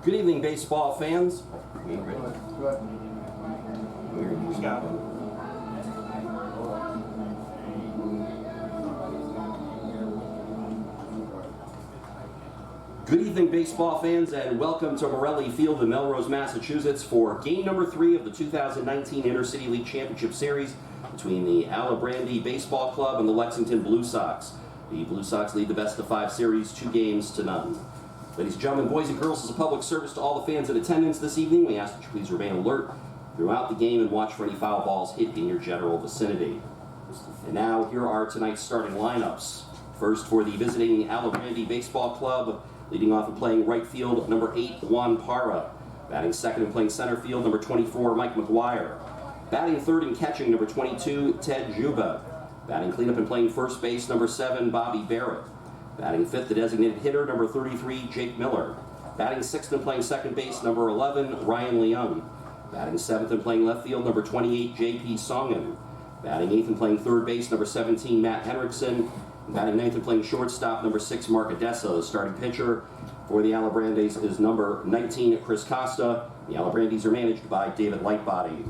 Good evening, baseball fans. Good evening, baseball fans, and welcome to Morelli Field in Melrose, Massachusetts for game number 3 of the 2019 Intercity League Championship Series between the Alibrandis Baseball Club and the Lexington Blue Sox. The Blue Sox lead the best-of-5 series 2-0. Ladies and gentlemen, boys and girls, as a public service to all the fans in attendance this evening, we ask that you please remain alert throughout the game and watch for any foul balls hit in your general vicinity. And now, here are tonight's starting lineups. First, for the visiting Alibrandis Baseball Club, leading off and playing right field, number 8, Juan Parra. Batting second and playing center field, number 24, Mike McGuire. Batting third and catching, number 22, Ted Juba. Batting cleanup and playing first base, number 7, Bobby Barrett. Batting fifth, the designated hitter, number 33, Jake Miller. Batting sixth and playing second base, number 11, Ryan Leung. Batting seventh and playing left field, number 28, J.P. Songen. Batting eighth and playing third base, number 17, Matt Henriksen. Batting ninth and playing shortstop, number 6, Mark Odessa. The starting pitcher for the Alibrandis is number 19, Chris Costa. The Alibrandis are managed by David Lightbody.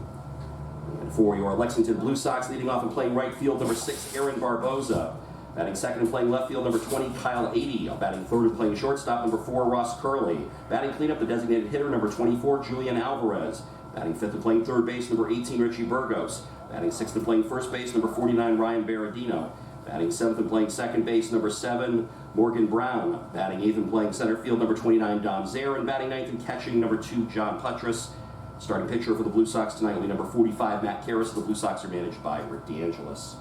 And for your Lexington Blue Sox, leading off and playing right field, number 6, Aaron Barboza. Batting second and playing left field, number 20, Kyle 80. Batting third and playing shortstop, number 4, Ross Curley. Batting cleanup, the designated hitter, number 24, Julian Alvarez. Batting fifth and playing third base, number 18, Richie Burgos. Batting sixth and playing first base, number 49, Ryan Berardino. Batting seventh and playing second base, number 7, Morgan Brown. Batting eighth and playing center field, number 29, Dom Zaire. And batting ninth and catching, number 2, John Putras. Starting pitcher for the Blue Sox tonight will be number 45, Matt Karras. The Blue Sox are managed by Rick DeAngelis.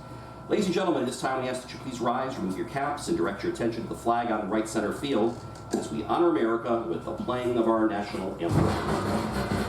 Ladies and gentlemen, at this time we ask that you please rise, remove your caps, and direct your attention to the flag on right center field as we honor America with the playing of our national anthem.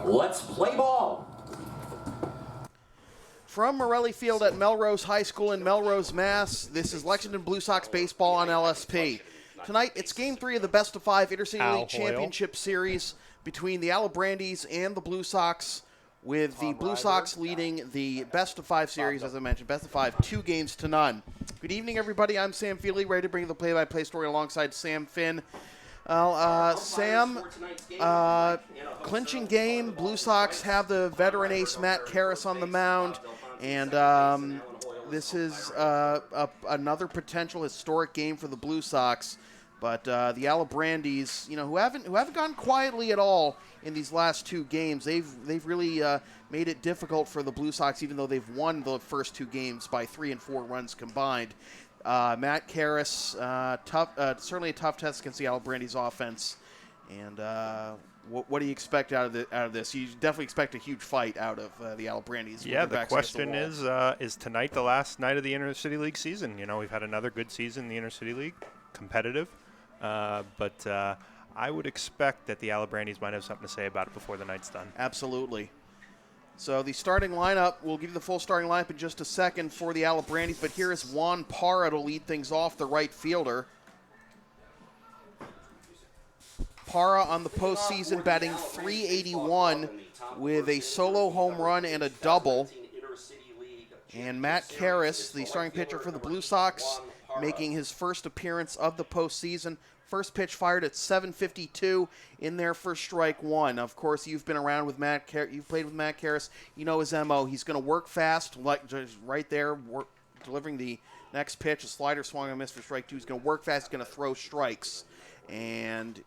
Let's play ball! From Morelli Field at Melrose High School in Melrose, Mass., this is Lexington Blue Sox baseball on LSP. Tonight, it's Game 3 of the Best-of-5 Intercity League Championship Series between the Alibrandis and the Blue Sox, with the Blue Sox leading the Best-of-5 series, as I mentioned, Best-of-5, 2-0. Good evening, everybody. I'm Sam Feely, ready to bring you the play-by-play story alongside Sam Finn. Sam, clinching game. Blue Sox have the veteran ace Matt Karras on the mound, and this is another potential historic game for the Blue Sox. But the Alibrandis, who haven't gone quietly at all in these last 2 games, they've really made it difficult for the Blue Sox, even though they've won the first 2 games by 3 and 4 runs combined. Matt Karras, certainly a tough test against the Alibrandis offense. And what do you expect out of this? You definitely expect a huge fight out of the Alibrandis. Yeah, the question is tonight the last night of the Intercity League season? We've had another good season in the Intercity League, competitive. But I would expect that the Alibrandis might have something to say about it before the night's done. Absolutely. So the starting lineup, we'll give you the full starting lineup in just a second for the Alibrandis, but here is Juan Parra to lead things off, the right fielder. Parra on the postseason batting .381 with a solo home run and a double. And Matt Karras, the starting pitcher for the Blue Sox, making his first appearance of the postseason, First pitch fired at 7:52 in there for strike one. Of course, you've been around with you've played with Matt Karras. You know his MO. He's going to work fast, like just right there, delivering the next pitch. A slider swung and missed for strike two. He's going to work fast. He's going to throw strikes. And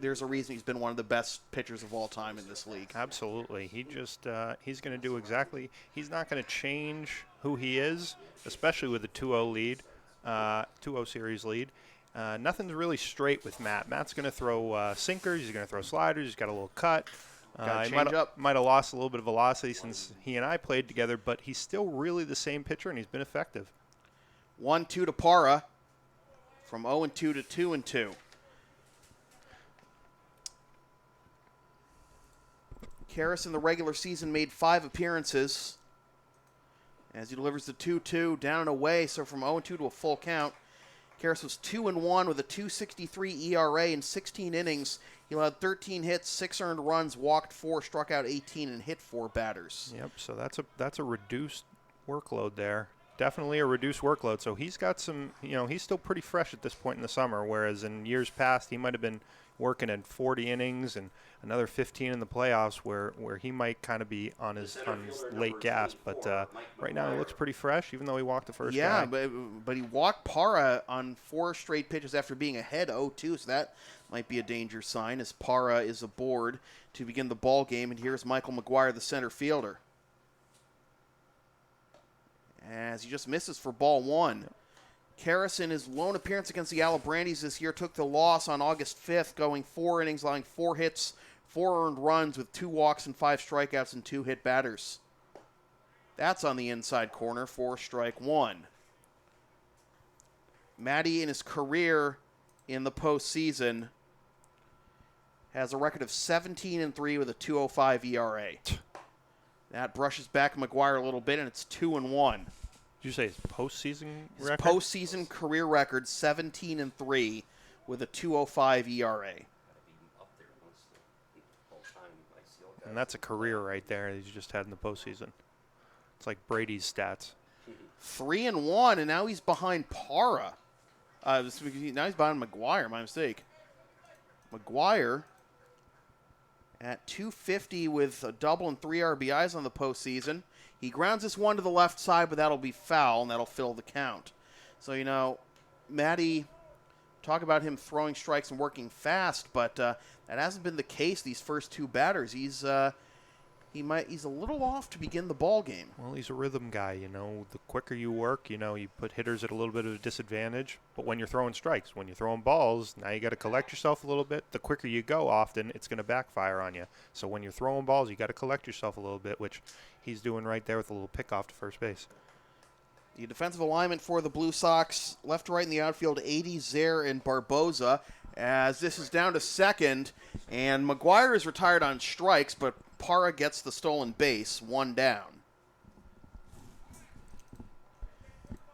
there's a reason he's been one of the best pitchers of all time in this league. Absolutely. He's going to do exactly. He's not going to change who he is, especially with a 2-0 lead, 2-0 series lead. Nothing's really straight with Matt. Matt's going to throw sinkers. He's going to throw sliders. He's got a little cut. He might have lost a little bit of velocity since he and I played together, but he's still really the same pitcher, and he's been effective. 1-2 to Parra. From 0-2 to 2-2. Karras in the regular season made 5 appearances as he delivers the 2-2 down and away. So from 0-2 to a full count, Karras was 2-1 with a 2.63 ERA in 16 innings. He allowed 13 hits, 6 earned runs, walked 4, struck out 18, and hit 4 batters. Yep. So that's a reduced workload there. Definitely a reduced workload. So he's got some. He's still pretty fresh at this point in the summer. Whereas in years past, he might have been working at 40 innings and another 15 in the playoffs where he might kind of be on his late gas. But right now he looks pretty fresh, even though he walked the first guy. Yeah, but he walked Parra on 4 straight pitches after being ahead 0-2, so that might be a danger sign as Parra is aboard to begin the ball game. And here's Michael McGuire, the center fielder, as he just misses for ball 1. Karras, in his lone appearance against the Alibrandis this year, took the loss on August 5th, going 4 innings, allowing 4 hits, 4 earned runs with 2 walks and 5 strikeouts and 2 hit batters. That's on the inside corner for strike 1. Matty, in his career in the postseason, has a record of 17-3 with a 2.05 ERA. That brushes back McGuire a little bit, and it's 2-1. Did you say his postseason His record? postseason career record, 17-3 with a 2.05 ERA. And that's a career right there he's just had in the postseason. It's like Brady's stats. 3-1, and now he's behind Parra. Now he's behind McGuire, my mistake. McGuire at 250 with a double and 3 RBIs on the postseason. He grounds this one to the left side, but that'll be foul, and that'll fill the count. So, Matty, talk about him throwing strikes and working fast, but that hasn't been the case these first 2 batters. He's a little off to begin the ball game. Well, he's a rhythm guy, The quicker you work, you put hitters at a little bit of a disadvantage. But when you're throwing strikes, when you're throwing balls, now you got to collect yourself a little bit. The quicker you go, often it's going to backfire on you. So when you're throwing balls, you got to collect yourself a little bit, which he's doing right there with a little pickoff to first base. The defensive alignment for the Blue Sox, left to right in the outfield, 80, Zaire, and Barboza, as this is down to second, and McGuire is retired on strikes, but Parra gets the stolen base, 1 down.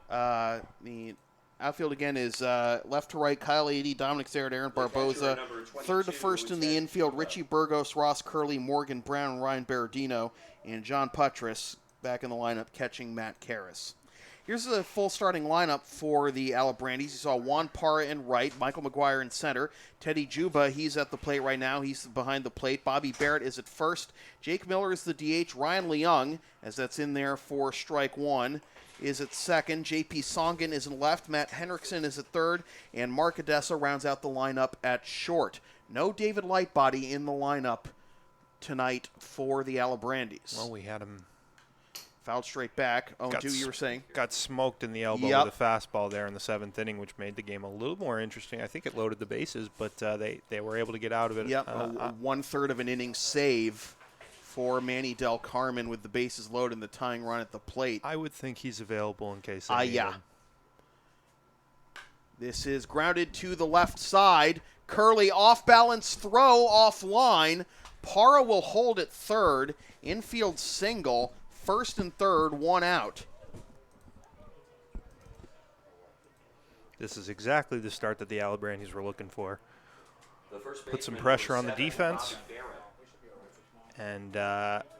The outfield again is left to right, Kyle 80, Dominic Zaire, Aaron Barboza. Third to first in the infield, Richie Burgos, Ross Curley, Morgan Brown, Ryan Berardino, and John Putras back in the lineup catching Matt Karras. Here's the full starting lineup for the Alibrandis. You saw Juan Parra in right, Michael McGuire in center, Teddy Juba, he's at the plate right now. He's behind the plate. Bobby Barrett is at first. Jake Miller is the DH. Ryan Leung, as that's in there for strike 1, is at second. J.P. Songen is in left. Matt Henriksen is at third. And Mark Odessa rounds out the lineup at short. No David Lightbody in the lineup tonight for the Alibrandis. Well, we had him fouled straight back. 0-2, you were saying? Got smoked in the elbow with a fastball there in the 7th inning, which made the game a little more interesting. I think it loaded the bases, but they were able to get out of it. Yep, a 1/3 of an inning save for Manny Del Carmen with the bases loaded and the tying run at the plate. I would think he's available in case they need him. This is grounded to the left side. Curley off-balance throw offline. Parra will hold at third. Infield single. First and third, 1 out. This is exactly the start that the Alibrandis were looking for. Put some pressure on the defense and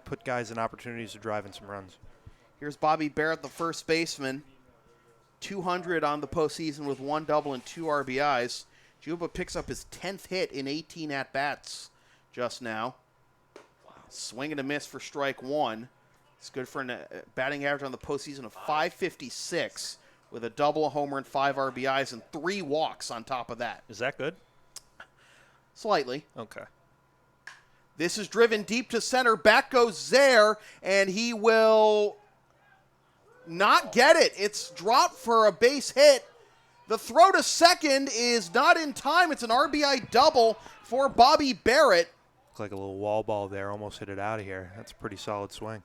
put guys in opportunities to drive in some runs. Here's Bobby Barrett, the first baseman. 200 on the postseason with 1 double and 2 RBIs. Juba picks up his 10th hit in 18 at-bats just now. Swing and a miss for strike one. It's good for a batting average on the postseason of .556 with a double, a homer, and 5 RBIs and 3 walks on top of that. Is that good? Slightly. Okay. This is driven deep to center. Back goes Zaire, and he will not get it. It's dropped for a base hit. The throw to second is not in time. It's an RBI double for Bobby Barrett. Looked like a little wall ball there. Almost hit it out of here. That's a pretty solid swing.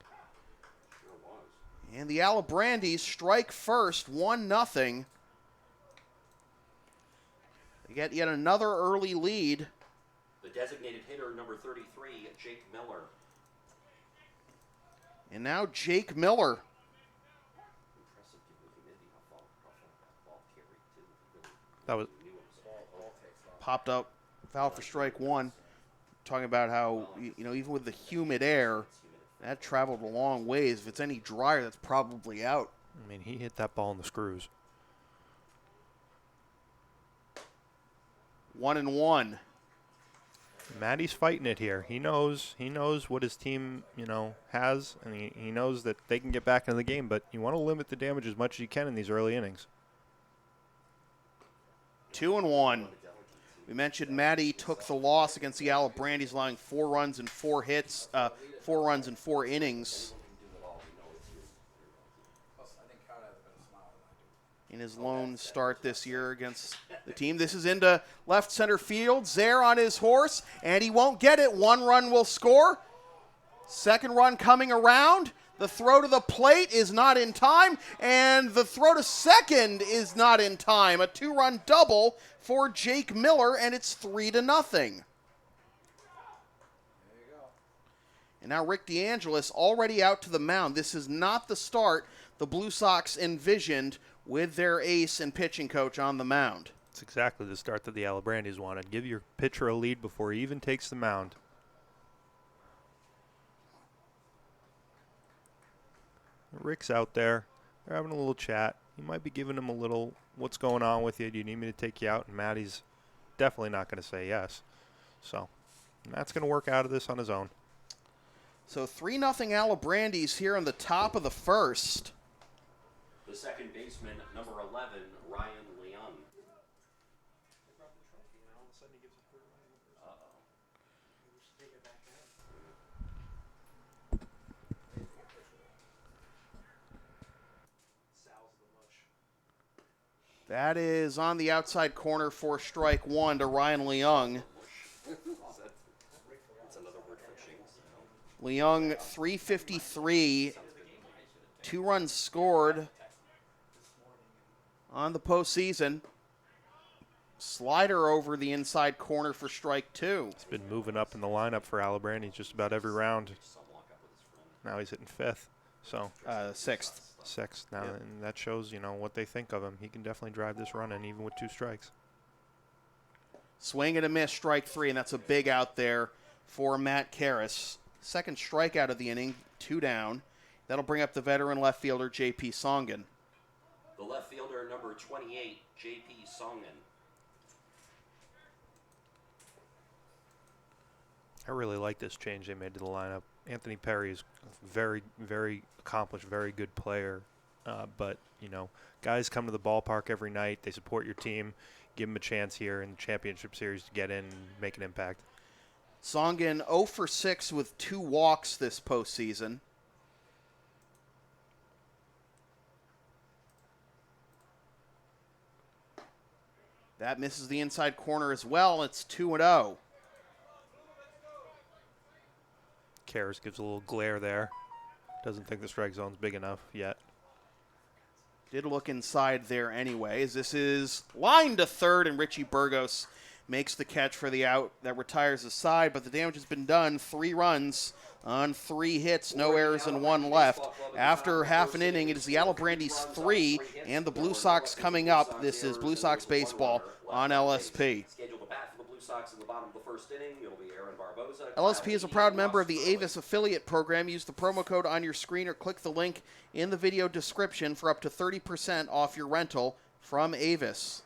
And the Alibrandis strike first, 1-0. They get yet another early lead. The designated hitter, number 33, Jake Miller. And now Jake Miller. That was Popped up, foul for strike one. Talking about how, even with the humid air, that traveled a long ways. If it's any drier, that's probably out. I mean, he hit that ball in the screws. 1-1. Matty's fighting it here. He knows what his team, has, and he knows that they can get back into the game, but you want to limit the damage as much as you can in these early innings. 2-1. We mentioned Matty took the loss against the Alibrandis, allowing 4 runs and 4 hits, 4 runs and 4 innings. In his lone start this year against the team. This is into left center field. Zaire on his horse, and he won't get it. 1 run will score. Second run coming around. The throw to the plate is not in time, and the throw to second is not in time. A 2-run double for Jake Miller, and it's 3-0. And now Rick DeAngelis already out to the mound. This is not the start the Blue Sox envisioned with their ace and pitching coach on the mound. It's exactly the start that the Alibrandis wanted. Give your pitcher a lead before he even takes the mound. Rick's out there. They're having a little chat. He might be giving him a little, what's going on with you? Do you need me to take you out? And Matty's definitely not going to say yes. So Matt's going to work out of this on his own. So 3-0 Alibrandis here on the top of the first. The second baseman, number 11, Ryan Leung. That is on the outside corner for strike one to Ryan Leung. Leung, 353, 2 runs scored on the postseason. Slider over the inside corner for strike two. He's been moving up in the lineup for Alibrandis just about every round. Now he's hitting 5th. So Sixth. 6th now, Yep. and that shows, what they think of him. He can definitely drive this run in even with 2 strikes. Swing and a miss, strike three, and that's a big out there for Matt Karras. Second strikeout of the inning, 2 down. That'll bring up the veteran left fielder, J.P. Songen. The left fielder, number 28, J.P. Songen. I really like this change they made to the lineup. Anthony Perry is a very, very accomplished, very good player. But, guys come to the ballpark every night. They support your team. Give them a chance here in the championship series to get in and make an impact. Songen 0 for 6 with 2 walks this postseason. That misses the inside corner as well. It's 2-0. Karras gives a little glare there. Doesn't think the strike zone's big enough yet. Did look inside there anyways. This is line to third, and Richie Burgos makes the catch for the out that retires the side, but the damage has been done. 3 runs on 3 hits, no errors and 1 left. After half an inning, it is the Alibrandis 3 and the Blue Sox coming up. This is Blue Sox baseball on LSP. LSP is a proud member of the Avis affiliate program. Use the promo code on your screen or click the link in the video description for up to 30% off your rental from Avis.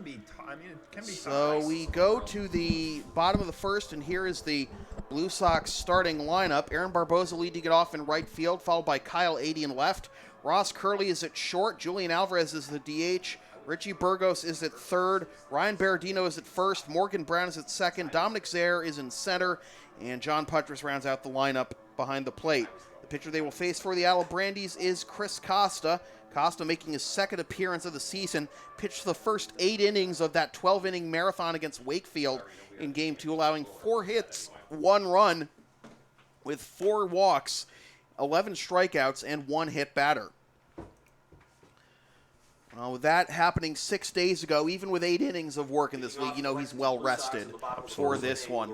can be. It can be. So we go to the bottom of the first, and here is the Blue Sox starting lineup. Aaron Barboza leading it off in right field, followed by Kyle Adey in left. Ross Curley is at short. Julian Alvarez is the DH. Richie Burgos is at third. Ryan Berardino is at first. Morgan Brown is at second. Dominic Zaire is in center. And John Putras rounds out the lineup behind the plate. The pitcher they will face for the Alibrandis is Chris Costa. Costa making his second appearance of the season, pitched the first 8 innings of that 12-inning marathon against Wakefield in Game 2, allowing 4 hits, 1 run, with 4 walks, 11 strikeouts, and 1 hit batter. Well, with that happening 6 days ago, even with 8 innings of work in this league, he's well rested for this one.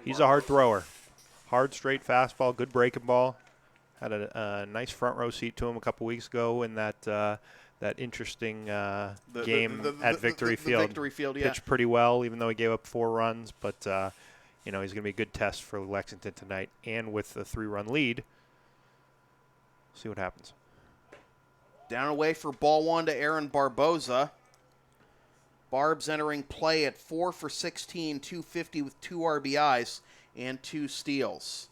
He's a hard thrower. Hard, straight fastball, good breaking ball. Had a nice front row seat to him a couple weeks ago in that interesting game at Victory Field. Victory Field, yeah. Pitched pretty well, even though he gave up 4 runs. But he's going to be a good test for Lexington tonight, and with a 3-run lead, see what happens. Down and away for ball 1 to Aaron Barboza. Barb's entering play at 4 for 16, 250 with 2 RBIs and 2 steals.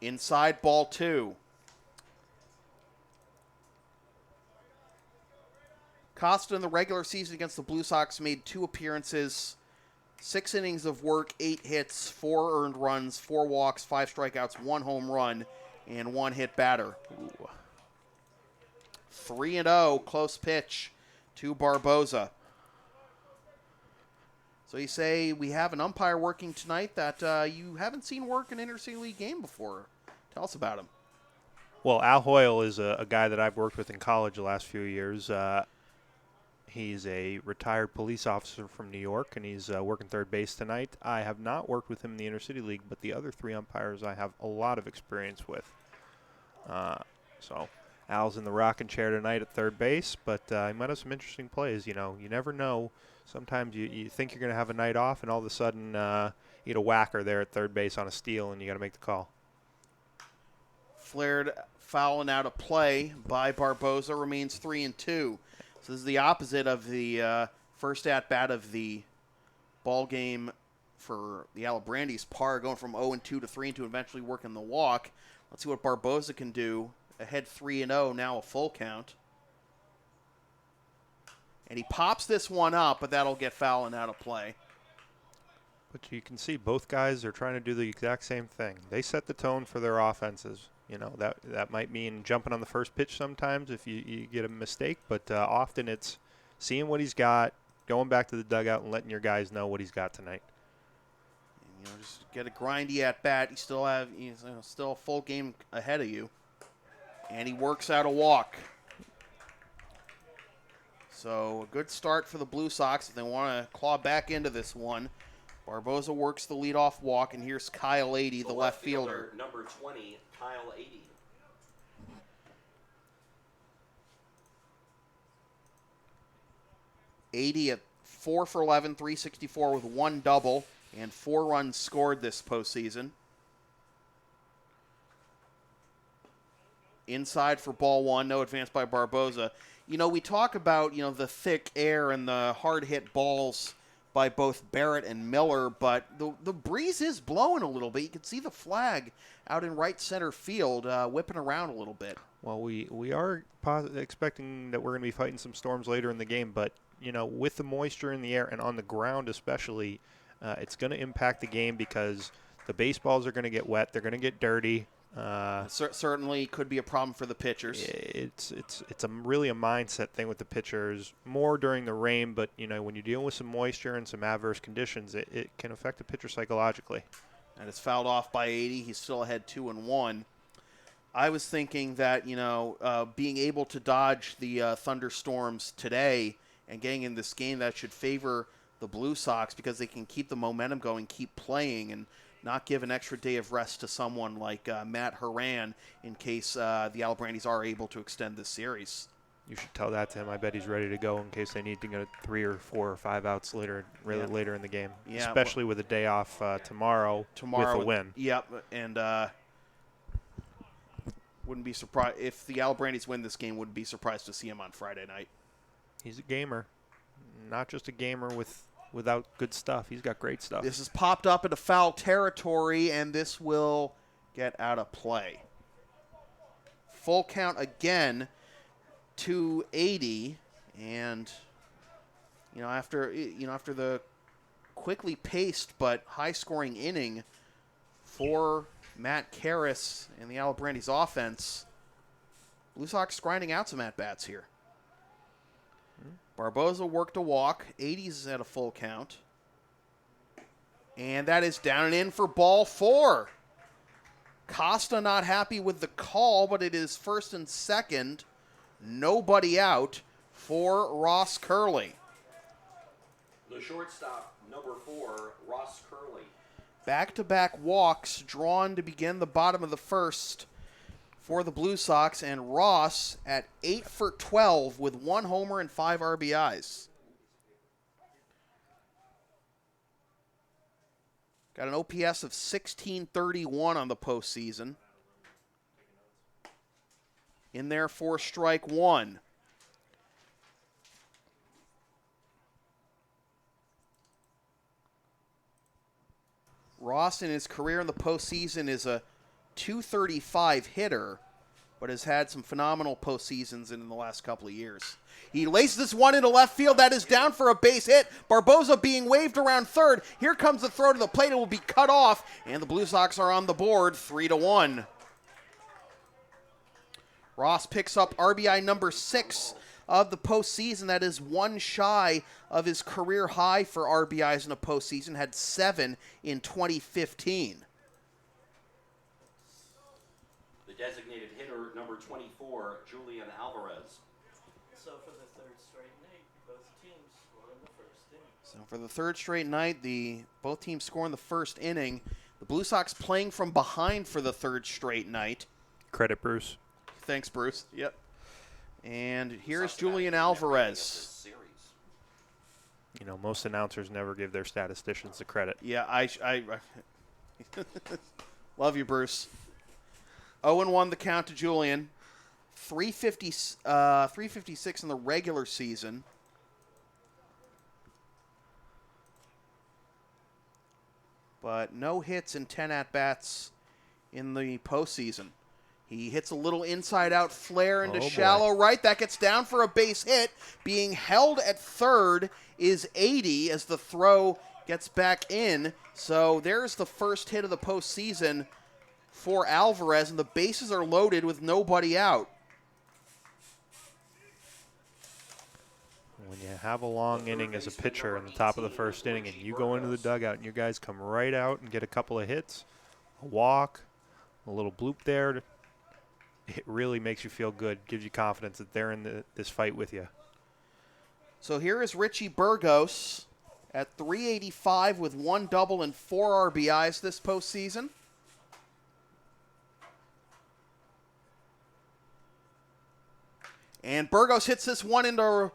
Inside ball 2. Costa in the regular season against the Blue Sox made 2 appearances, 6 innings of work, 8 hits, 4 earned runs, 4 walks, 5 strikeouts, 1 home run, and 1 hit batter. 3-0, close pitch to Barboza. So you say we have an umpire working tonight that you haven't seen work in an intercity league game before. Tell us about him. Well, Al Hoyle is a guy that I've worked with in college the last few years. He's a retired police officer from New York, and he's working third base tonight. I have not worked with him in the intercity league, but the other 3 umpires I have a lot of experience with. So Al's in the rocking chair tonight at third base, but he might have some interesting plays. You never know. Sometimes you think you're going to have a night off, and all of a sudden you get a whacker there at third base on a steal, and you got to make the call. Flared fouling out of play by Barboza, remains 3-2. So this is the opposite of the first at-bat of the ball game for the Alibrandis. Parr going from 0-2 to 3-2, eventually working the walk. Let's see what Barboza can do. Ahead 3-0, now a full count. And he pops this one up, but that'll get fouling out of play. But you can see both guys are trying to do the exact same thing. They set the tone for their offenses. That might mean jumping on the first pitch sometimes if you get a mistake, but often it's seeing what he's got, going back to the dugout and letting your guys know what he's got tonight. And, just get a grindy at bat. You still have still a full game ahead of you, and he works out a walk. So a good start for the Blue Sox if they want to claw back into this one. Barboza works the leadoff walk, and here's Kyle Adey, the left fielder. Number 20, Kyle Adey. Adey at 4 for 11, 364 with 1 double and 4 runs scored this postseason. Inside for ball 1, no advance by Barboza. We talk about, the thick air and the hard-hit balls by both Barrett and Miller, but the breeze is blowing a little bit. You can see the flag out in right center field whipping around a little bit. Well, we are expecting that we're going to be fighting some storms later in the game, but, with the moisture in the air and on the ground especially, it's going to impact the game because the baseballs are going to get wet. They're going to get dirty. Certainly could be a problem for the pitchers. It's really a mindset thing with the pitchers, more during the rain, but when you're dealing with some moisture and some adverse conditions, it can affect the pitcher psychologically. And it's fouled off by 80. He's still ahead 2-1. I was thinking that being able to dodge the thunderstorms today and getting in this game, that should favor the Blue Sox because they can keep the momentum going, keep playing, and not give an extra day of rest to someone like Matt Horan in case the Alibrandis are able to extend this series. You should tell that to him. I bet he's ready to go in case they need to go 3 or 4 or 5 outs later in the game, especially with a day off tomorrow with a win. Yep, and Wouldn't be surprised if the Alibrandis win this game. Wouldn't be surprised to see him on Friday night. He's a gamer, not just a gamer without good stuff. He's got great stuff. This has popped up into foul territory, and this will get out of play. Full count again to 80, and after the quickly paced but high-scoring inning for Matt Karras and the Alibrandis offense, Blue Sox grinding out some at-bats here. Barboza worked a walk. 80's at a full count. And that is down and in for ball 4. Costa not happy with the call, but it is first and second. Nobody out for Ross Curley. The shortstop, number 4, Ross Curley. Back-to-back walks drawn to begin the bottom of the first for the Blue Sox, and Ross at 8 for 12 with 1 homer and 5 RBIs. Got an OPS of 1631 on the postseason. In there for strike 1. Ross in his career in the postseason is a .235 hitter, but has had some phenomenal postseasons in the last couple of years. He laces this one into left field. That is down for a base hit. Barboza being waved around third. Here comes the throw to the plate. It will be cut off, and the Blue Sox are on the board 3-1. Ross picks up RBI number 6 of the postseason. That is one shy of his career high for RBIs in a postseason. Had 7 in 2015. The designated hitter, number 24, Julian Alvarez. So for the third straight night, both teams score in the first inning. So for the third straight night, both teams score in the first inning. The Blue Sox playing from behind for the third straight night. Credit Bruce. Thanks, Bruce. Yep. And here's Julian Alvarez. Most announcers never give their statisticians the credit. Yeah, I love you, Bruce. 0-1 the count to Julian. 356 in the regular season. But no hits and 10 at-bats in the postseason. He hits a little inside-out flare into shallow right. That gets down for a base hit. Being held at third is 80 as the throw gets back in. So there's the first hit of the postseason for Alvarez, and the bases are loaded with nobody out. When you have a long inning as a pitcher in the top of the first inning and you go into the dugout and your guys come right out and get a couple of hits, a walk, a little bloop there, it really makes you feel good, gives you confidence that they're in this fight with you. So here is Richie Burgos at 385 with 1 double and 4 RBIs this postseason. And Burgos hits this one into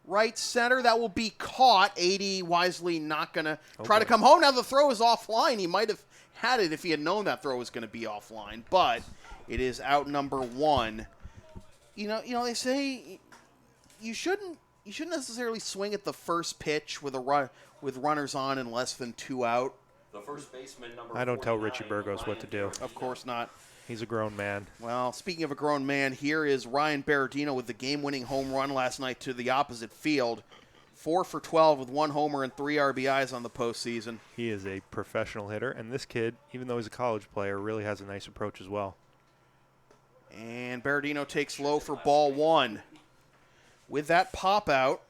right center. That will be caught. 80 wisely not going to try to come home. Now the throw is offline. He might have had it if he had known that throw was going to be offline. But it is out number 1. They say you shouldn't necessarily swing at the first pitch with runners on and less than 2 out. The first baseman, number I don't tell Richie Burgos what to do. Of course not. He's a grown man. Well, speaking of a grown man, here is Ryan Berardino with the game-winning home run last night to the opposite field. 4 for 12 with 1 homer and 3 RBIs on the postseason. He is a professional hitter, and this kid, even though he's a college player, really has a nice approach as well. And Berardino takes low for ball 1. With that pop out,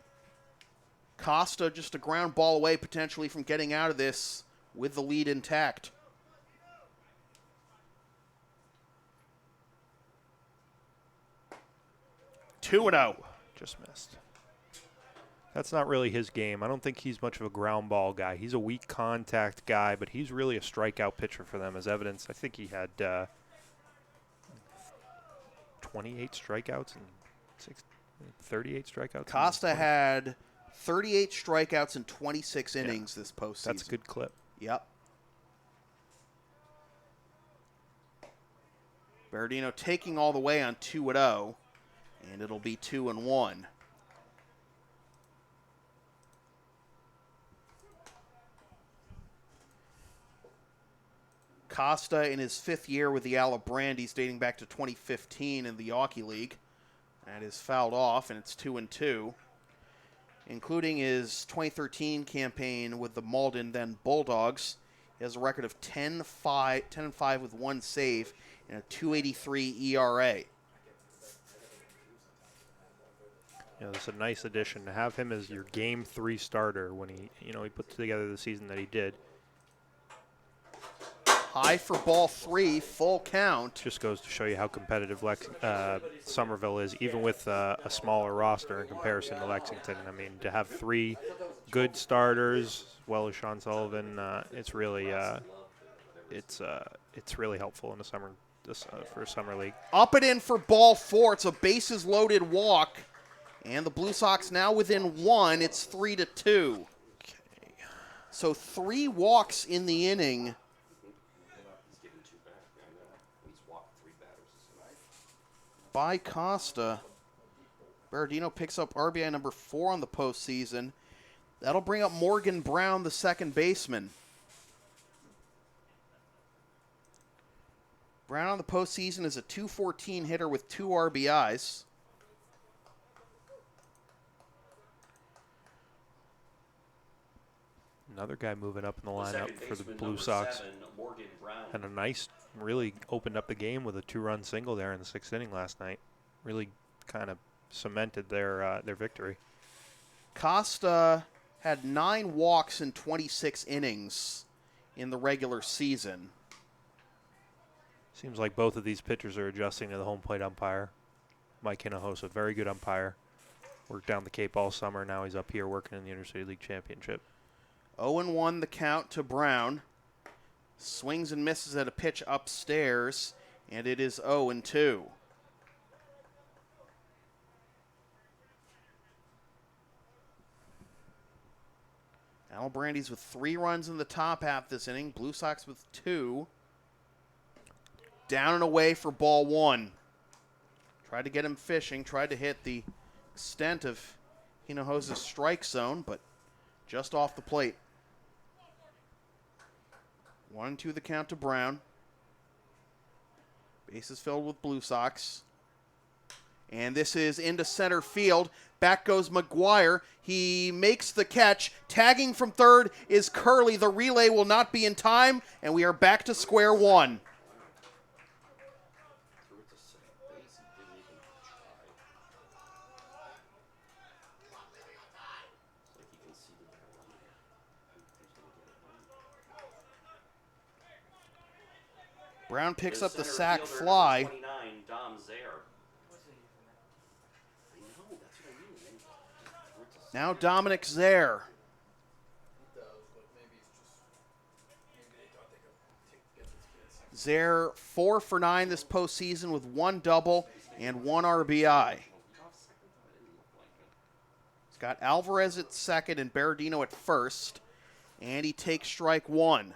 Costa just a ground ball away potentially from getting out of this with the lead intact. Two and out. Just missed. That's not really his game. I don't think he's much of a ground ball guy. He's a weak contact guy, but he's really a strikeout pitcher for them, as evidence. I think he had 28 strikeouts and 38 strikeouts. Costa had 38 strikeouts in 26 innings this postseason. That's a good clip. Yep. Berardino taking all the way on 2-0, and it'll be 2-1. Costa in his 5th year with the Alibrandis, dating back to 2015 in the Hockey League. That is fouled off, and it's 2-2. Including his 2013 campaign with the Malden, then Bulldogs. He has a record of 10-5 with 1 save and a .283 ERA. You know, it's a nice addition to have him as your Game 3 starter when he put together the season that he did. High for ball 3, full count. Just goes to show you how competitive Somerville is, even with a smaller roster in comparison to Lexington. I mean, to have 3 good starters, as well as Sean Sullivan, it's really helpful in the summer for summer league. Up and in for ball 4. It's a bases loaded walk, and the Blue Sox now within 1. It's 3-2. Okay. So 3 walks in the inning. By Costa. Berardino picks up RBI number 4 on the postseason. That'll bring up Morgan Brown, the second baseman. Brown on the postseason is a .214 hitter with 2 RBIs. Another guy moving up in the lineup for the Blue Sox. And a nice, really opened up the game with a 2-run single there in the 6th inning last night. Really kind of cemented their victory. Costa had 9 walks in 26 innings in the regular season. Seems like both of these pitchers are adjusting to the home plate umpire. Mike Hinojosa, very good umpire. Worked down the Cape all summer. Now he's up here working in the Intercity League Championship. 0-1 the count to Brown. Swings and misses at a pitch upstairs, and it is 0-2. Alibrandis with 3 runs in the top half this inning. Blue Sox with 2. Down and away for ball 1. Tried to get him fishing. Tried to hit the extent of Hinojosa's strike zone, but just off the plate. 1-2 the count to Brown. Bases filled with Blue Sox. And this is into center field. Back goes McGuire. He makes the catch. Tagging from third is Curley. The relay will not be in time, and we are back to square one. Brown picks up the sac fly. Now Dominic Zaire. Zaire 4 for 9 this postseason with 1 double and 1 RBI. He's got Alvarez at second and Berardino at first, and he takes strike 1.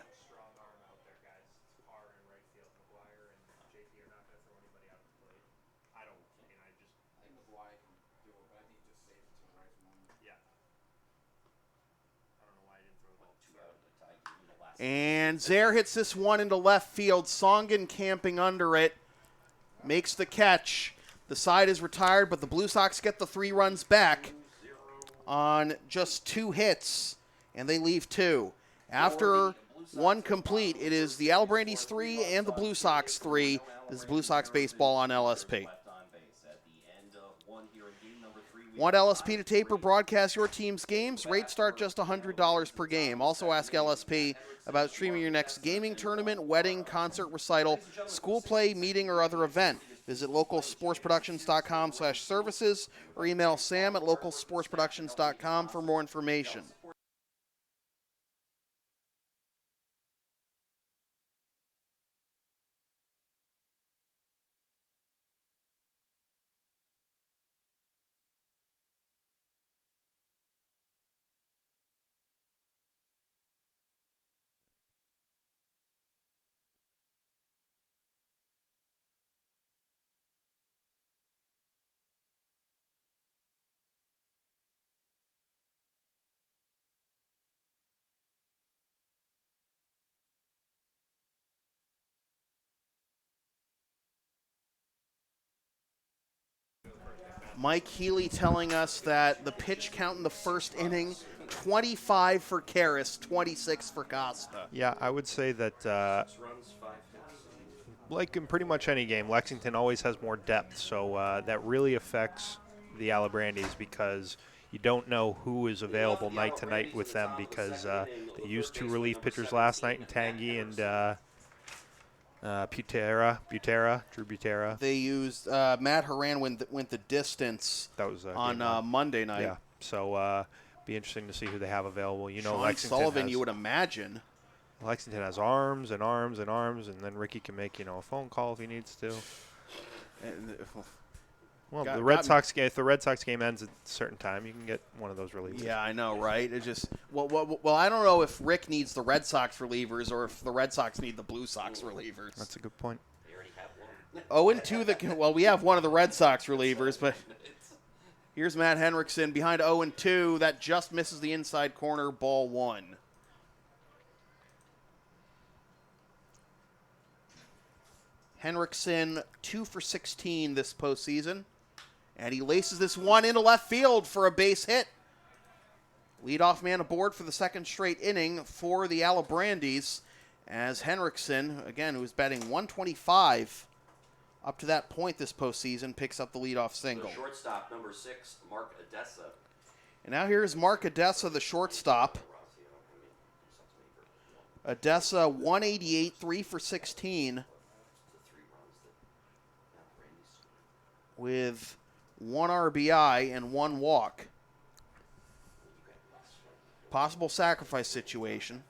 And Zaire hits this one into left field. Songen camping under it. Makes the catch. The side is retired, but the Blue Sox get the 3 runs back on just 2 hits, and they leave 2. After 1 complete, it is the Alibrandis 3 and the Blue Sox 3. This is Blue Sox baseball on LSP. Want LSP to tape or broadcast your team's games? Rates start just $100 per game. Also ask LSP about streaming your next gaming tournament, wedding, concert, recital, school play, meeting, or other event. Visit localsportsproductions.com/services or email sam@localsportsproductions.com for more information. Mike Healy telling us that the pitch count in the first inning, 25 for Karras, 26 for Costa. Yeah, I would say that, 6 runs, 5 hits. like in pretty much any game, Lexington always has more depth, so that really affects the Alibrandis because you don't know who is available night to night with them because they used 2 relief pitchers last night in Tanguy and Drew Butera. They used Matt Horan went the distance That was on game 1. Monday night. Yeah, so be interesting to see who they have available. You know, Sean Lexington Sullivan, has, you would imagine. Lexington has arms and arms and arms, and then Ricky can make a phone call if he needs to. And, Well, Got- the Red got me. Sox game. If the Red Sox game ends at a certain time, you can get one of those relievers. yeah, I know, right? It just well, I don't know if Rick needs the Red Sox relievers or if the Red Sox need the Blue Sox relievers. That's a good point. They already have one. 0-2. Well, we have one of the Red Sox relievers, but here's Matt Henriksen behind 0-2. That just misses the inside corner. Ball 1. Henriksen 2 for 16 this postseason, and he laces this one into left field for a base hit. Leadoff man aboard for the second straight inning for the Alibrandis, as Henriksen, again, who was batting 125 up to that point this postseason, picks up the leadoff single. The shortstop, number 6, Mark Odessa. And now here's Mark Odessa, the shortstop. Odessa 188, 3 for 16, with 1 RBI and 1 walk. Possible sacrifice situation.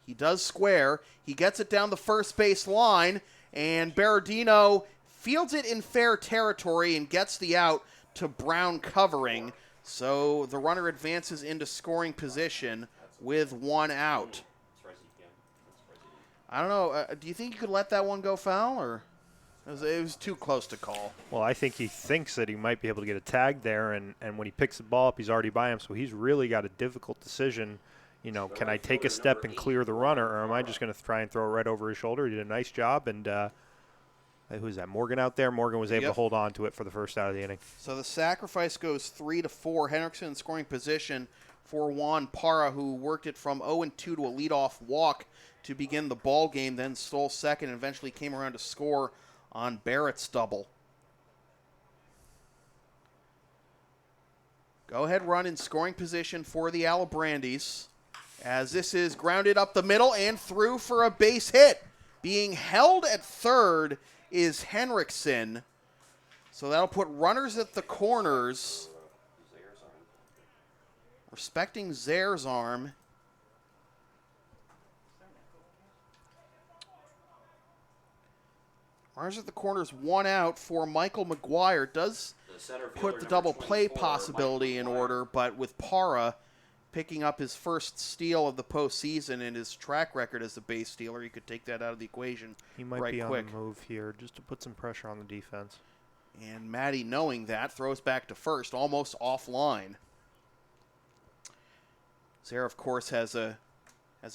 He does square. He gets it down the first base line, and Berardino fields it in fair territory and gets the out to Brown covering. So the runner advances into scoring position with 1 out. I don't know. Do you think you could let that one go foul, or it was too close to call? Well, I think he thinks that he might be able to get a tag there, and when he picks the ball up, he's already by him, so he's really got a difficult decision. Can I take a step and clear the runner, or am I just going to try and throw it right over his shoulder? He did a nice job, and who's that, Morgan out there? Morgan was able to hold on to it for the first out of the inning. So the sacrifice goes 3-4. Henriksen in scoring position for Juan Parra, who worked it from 0-2 to a leadoff walk to begin the ball game, then stole second and eventually came around to score on Barrett's double. Go-ahead run in scoring position for the Alibrandis, as this is grounded up the middle and through for a base hit. Being held at third is Henriksen. So that'll put runners at the corners. Respecting Zare's arm. Runners at the corners, 1 out for Michael McGuire. Does put the double play possibility in order, but with Parra picking up his first steal of the postseason and his track record as a base stealer, he could take that out of the equation He might right be quick. on the move here just to put some pressure on the defense. And Matty, knowing that, throws back to first, almost offline. Zare, of course, has a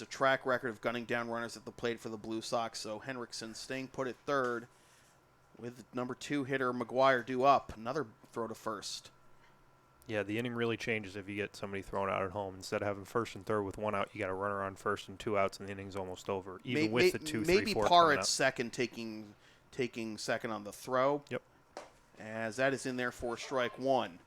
track record of gunning down runners at the plate for the Blue Sox, so Henriksen staying put at third with number 2 hitter McGuire due up. Another throw to first. Yeah, the inning really changes if you get somebody thrown out at home. Instead of having first and third with 1 out, you got a runner on first and 2 outs, and the inning's almost over, even with the 2, 3, 4 maybe coming Parra at up. second, taking second on the throw. Yep. As that is in there for strike 1.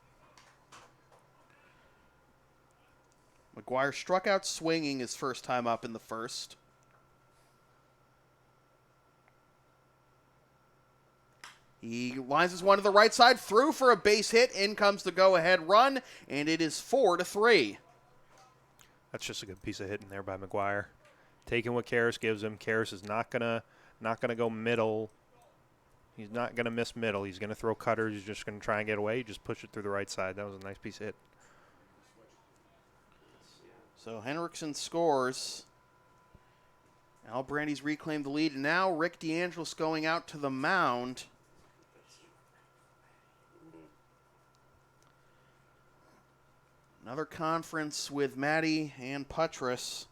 McGuire struck out swinging his first time up in the first. He lines this one to the right side, through for a base hit. In comes the go-ahead run, and it is 4-3. That's just a good piece of hitting there by McGuire. Taking what Karras gives him. Karras is not gonna go middle. He's not gonna miss middle. He's gonna throw cutters. He's just gonna try and get away. Just push it through the right side. That was a nice piece of hit. So Henriksen scores. Alibrandis reclaimed the lead. And now Rick DeAngelis going out to the mound. Another conference with Matty and Putras.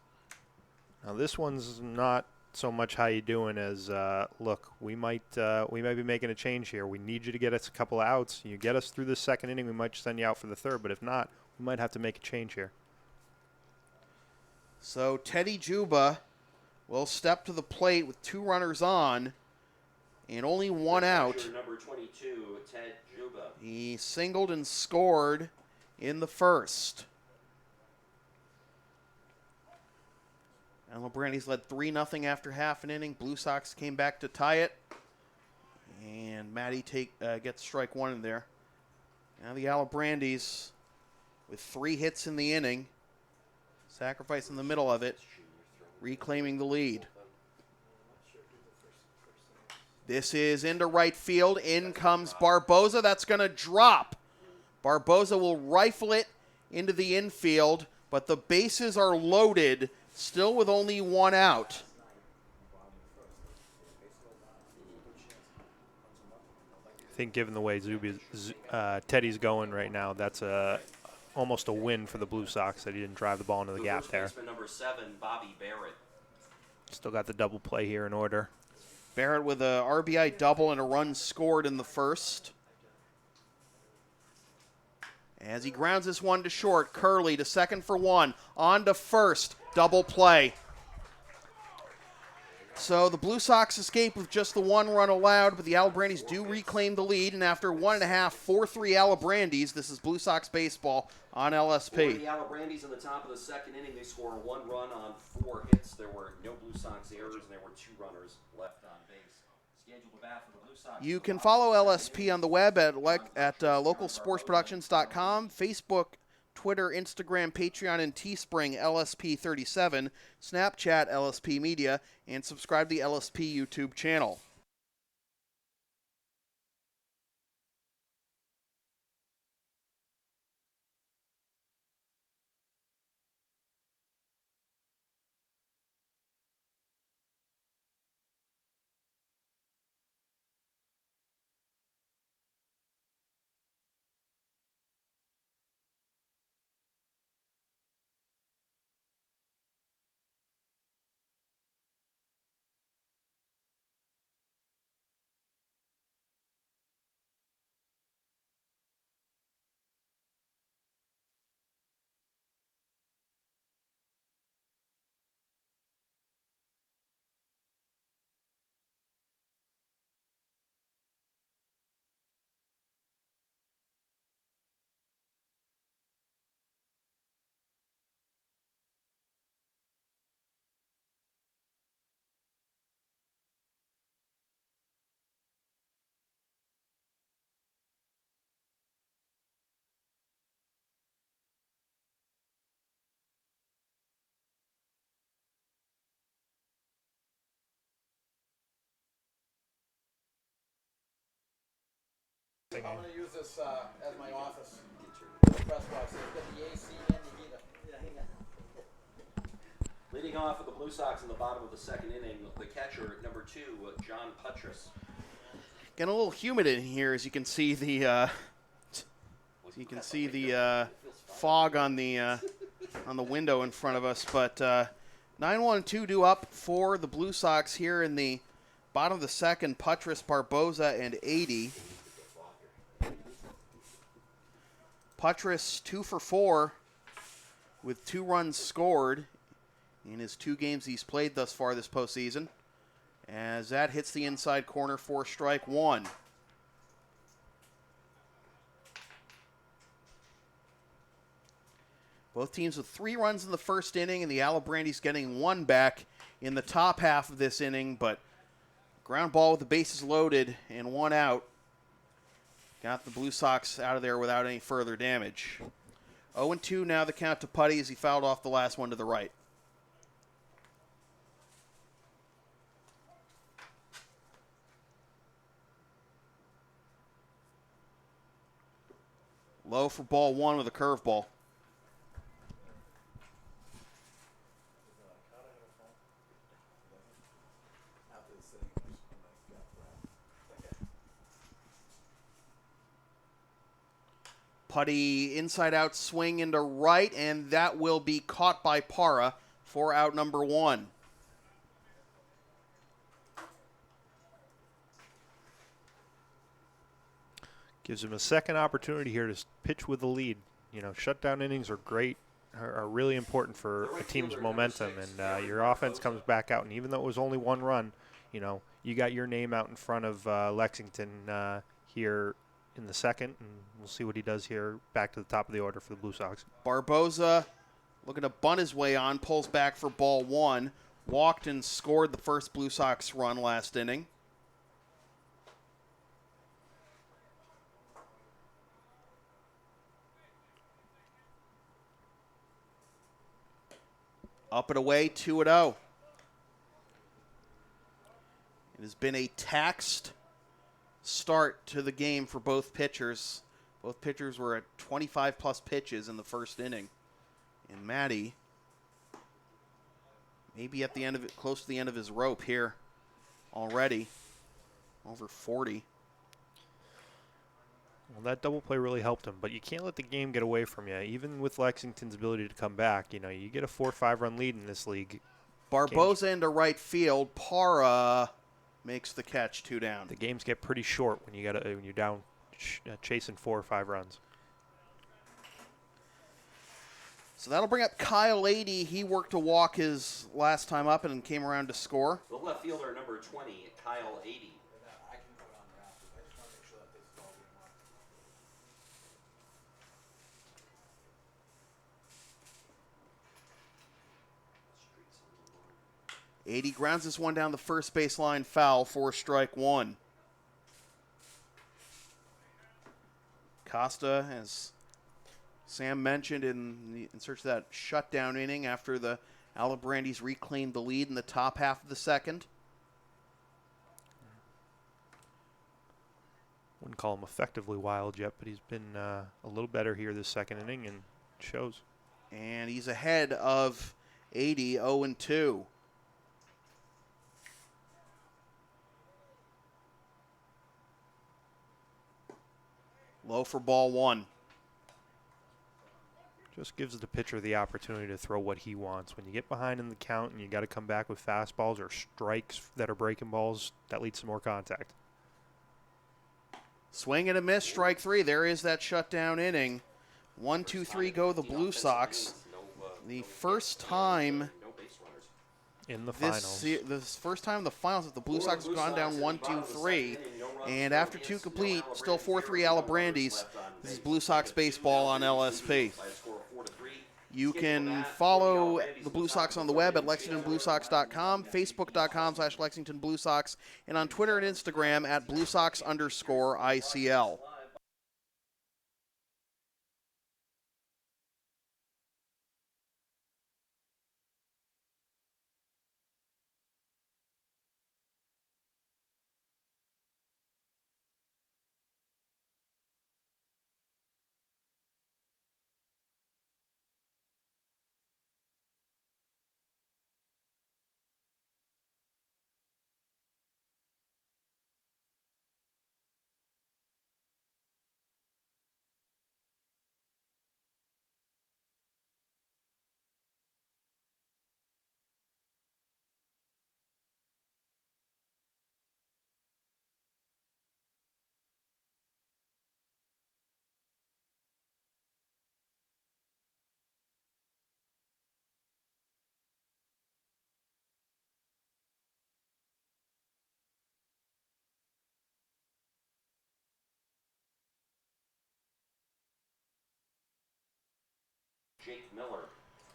Now this one's not so much how you doing as, look, we might be making a change here. We need you to get us a couple of outs. You get us through the second inning, we might send you out for the third. But if not, we might have to make a change here. So Teddy Juba will step to the plate with 2 runners on and only 1 out. Number 22, Ted Juba. He singled and scored in the first. Alibrandis led 3-0 after half an inning. Blue Sox came back to tie it. And Matty gets strike 1 in there. Now the Alibrandis with 3 hits in the inning. Sacrifice in the middle of it. Reclaiming the lead. This is into right field. In comes Barboza. That's going to drop. Barboza will rifle it into the infield, but the bases are loaded, still with only 1 out. I think given the way Teddy's going right now, that's almost a win for the Blue Sox that he didn't drive the ball into the gap there. Number 7, Bobby Barrett. Still got the double play here in order. Barrett with a RBI double and a run scored in the first. As he grounds this one to short, Curley to second for 1. On to first, double play. So the Blue Sox escape with just the 1 run allowed, but the Alibrandis do reclaim the lead, and after 1.5, 4-3 Alibrandis, this is Blue Sox baseball on LSP. For the Alibrandis in the top of the second inning, they score 1 run on 4 hits. There were no Blue Sox errors, and there were 2 runners left on base. Scheduled to bat for the Blue Sox. You can follow LSP on the web at localsportsproductions.com, Facebook, Twitter, Instagram, Patreon, and Teespring, LSP37, Snapchat, LSP Media, and subscribe to the LSP YouTube channel. I'm going to use this as my office. Press box. It's got the AC and the heater. Leading off with the Blue Sox in the bottom of the second inning, the catcher, number 2, John Puttress. Getting a little humid in here, as you can see the fog on the window in front of us. But 9-1-2 due up for the Blue Sox here in the bottom of the second. Puttress, Barboza, and 80. Puttress 2 for 4 with 2 runs scored in his 2 games he's played thus far this postseason. As that hits the inside corner for strike 1. Both teams with 3 runs in the first inning, and the Alibrandis getting 1 back in the top half of this inning, but ground ball with the bases loaded and 1 out. Got the Blue Sox out of there without any further damage. 0-2 now the count to Putty as he fouled off the last one to the right. Low for ball 1 with a curveball. Putty inside out swing into right, and that will be caught by Parra for out number 1. Gives him a second opportunity here to pitch with the lead. You know, shutdown innings are great, are really important for a team's momentum, and your offense comes back out, and even though it was only one run, you know, you got your name out in front of Lexington here in the second, and we'll see what he does here back to the top of the order for the Blue Sox. Barboza looking to bunt his way on, pulls back for ball one, walked and scored the first Blue Sox run last inning. Up and away, 2-0. It has been a taxed start to the game for both pitchers. Both pitchers were at 25-plus pitches in the first inning. And Matty, maybe at the end of it, close to the end of his rope here already. Over 40. Well, that double play really helped him, but you can't let the game get away from you. Even with Lexington's ability to come back, you know, you get a 4 or 5 run lead in this league. Barboza into right field. Para makes the catch, 2 down. The games get pretty short when when you're down chasing 4 or 5 runs. So that'll bring up Kyle 80. He worked to walk his last time up and came around to score. The left fielder, number 20, Kyle 80. '80 grounds this one down the first baseline, foul for strike one. Costa, as Sam mentioned, in search of that shutdown inning after the Alibrandis reclaimed the lead in the top half of the second. Wouldn't call him effectively wild yet, but he's been a little better here this second inning, and it shows. And he's ahead of 80, 0-2. Low for ball one. Just gives the pitcher the opportunity to throw what he wants. When you get behind in the count and you got to come back with fastballs or strikes that are breaking balls, that leads to more contact. Swing and a miss, strike three. There is that shutdown inning. 1, 2, 3 go the Blue Sox. The first time in the finals. The first time in the finals that the Blue Sox have gone down 1, 2, 3. And after 2 complete, still 4-3 Alibrandis. This is Blue Sox baseball on LSP. You can follow the Blue Sox on the web at LexingtonBlueSox.com, Facebook.com/LexingtonBlueSox, and on Twitter and Instagram at BlueSox_ICL.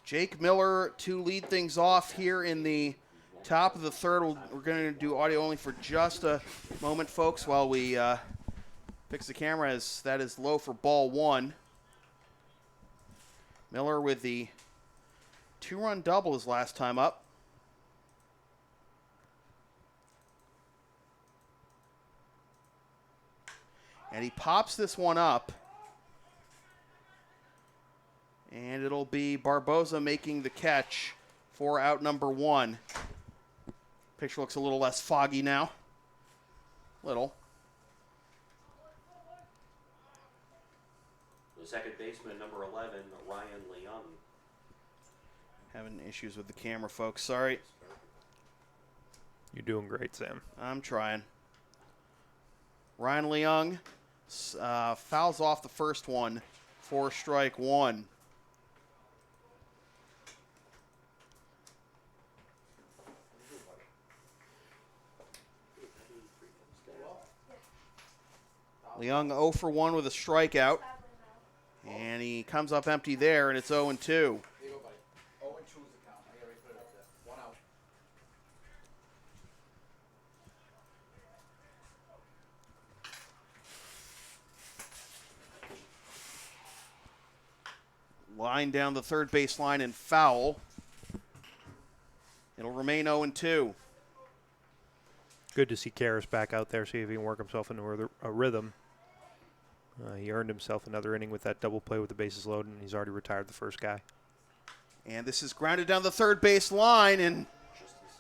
Jake Miller to lead things off here in the top of the third. We're going to do audio only for just a moment, folks, while we fix the camera. As that is low for ball one. Miller with the 2-run double his last time up. And he pops this one up. And it'll be Barboza making the catch for out number one. Picture looks a little less foggy now. Little. The second baseman, number 11, Ryan Leung. Having issues with the camera, folks. Sorry. You're doing great, Sam. I'm trying. Ryan Leung Fouls off the first one for strike one. Leung 0 for 1 with a strikeout. And he comes up empty there, and it's 0 and 2. Line down the third base line and foul. It'll remain 0 and 2. Good to see Karras back out there, see if he can work himself into a rhythm. He earned himself another inning with that double play with the bases loaded, and he's already retired the first guy. And this is grounded down the third base line, and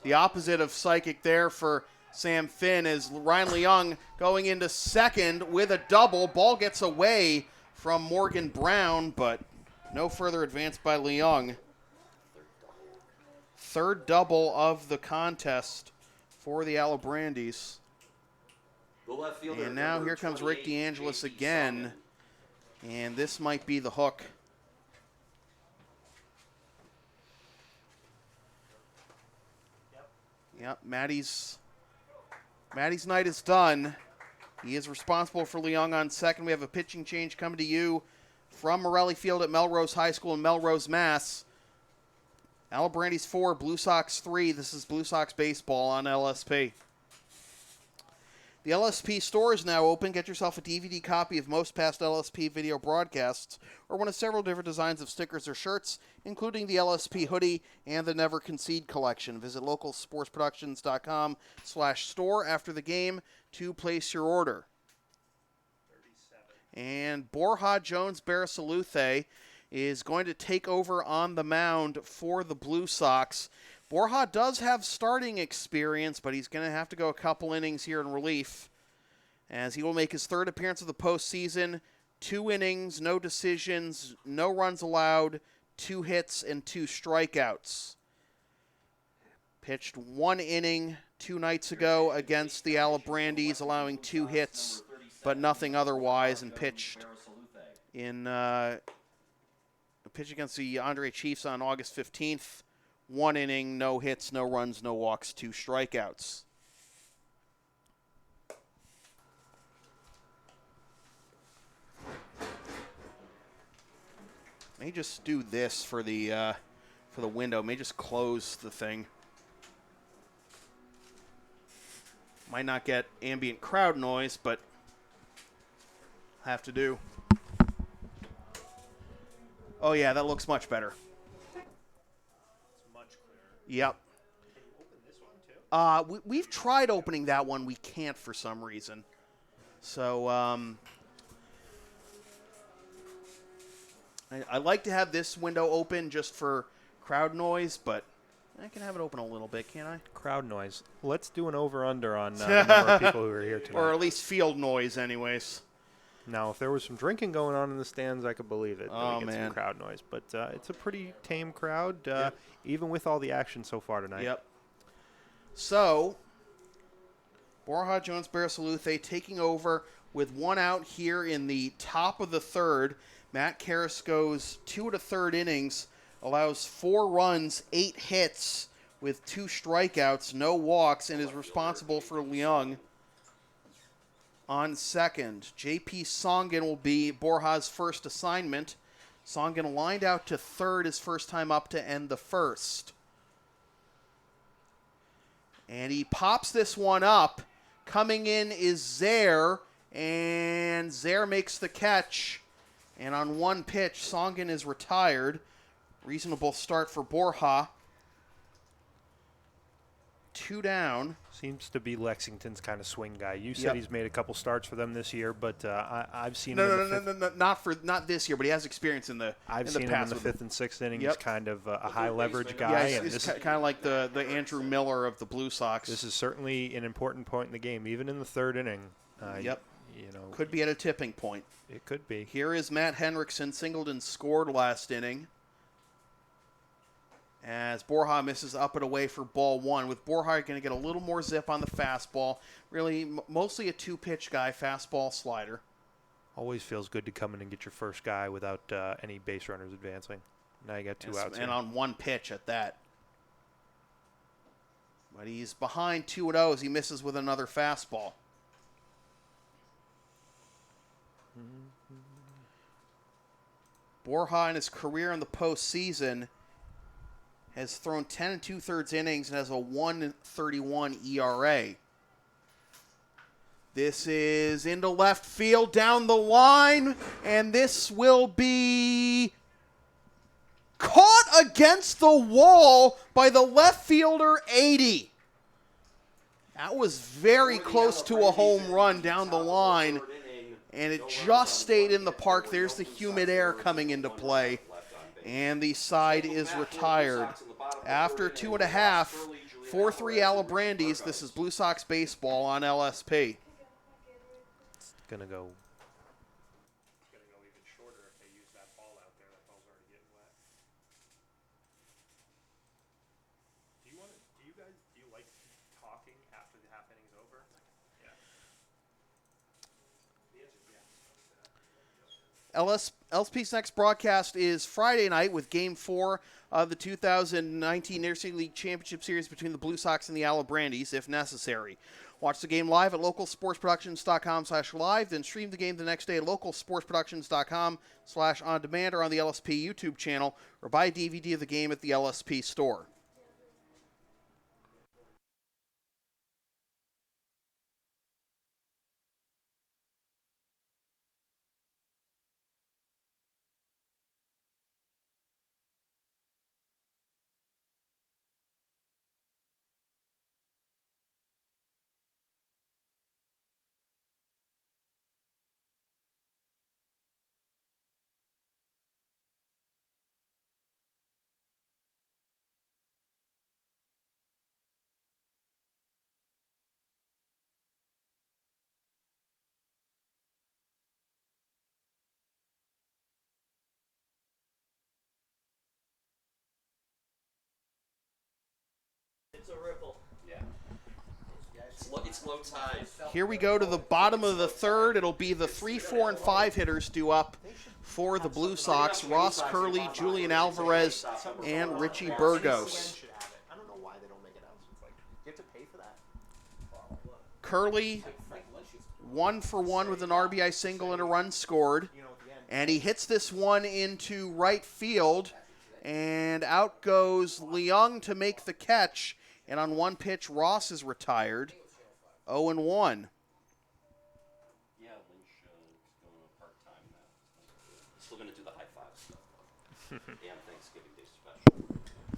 the opposite of psychic there for Sam Finn is Ryan Leung going into second with a double. Ball gets away from Morgan Brown, but no further advance by Leung. Third double of the contest for the Alibrandis. And now here comes Rick DeAngelis again, and this might be the hook. Yep, Matty's night is done. He is responsible for Leung on second. We have a pitching change coming to you from Morelli Field at Melrose High School in Melrose, Mass. Alibrandis 4, Blue Sox 3. This is Blue Sox baseball on LSP. The LSP store is now open. Get yourself a DVD copy of most past LSP video broadcasts or one of several different designs of stickers or shirts, including the LSP hoodie and the Never Concede Collection. Visit localsportsproductions.com/store after the game to place your order. 37. And Borja Jones Barasaluthe is going to take over on the mound for the Blue Sox. Borja does have starting experience, but he's going to have to go a couple innings here in relief, as he will make his third appearance of the postseason. 2 innings, no decisions, no runs allowed, 2 hits, and 2 strikeouts. Pitched 1 inning 2 nights ago against the Alibrandis, allowing 2 hits, but nothing otherwise, and pitched against the Andre Chiefs on August 15th. 1 inning, no hits, no runs, no walks, 2 strikeouts. May just do this for the window. May just close the thing. Might not get ambient crowd noise, but have to do. Oh yeah, that looks much better. Yep. Can you open this one too? We've tried opening that one. We can't for some reason. So I like to have this window open just for crowd noise, but I can have it open a little bit, can't I? Crowd noise. Let's do an over-under on the number of people who are here tonight. Or at least field noise, anyways. Now, if there was some drinking going on in the stands, I could believe it. Oh, Get man. some crowd noise. But it's a pretty tame crowd, Yep. even with all the action so far tonight. Yep. So, Borja Jones Barasaluthe taking over with 1 out here in the top of the third. Matt Karras goes 2 1/3 innings, allows 4 runs, 8 hits with 2 strikeouts, no walks, and is responsible for Leung on second. J.P. Songen will be Borja's first assignment. Songen lined out to third his first time up to end the first. And he pops this one up. Coming in is Zaire, and Zaire makes the catch. And on 1 pitch, Songen is retired. Reasonable start for Borja. 2 down. Seems to be Lexington's kind of swing guy. You said he's made a couple starts for them this year, but I've seen him in the fifth. Not this year, but he has experience in the I've seen him in the 5th and 6th inning. Yep. He's kind of a high leverage guy. Yeah, and he's this kind of like the Andrew Miller of the Blue Sox. This is certainly an important point in the game, even in the 3rd inning. Yep. You know, Could be at a tipping point. it could be. Here is Matt Henriksen, singled and scored last inning, as Borja misses up and away for ball 1. With Borja going to get a little more zip on the fastball. Really, mostly a 2-pitch guy, fastball, slider. Always feels good to come in and get your first guy without any base runners advancing. Now you got two outs. And here. on one pitch at that. But he's behind 2-0 as he misses with another fastball. Borja in his career in the postseason has thrown 10 2/3 innings and has a 1.31 ERA. This is into left field down the line, and this will be caught against the wall by the left fielder, 80. That was very close to a home run down the line, and it just stayed in the park. There's the humid air coming into play, and the side is retired. After 2.5, 4-3 Alibrandis. This is Blue Sox baseball on LSP. It's gonna go even shorter if they use that ball out there. That ball's already getting wet. Do you like talking after the half inning's over? Yeah. The answer is yes. LSP's next broadcast is Friday night with Game 4 of the 2019 Intercity League Championship Series between the Blue Sox and the Alibrandis, if necessary. Watch the game live at localsportsproductions.com/live, then stream the game the next day at localsportsproductions.com/on-demand or on the LSP YouTube channel, or buy a DVD of the game at the LSP store. It's a ripple. Yeah. It's low tide. Here we go to the bottom of the third. It'll be the 3, 4, and 5 hitters due up for the Blue Sox. Ross Curley, Julian Alvarez, and Richie Burgos. I don't know why they don't make it out. You have to pay for that. Curley, 1 for 1 with an RBI single and a run scored. And he hits this one into right field. And out goes Leung to make the catch. And on one pitch, Ross is retired. 0-1. Yeah, Lynch is going part-time now. Still going to do the high five stuff. Yeah, Thanksgiving Day special.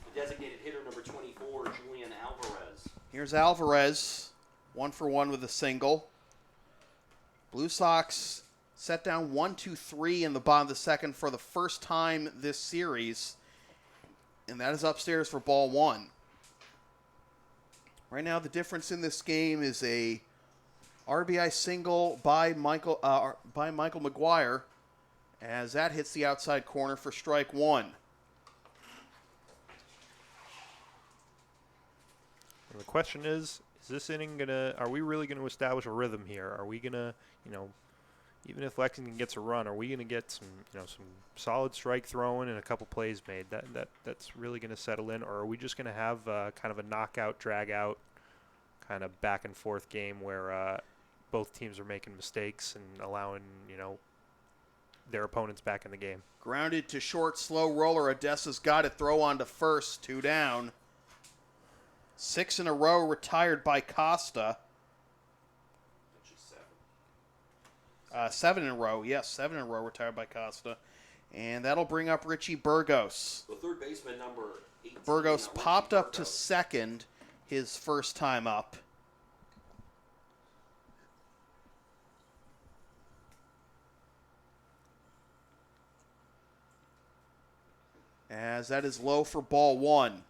The designated hitter, number 24, Julian Alvarez. Here's Alvarez, 1 for 1 with a single. Blue Sox set down 1-2-3 in the bottom of the second for the first time this series. And that is upstairs for ball 1. Right now, the difference in this game is a RBI single by Michael McGuire, as that hits the outside corner for strike 1. And the question is this inning are we really gonna establish a rhythm here? Are we gonna, even if Lexington gets a run, are we gonna get some solid strike throwing and a couple plays made? That's really gonna settle in, or are we just gonna have kind of a knockout, drag out, kind of back and forth game where both teams are making mistakes and allowing their opponents back in the game? Grounded to short, slow roller. Odessa's got it. Throw on to first. 2 down. 6 in a row retired by Costa. 7 in a row. Yes, 7 in a row retired by Costa. And that'll bring up Richie Burgos. The third baseman, number 18. Burgos popped up to second his first time up. As that is low for ball 1.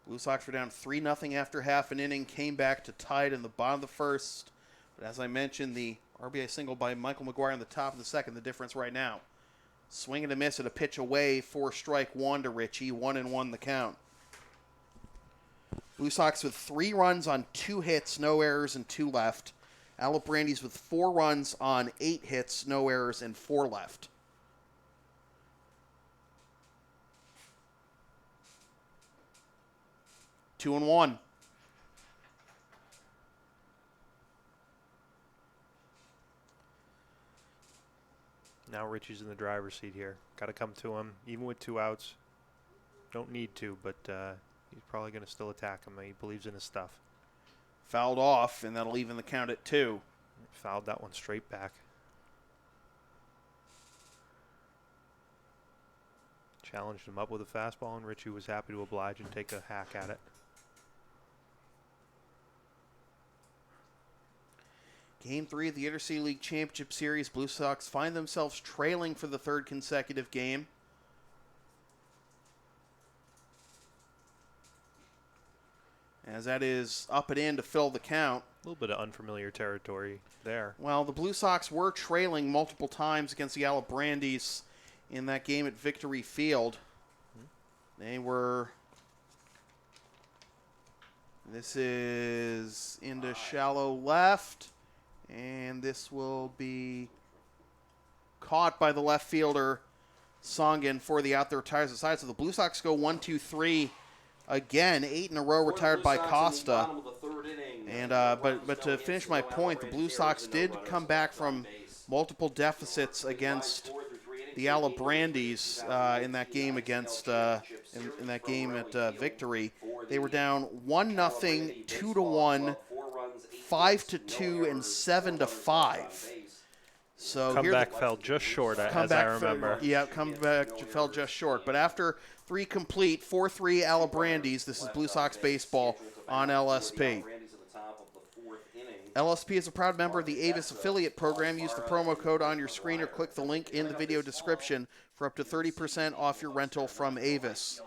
Blue Sox were down 3-0 after half an inning, came back to tie it in the bottom of the first. But as I mentioned, the RBI single by Michael McGuire in the top of the second, the difference right now. Swing and a miss at a pitch away for strike 1 to Richie, 1-1 the count. Blue Sox with 3 runs on 2 hits, no errors, and 2 left. Alibrandis with 4 runs on 8 hits, no errors, and 4 left. Two and one. Now Richie's in the driver's seat here. Got to come to him, even with 2 outs. Don't need to, but he's probably going to still attack him. He believes in his stuff. Fouled off, and that'll even the count at 2. Fouled that one straight back. Challenged him up with a fastball, and Richie was happy to oblige and take a hack at it. Game 3 of the Intercity League Championship Series. Blue Sox find themselves trailing for the 3rd consecutive game. As that is up and in to fill the count. A little bit of unfamiliar territory there. Well, the Blue Sox were trailing multiple times against the Alibrandis in that game at Victory Field. They were... This is into shallow left. And this will be caught by the left fielder, Songen, for the out there retires the side. So the Blue Sox go 1-2-3 again, 8 in a row retired by Costa. And but to finish my point, the Blue Sox did come back from multiple deficits against the Alibrandis in that game against in that game at Victory. They were down 1-0, 2-1. 5-2 and 7-5. So comeback fell just short, as I remember. Comeback fell just short. But after 3 complete, 4-3 Alibrandis. This is Blue Sox baseball on LSP. LSP is a proud member of the Avis affiliate program. Use the promo code on your screen or click the link in the video description for up to 30% off your rental from Avis.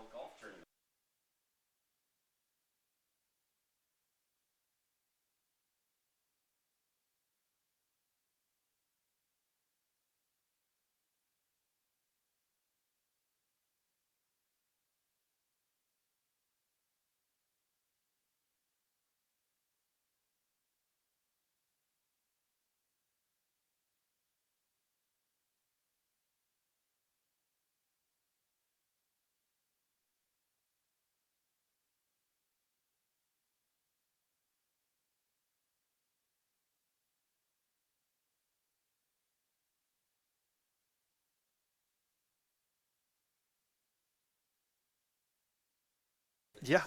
Yeah.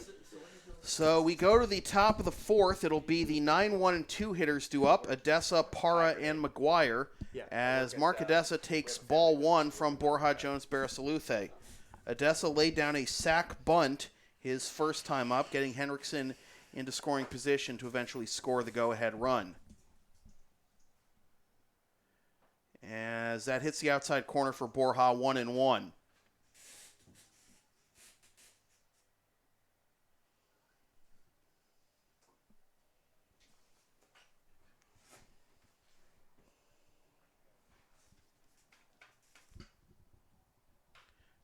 So we go to the top of the 4th. It'll be the 9-1 and 2 hitters due up, Odessa, Parra, and McGuire, as Mark Odessa takes ball 1 from Borja Jones Barasaluthe. Odessa laid down a sac bunt his first time up, getting Henriksen into scoring position to eventually score the go-ahead run. As that hits the outside corner for Borja, 1-1.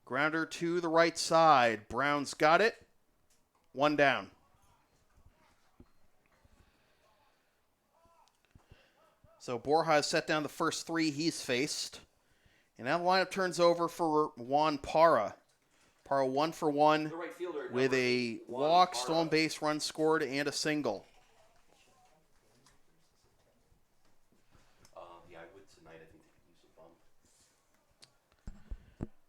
Grounder to the right side. Brown's got it. 1 down. So Borja has set down the first 3 he's faced. And now the lineup turns over for Juan Parra. Parra 1 for 1 with a walk, stolen base, run scored, and a single. Yeah, I would tonight. I think they could use a bump.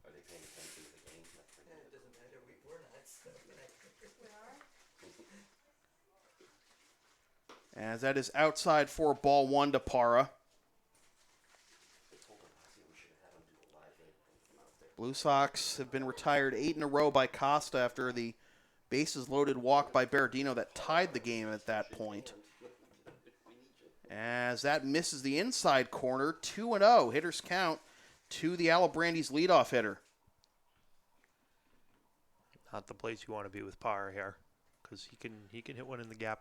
Are they paying attention to the game? It doesn't matter. We're not. So As that is outside for ball 1 to Parra. Blue Sox have been retired 8 in a row by Costa after the bases loaded walk by Berardino that tied the game at that point. As that misses the inside corner, 2-0. Hitters count to the Alibrandis leadoff hitter. Not the place you want to be with Parra here, because he can hit one in the gap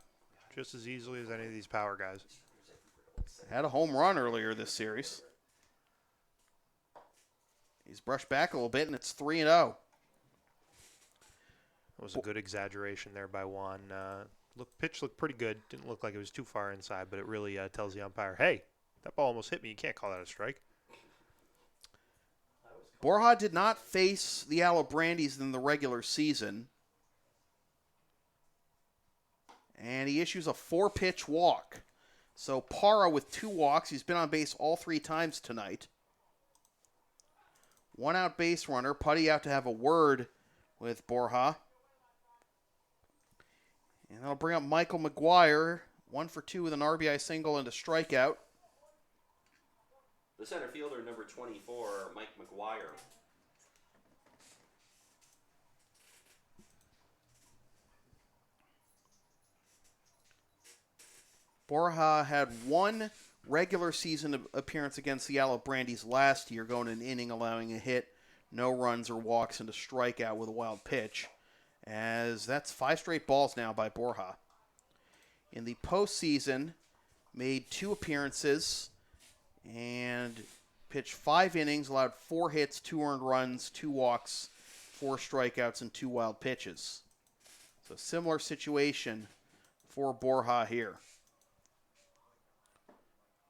just as easily as any of these power guys. Had a home run earlier this series. He's brushed back a little bit, and it's 3-0. It was a good exaggeration there by Juan. Pitch looked pretty good. Didn't look like it was too far inside, but it really tells the umpire, hey, that ball almost hit me. You can't call that a strike. Borja did not face the Alibrandis in the regular season. And he issues a 4-pitch walk. So Parra with 2 walks. He's been on base all 3 times tonight. 1 out base runner. Putty out to have a word with Borja. And that'll bring up Michael McGuire. 1 for 2 with an RBI single and a strikeout. The center fielder, number 24, Mike McGuire. Borja had 1 regular season appearance against the Alibrandis last year, going an inning, allowing a hit, no runs or walks, and a strikeout with a wild pitch. As that's 5 straight balls now by Borja. In the postseason, made 2 appearances and pitched 5 innings, allowed 4 hits, 2 earned runs, 2 walks, 4 strikeouts, and 2 wild pitches. So similar situation for Borja here.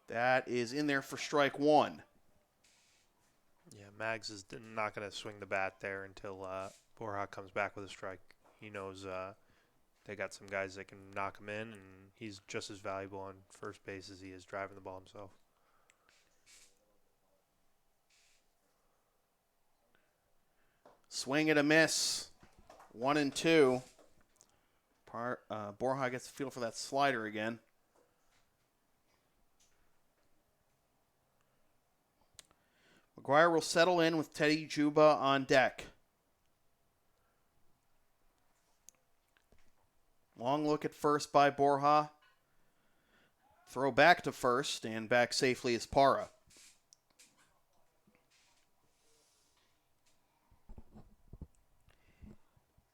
That is in there for strike 1. Yeah, Mags is not going to swing the bat there until Borja comes back with a strike. He knows they got some guys that can knock him in, and he's just as valuable on first base as he is driving the ball himself. Swing and a miss. 1 and 2. Borja gets the feel for that slider again. McGuire will settle in with Teddy Juba on deck. Long look at first by Borja. Throw back to first, and back safely is Parra.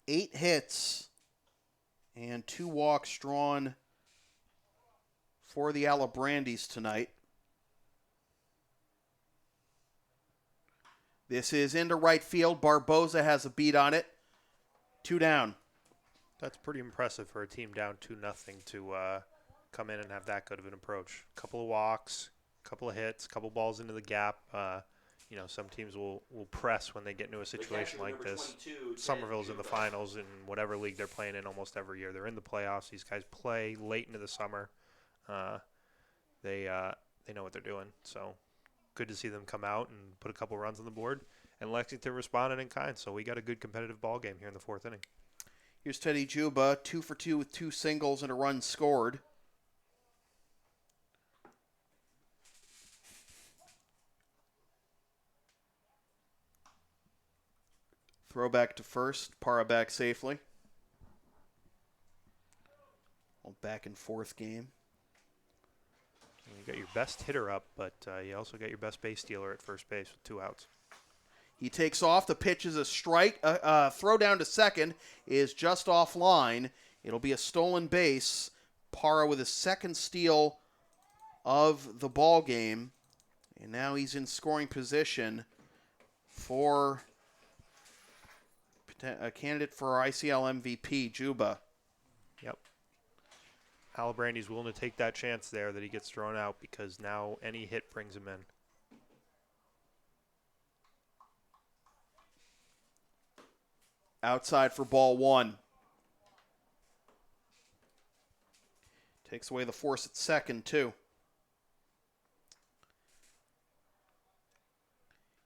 Eight hits and 2 walks drawn for the Alibrandis tonight. This is into right field. Barboza has a beat on it. 2 down. That's pretty impressive for a team down 2-0 to come in and have that good of an approach. A couple of walks, a couple of hits, a couple balls into the gap. Some teams will press when they get into a situation like this. Somerville's in the finals in whatever league they're playing in almost every year. They're in the playoffs. These guys play late into the summer. They know what they're doing. So good to see them come out and put a couple runs on the board. And Lexington responded in kind. So we got a good competitive ball game here in the 4th inning. Here's Teddy Juba, 2 for 2 with 2 singles and a run scored. Throw back to first. Parra back safely. Back and forth game. You got your best hitter up, but you also got your best base stealer at first base with 2 outs. He takes off. The pitch is a strike. Throw down to second is just offline. It'll be a stolen base. Parra with his 2nd steal of the ball game. And now he's in scoring position for a candidate for ICL MVP, Juba. Yep. Alibrandi's willing to take that chance there that he gets thrown out because now any hit brings him in. Outside for ball 1. Takes away the force at second, too.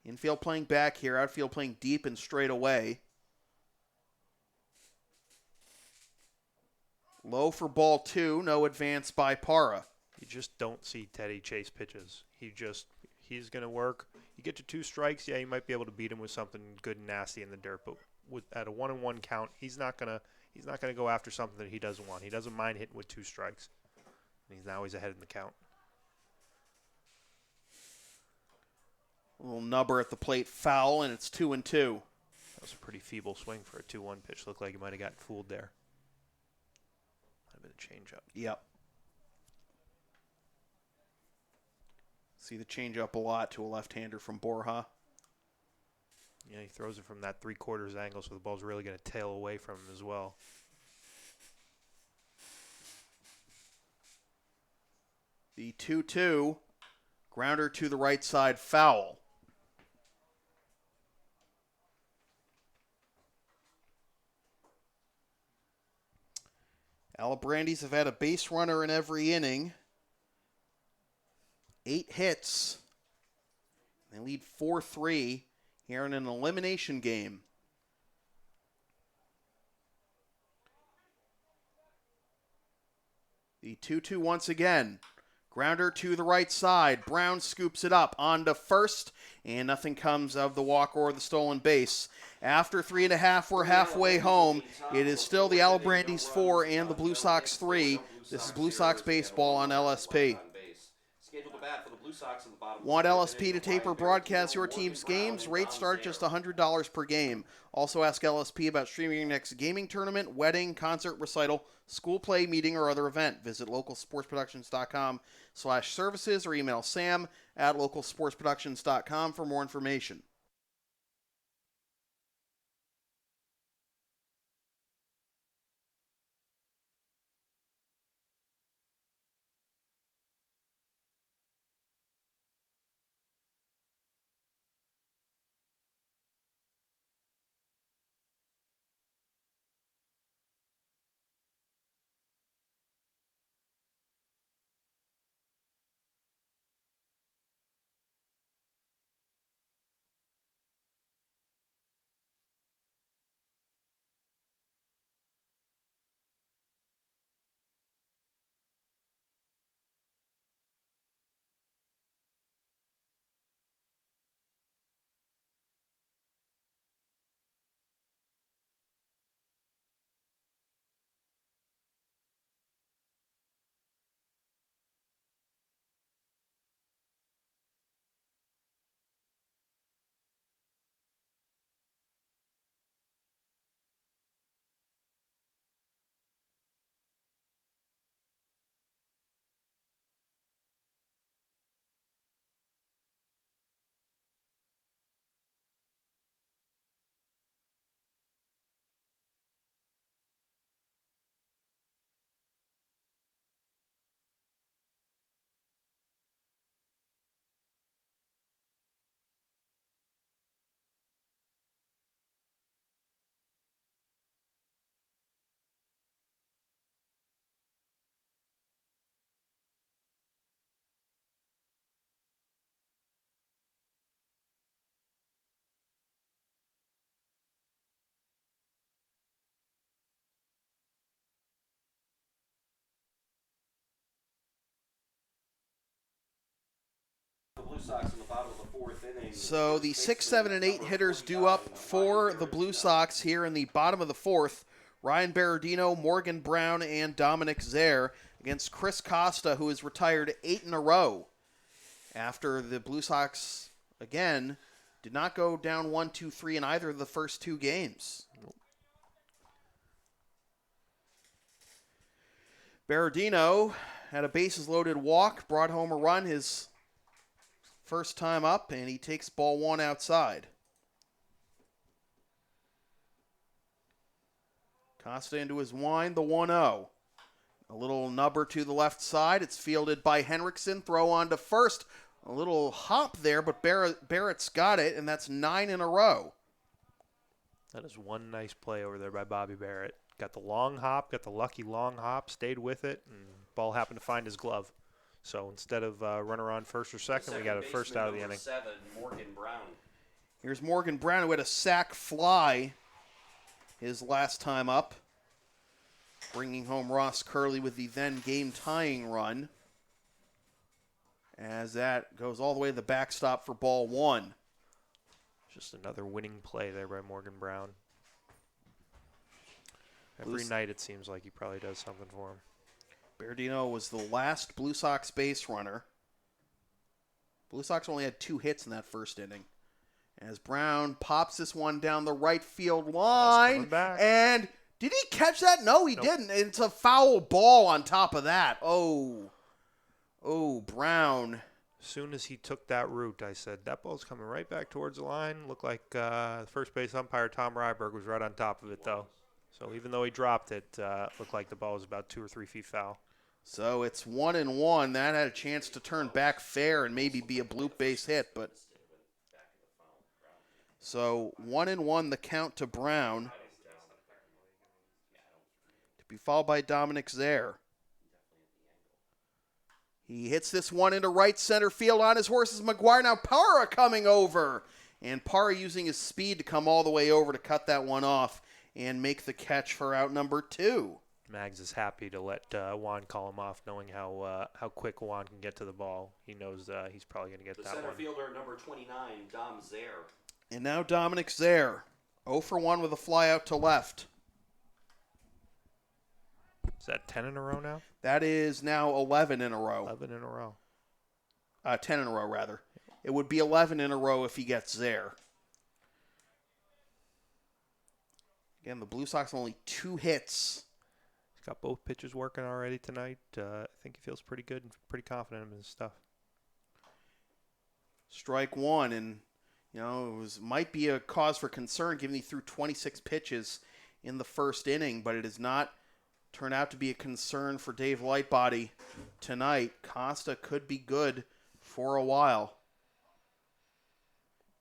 Infield playing back here. Outfield playing deep and straight away. Low for ball 2. No advance by Parra. You just don't see Teddy chase pitches. He's going to work. You get to 2 strikes, yeah, you might be able to beat him with something good and nasty in the dirt, but at a 1-1 count, he's not gonna go after something that he doesn't want. He doesn't mind hitting with 2 strikes. And he's ahead in the count. A little nubber at the plate, foul, and it's 2-2. That was a pretty feeble swing for a 2-1 pitch. Looked like he might have gotten fooled there. Might have been a changeup. Yep. See the changeup a lot to a left-hander from Borja. Yeah, he throws it from that 3/4 angle, so the ball's really going to tail away from him as well. The 2-2, grounder to the right side, foul. Alibrandis have had a base runner in every inning. 8 hits. They lead 4-3 here in an elimination game. The 2-2 once again. Grounder to the right side. Brown scoops it up onto first, and nothing comes of the walk or the stolen base. After 3.5, we're halfway home. It is still the Alibrandis 4 and the Blue Sox 3. This is Blue Sox baseball on LSP. Want LSP to tape or broadcast your team's games? Rates start just $100 per game. Also ask LSP about streaming your next gaming tournament, wedding, concert, recital, school play, meeting, or other event. Visit localsportsproductions.com/services or email sam@localsportsproductions.com for more information. So the 6, 7, and 8 hitters due up for the Blue Sox here in the bottom of the 4th. Ryan Berardino, Morgan Brown, and Dominic Zaire against Chris Costa, who has retired 8 in a row after the Blue Sox, again, did not go down 1-2-3 in either of the first 2 games. Berardino had a bases-loaded walk, brought home a run his first time up, and he takes ball 1 outside. Costa into his wind, the 1-0. A little nubber to the left side. It's fielded by Henriksen. Throw on to first. A little hop there, but Barrett's got it, and that's 9 in a row. That is one nice play over there by Bobby Barrett. Got the long hop, got the lucky long hop, stayed with it, and ball happened to find his glove. So instead of runner on first or second, we got a first out of the inning. 7, Morgan Brown. Here's Morgan Brown, who had a sac fly his last time up, bringing home Ross Curley with the then game-tying run, as that goes all the way to the backstop for ball 1. Just another winning play there by Morgan Brown. Every night it seems like he probably does something for him. Berardino was the last Blue Sox base runner. Blue Sox only had 2 hits in that first inning. As Brown pops this one down the right field line. And did he catch that? No, he didn't. It's a foul ball on top of that. Oh, Brown. As soon as he took that route, I said, that ball's coming right back towards the line. Looked like the first base umpire, Tom Ryberg, was right on top of it, though. So even though he dropped it, looked like the ball was about 2 or 3 feet foul. So it's 1-1. That had a chance to turn back fair and maybe be a bloop base hit, but so 1-1 the count to Brown. To be followed by Dominic Zaire. He hits this one into right center field on his horse is McGuire. Now Parra coming over. And Parra using his speed to come all the way over to cut that one off and make the catch for out number 2. Mags is happy to let Juan call him off, knowing how quick Juan can get to the ball. He knows he's probably going to get The that center one. fielder, number 29, Dom Zaire. And now Dominic Zaire. 0 for 1 with a fly out to left. Is that 10 in a row now? That is now 11 in a row. 11 in a row. 10 in a row, rather. It would be 11 in a row if he gets Zaire. Again, the Blue Sox only 2 hits. He's got both pitches working already tonight. I think he feels pretty good and pretty confident in his stuff. Strike 1, and might be a cause for concern given he threw 26 pitches in the first inning, but it has not turned out to be a concern for Dave Lightbody tonight. Costa could be good for a while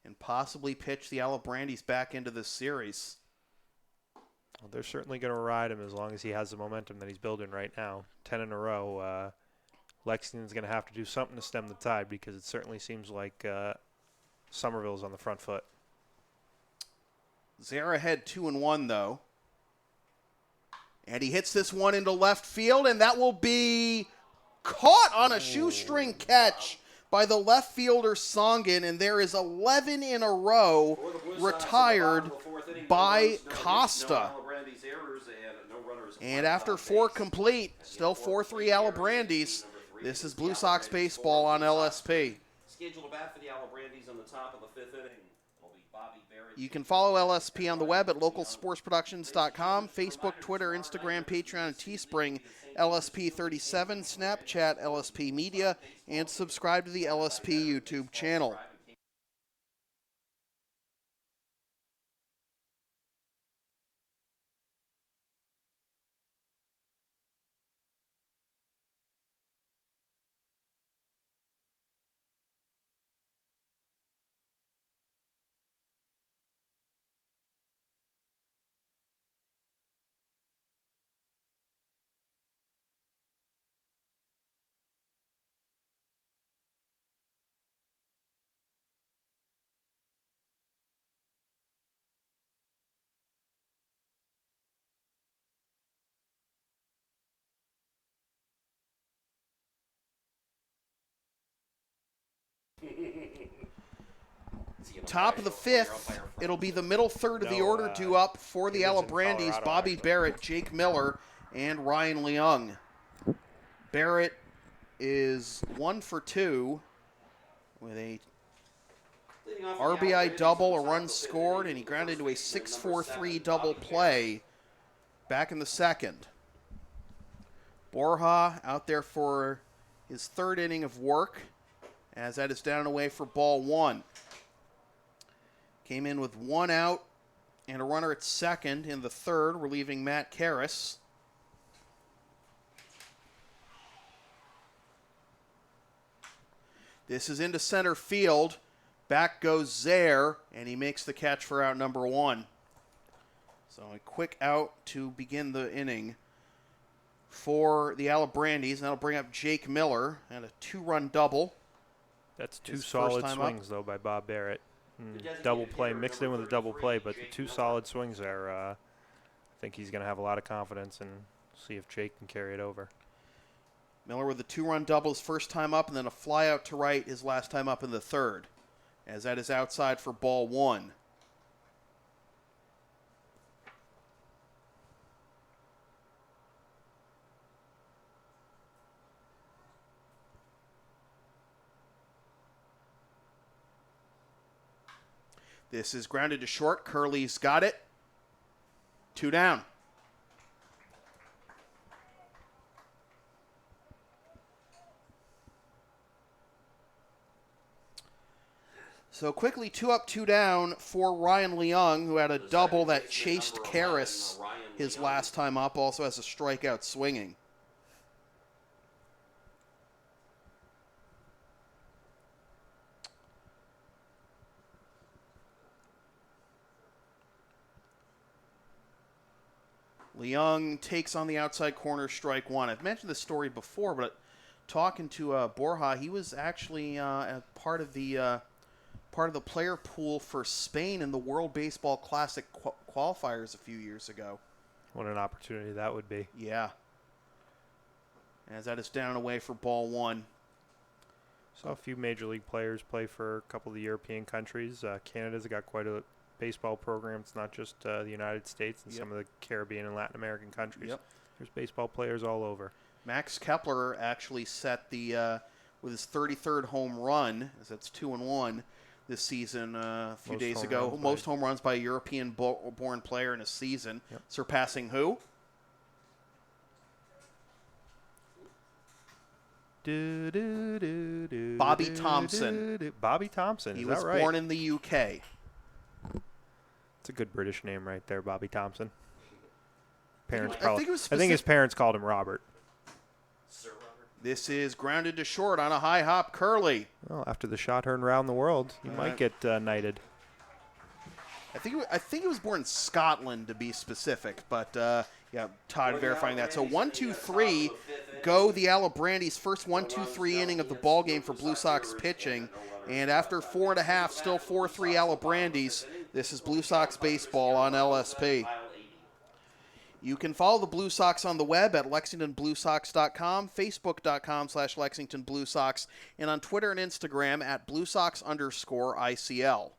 and possibly pitch the Alibrandis back into this series. Well, they're certainly going to ride him as long as he has the momentum that he's building right now. 10 in a row. Lexington's going to have to do something to stem the tide because it certainly seems like Somerville's on the front foot. Zaire ahead 2-1 though. And he hits this one into left field, and that will be caught on a shoestring catch by the left fielder Songin, and there is 11 in a row retired by Costa. And after 4 complete, still 4-3 Alibrandis. This is Blue Sox baseball on LSP. Scheduled to bat for the Alibrandis on the top of the 5th inning. You can follow LSP on the web at localsportsproductions.com, Facebook, Twitter, Instagram, Patreon, and Teespring, LSP37, Snapchat, LSP Media, and subscribe to the LSP YouTube channel. Top of the 5th, it'll be the middle third of the order due up for the Alibrandis, Bobby Barrett, Jake Miller, and Ryan Leung. Barrett is 1 for 2 with a RBI double, a run scored, and he grounded into a 6-4-3 double play back in the second. Borja out there for his 3rd inning of work, as that is down and away for ball 1. Came in with 1 out and a runner at second in the 3rd, relieving Matt Karras. This is into center field. Back goes Zaire, and he makes the catch for out number 1. So a quick out to begin the inning for the Alibrandis. That'll bring up Jake Miller and a 2-run double. That's 2 solid swings, though, by Bob Barrett. Double play, mixed in with a double play, but the 2 solid swings there. I think he's going to have a lot of confidence and see if Jake can carry it over. Miller with a 2-run double his first time up, and then a fly out to right his last time up in the 3rd, as that is outside for ball 1. This is grounded to short. Curley's got it. 2 down. So quickly 2 up, 2 down for Ryan Leung, who had a double that chased Karras his last time up, also has a strikeout swinging. Leung takes on the outside corner, strike one. I've mentioned this story before, but talking to Borja, he was actually a part of the player pool for Spain in the World Baseball Classic qualifiers a few years ago. What an opportunity that would be. Yeah. As that is down and away for ball one. Saw a few major league players play for a couple of the European countries. Canada's got quite a baseball program. It's not just the United States and some of the Caribbean and Latin American countries. Yep. There's baseball players all over. Max Kepler actually set the with his 33rd home run, as that's 2-1 this season a few days ago. Most home runs by a European-born player in a season, surpassing who? Bobby Thompson. Bobby Thompson, He is was that right? born in the UK. It's a good British name right there, Bobby Thompson. I think his parents called him Robert. Sir Robert. This is grounded to short on a high hop curly. Well, after the shot heard around the world, you might get knighted. I think he was born in Scotland, to be specific, but yeah, Todd verifying that. So 1-2-3, go the Alibrandis' first 1-2-3 inning of the ball game for Blue Sox pitching, and after 4.5, still 4-3 Alibrandis. This is Blue Sox baseball on LSP. You can follow the Blue Sox on the web at LexingtonBlueSox.com, Facebook.com/LexingtonBlueSox, and on Twitter and Instagram at BlueSox_ICL.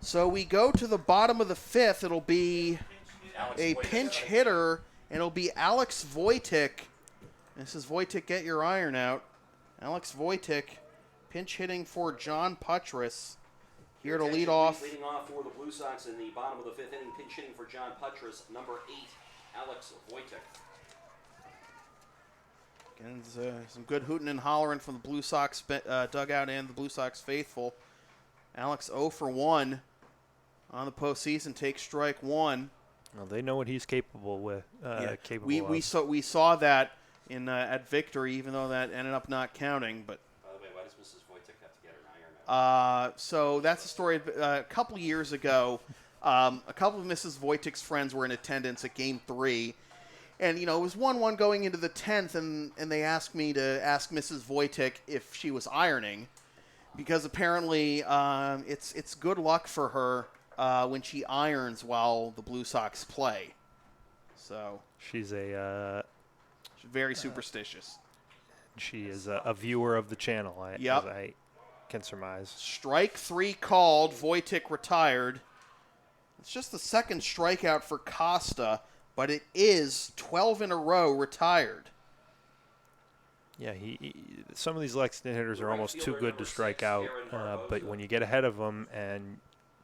So we go to the bottom of the fifth. It'll be a pinch hitter, and it'll be Alex Wojtek. This is Wojtek, get your iron out. Alex Wojtek, pinch hitting for John Puttress. Here to lead off. Leading off for the Blue Sox in the bottom of the fifth inning, pinch hitting for John Puttress, number 8, Alex Wojtek. Again, some good hooting and hollering from the Blue Sox dugout and the Blue Sox faithful. Alex 0 for 1 on the postseason, takes strike one. Well, they know what he's capable with. We saw that in at victory, even though that ended up not counting. But by the way, why does Mrs. Wojtek have to get her iron out? So that's a story. A couple years ago, a couple of Mrs. Wojtek's friends were in attendance at Game 3. And, it was 1-1 going into the 10th, and they asked me to ask Mrs. Wojtek if she was ironing, because apparently it's good luck for her when she irons while the Blue Sox play. So she's she's very superstitious. She is a viewer of the channel, as I can surmise. Strike 3 called. Wojtek retired. It's just the second strikeout for Costa, but it is 12 in a row retired. Yeah, some of these Lexington hitters are almost too good to strike out, but when you get ahead of them and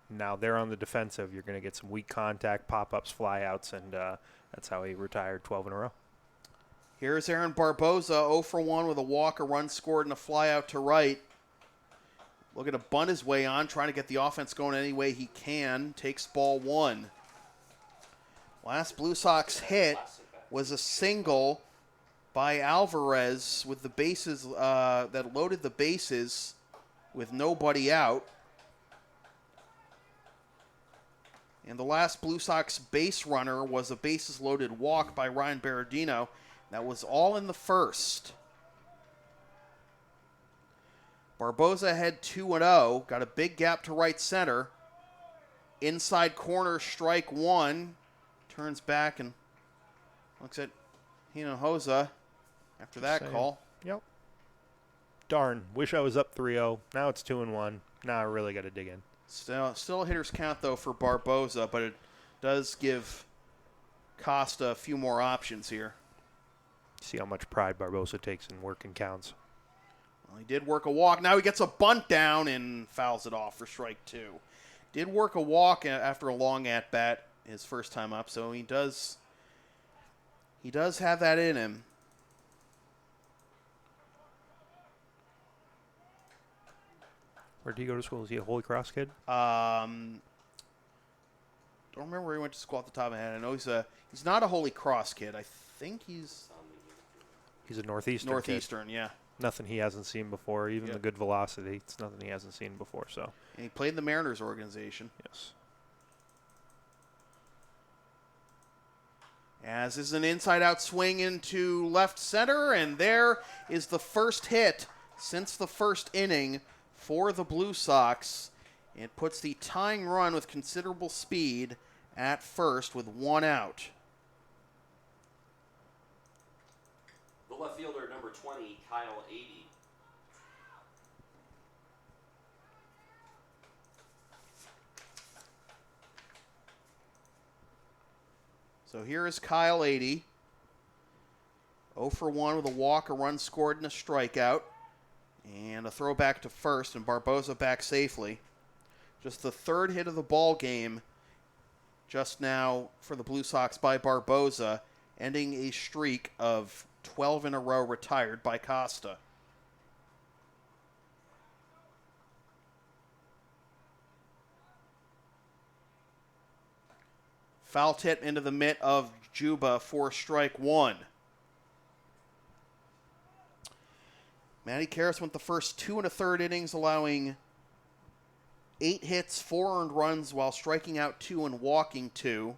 now they're on the defensive, you're going to get some weak contact, pop-ups, flyouts, and that's how he retired 12 in a row. Here's Aaron Barboza, 0 for 1 with a walk, a run scored, and a flyout to right. Looking to bunt his way on, trying to get the offense going any way he can. Takes ball one. Last Blue Sox hit was a single by Alvarez with the bases that loaded the bases with nobody out. And the last Blue Sox base runner was a bases loaded walk by Ryan Berardino. That was all in the first. Barboza ahead 2-0. Got a big gap to right center. Inside corner, strike one. Turns back and looks at Hinojosa after that Saying. call. Yep. Darn. Wish I was up 3-0. Now it's 2-1. Now I really got to dig in. Still a hitter's count, though, for Barboza, but it does give Costa a few more options here. See how much pride Barboza takes in working counts. Well, he did work a walk. Now he gets a bunt down and fouls it off for strike two. Did work a walk after a long at-bat his first time up, so he does have that in him. Where did he go to school? Is he a Holy Cross kid? Don't remember where he went to school off the top of my head. I know he's not a Holy Cross kid. I think he's He's a Northeastern Northeastern, yeah. Nothing he hasn't seen before. Even Yep. the good velocity, it's nothing he hasn't seen before. So, And he played in the Mariners organization. yes. As is an inside-out swing into left center, and there is the first hit since the first inning for the Blue Sox. It puts the tying run with considerable speed at first with one out. The left fielder, number 20, Kyle 80. So here is Kyle 80. 0 for 1 with a walk, a run scored, and a strikeout. And a throw back to first, and Barboza back safely. Just the third hit of the ball game just now for the Blue Sox by Barboza, ending a streak of 12 in a row retired by Costa. Foul tip into the mitt of Juba for strike one. Matty Karras went the first 2 1/3 innings, allowing 8 hits, 4 earned runs, while striking out 2 and walking 2.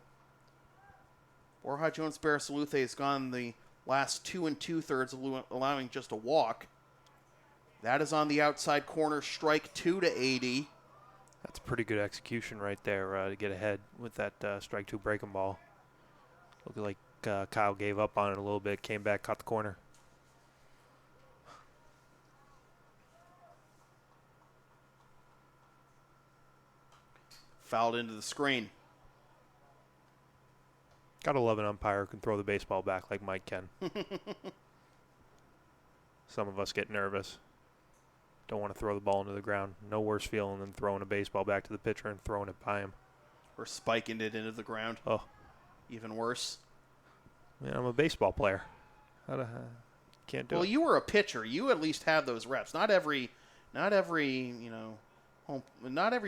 Borja Jones Barasalute has gone the last 2 2/3, allowing just a walk. That is on the outside corner, strike 2 to 80. That's pretty good execution right there to get ahead with that strike two breaking ball. Looked like Kyle gave up on it a little bit, came back, caught the corner. Fouled into the screen. Gotta love an umpire who can throw the baseball back like Mike can. Some of us get nervous. Don't want to throw the ball into the ground. No worse feeling than throwing a baseball back to the pitcher and throwing it by him. Or spiking it into the ground. Oh, Even worse. man, I'm a baseball player. Can't do Well, it. you were a pitcher. You at least have those reps. Not every, not every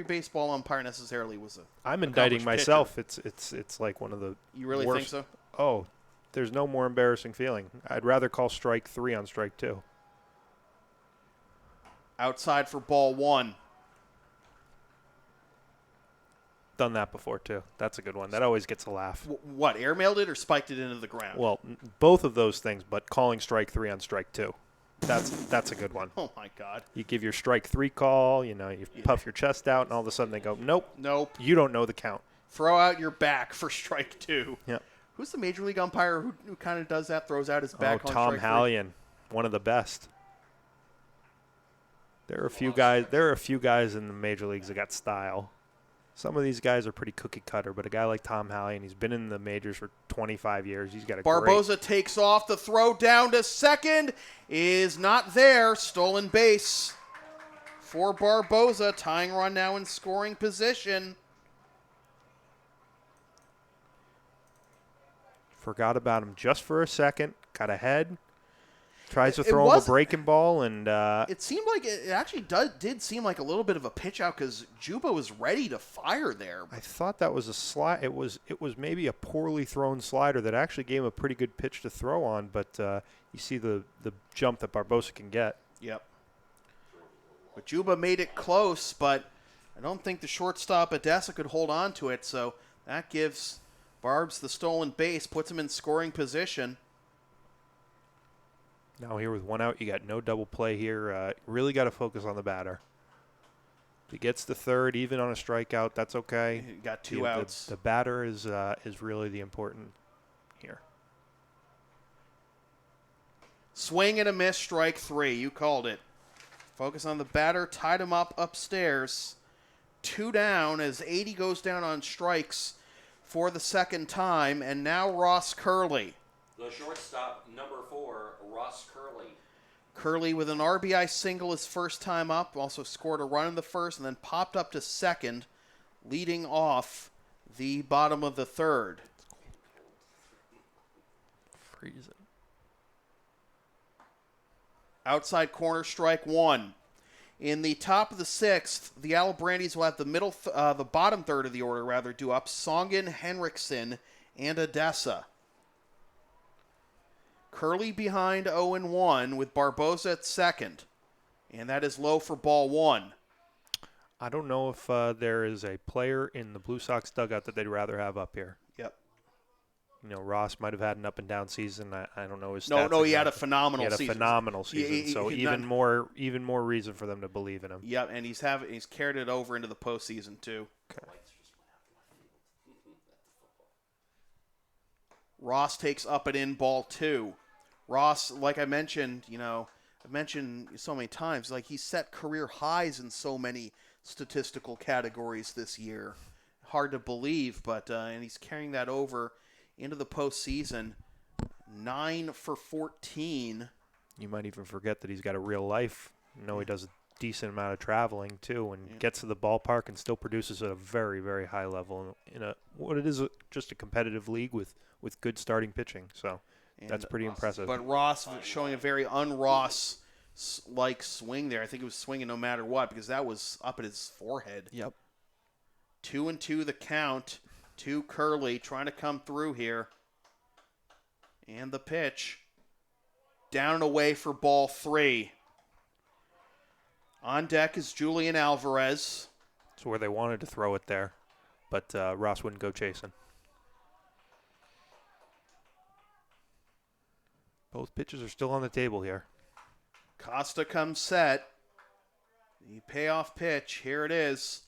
baseball umpire necessarily was a. I'm indicting accomplished myself. It's like one of the You really worst. think so? Oh, there's no more embarrassing feeling. I'd rather call strike 3 on strike 2. Outside for ball one. Done that before too. That's a good one. That always gets a laugh. What, airmailed it or spiked it into the ground? Well, both of those things, but calling strike 3 on strike 2. That's a good one. Oh, my God. You give your strike 3 call, you puff your chest out, and all of a sudden they go, nope, Nope. you don't know the count. Throw out your back for strike two. Yep. Who's the major league umpire who kind of does that, throws out his back on Tom strike three? Hallion, one of the best. There are a few guys in the major leagues that got style. Some of these guys are pretty cookie cutter, but a guy like Tom Hallion, he's been in the majors for 25 years. He's got a Barboza takes off. The throw down to second is not there. Stolen base for Barboza. Tying run now in scoring position. Forgot about him just for a second. Got ahead. Tries to It throw him a was- breaking ball, and It seemed like it actually did seem like a little bit of a pitch out because Juba was ready to fire there. I thought that was a slide. It was maybe a poorly thrown slider that actually gave him a pretty good pitch to throw on, but you see the jump that Barboza can get. Yep. But Juba made it close, but I don't think the shortstop Odessa could hold on to it, so that gives Barbs the stolen base, puts him in scoring position. Now here with 1 out, you got no double play here. Really got to focus on the batter. If he gets the third, even on a strikeout, that's okay. He got 2 outs. The batter is really the important here. Swing and a miss, strike 3. You called it. Focus on the batter, tied him up upstairs. 2 down as 80 goes down on strikes for the second time, and now Ross Curley. The shortstop, number 4, Ross Curley. Curley with an RBI single his first time up, also scored a run in the first, and then popped up to second, leading off the bottom of the third. Freezing. Outside corner, strike 1. In the top of the 6th, the Alibrandis will have the bottom third of the order, due up Songen, Henriksen, and Odessa. Curley behind 0-1 with Barboza at second. And that is low for ball 1. I don't know if there is a player in the Blue Sox dugout that they'd rather have up here. Yep. You know, Ross might have had an up-and-down season. I don't know his No, stats he had a exactly. phenomenal season. season. He had a phenomenal season. So even more reason for them to believe in him. Yep, and he's carried it over into the postseason too. Okay. Ross takes up and in ball 2. Ross, like I mentioned, I've mentioned so many times, like he set career highs in so many statistical categories this year. Hard to believe, but and he's carrying that over into the postseason. 9 for 14. You might even forget that he's got a real life. You know, he does a decent amount of traveling too, and gets to the ballpark and still produces at a very, very high level in what it is just a competitive league with good starting pitching. So that's pretty impressive. But Ross showing a very un-Ross-like swing there. I think it was swinging no matter what because that was up at his forehead. Yep. 2-2 the count to Curley trying to come through here. And the pitch. Down and away for ball 3. On deck is Julian Alvarez. It's where they wanted to throw it there, but Ross wouldn't go chasing. Both pitches are still on the table here. Costa comes set. The payoff pitch. Here it is.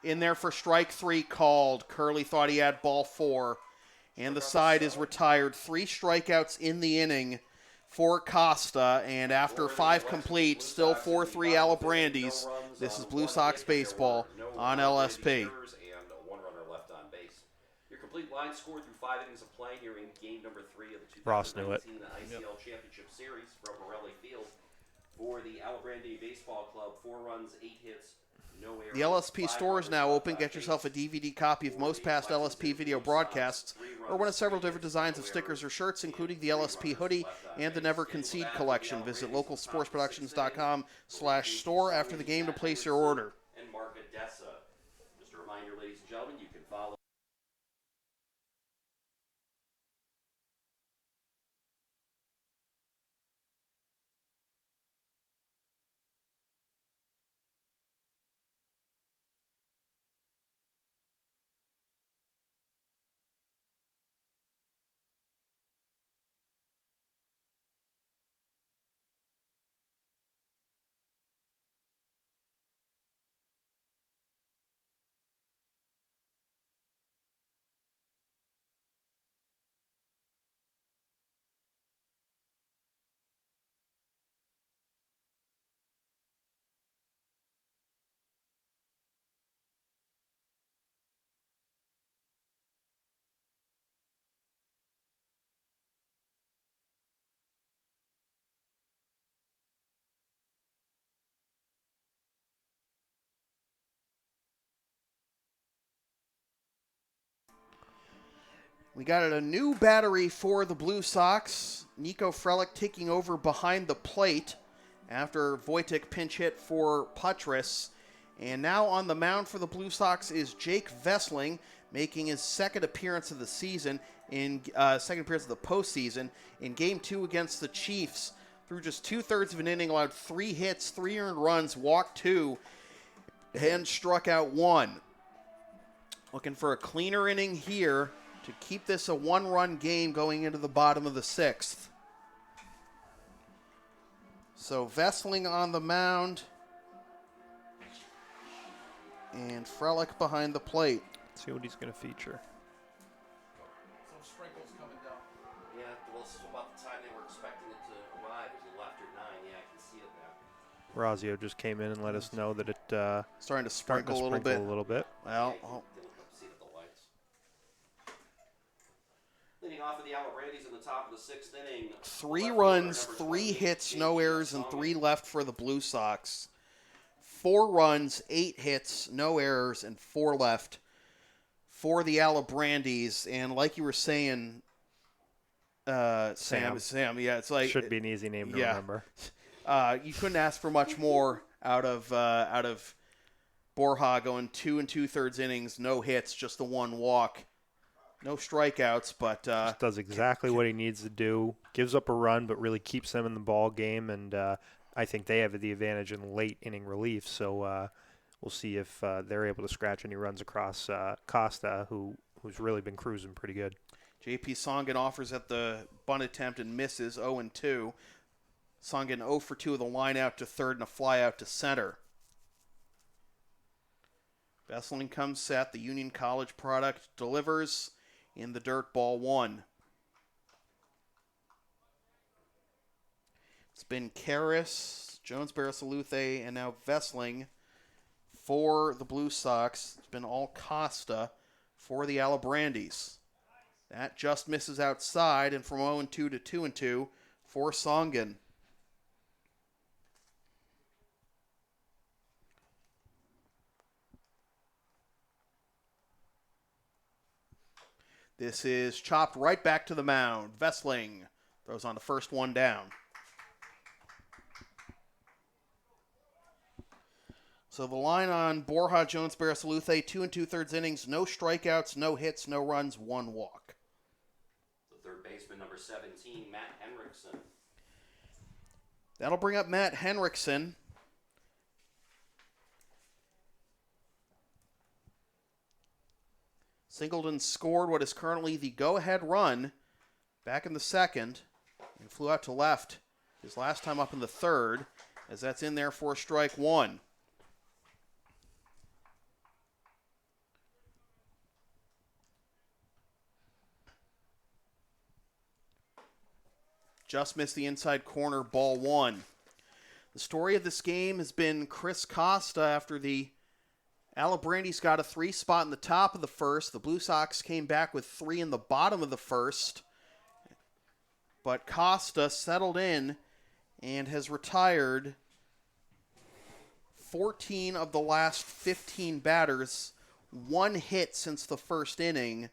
In there for strike 3 called. Curley thought he had ball 4. And the side is retired. 3 strikeouts in the inning for Costa. And after 5 complete, still 4-3 Alibrandis. This is Blue Sox baseball on LSP. And 1 runner left on base. Your complete line score through 5 innings of play here in game number 3 of the Ross knew it. 2019 ICL Championship Series from Morelli Field. For the Alibrandi Baseball Club, 4 runs, 8 hits, no errors. The LSP store is now open. Get yourself a DVD copy of most past LSP video broadcasts or one of several different designs of stickers or shirts, including the LSP hoodie and the Never Concede Collection. Visit localsportsproductions.com/store after the game to place your order. And Mark Odessa. Just a reminder, ladies and gentlemen, you can follow. We got a new battery for the Blue Sox. Nico Frelick taking over behind the plate after Wojtek pinch hit for Putris. And now on the mound for the Blue Sox is Jake Vessling, making his second appearance of the season, second appearance of the postseason, in Game 2 against the Chiefs. Through just 2/3 of an inning, allowed 3 hits, 3 earned runs, walked 2, and struck out 1. Looking for a cleaner inning here to keep this a 1-run game going into the bottom of the 6th. So Vesling on the mound. And Frelick behind the plate. Let's see what he's going to feature. Some sprinkles coming down. Yeah, well, this is about the time they were expecting it to arrive. It was a little after 9. Yeah, I can see it now. Razio just came in and let us know that it Starting to starting sprinkle to a little sprinkle bit. a little bit. Well, Didn't see it at the lights. Leading off of the Alibrandis in the top of the 6th inning. 3 runs, 3 hits, no errors, and 3 left for the Blue Sox. 4 runs, 8 hits, no errors, and 4 left for the Alibrandis. And like you were saying, Sam, yeah, it's like Should be an easy name to yeah. remember. You couldn't ask for much more out of Borja going 2 2/3 innings, no hits, just the 1 walk, no strikeouts, but Just does exactly what he needs to do. Gives up a run, but really keeps them in the ball game, and I think they have the advantage in late inning relief. So we'll see if they're able to scratch any runs across Costa, who's really been cruising pretty good. JP Songen offers at the bunt attempt and misses 0-2. Songen 0 for 2 with a line out to third and a fly out to center. Vesling comes set. The Union College product delivers in the dirt, ball 1. It's been Karras, Jones Barrasaluthe, and now Vesling for the Blue Sox. It's been all Costa for the Alibrandis. That just misses outside, and from 0-2 to 2-2 for Songen. This is chopped right back to the mound. Vesling throws on the first one down. So the line on Borja, Jones, Barrasaluthe, 2 2/3 innings, no strikeouts, no hits, no runs, 1 walk. The third baseman, number 17, Matt Henriksen. That'll bring up Matt Henriksen. Singleton scored what is currently the go-ahead run back in the 2nd and flew out to left his last time up in the 3rd, as that's in there for strike 1. Just missed the inside corner, ball 1. The story of this game has been Chris Costa after the Alibrandis got a 3 spot in the top of the 1st. The Blue Sox came back with 3 in the bottom of the 1st. But Costa settled in and has retired 14 of the last 15 batters. 1 hit since the 1st inning.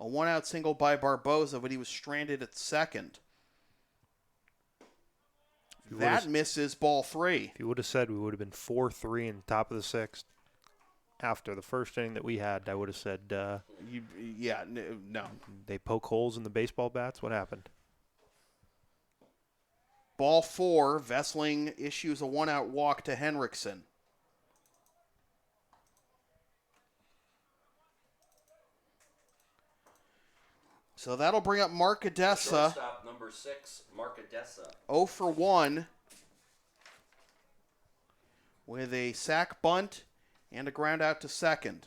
A 1-out single by Barboza, but he was stranded at 2nd. That misses ball 3. If you would have said we would have been 4-3 in the top of the 6th after the first inning that we had, I would have said, No. they poke holes in the baseball bats. What happened? Ball 4, Vesling issues a 1-out walk to Henriksen. So that'll bring up Mark Odessa. Shortstop, number 6, Mark Odessa. 0 for 1 with a sac bunt and a ground out to 2nd.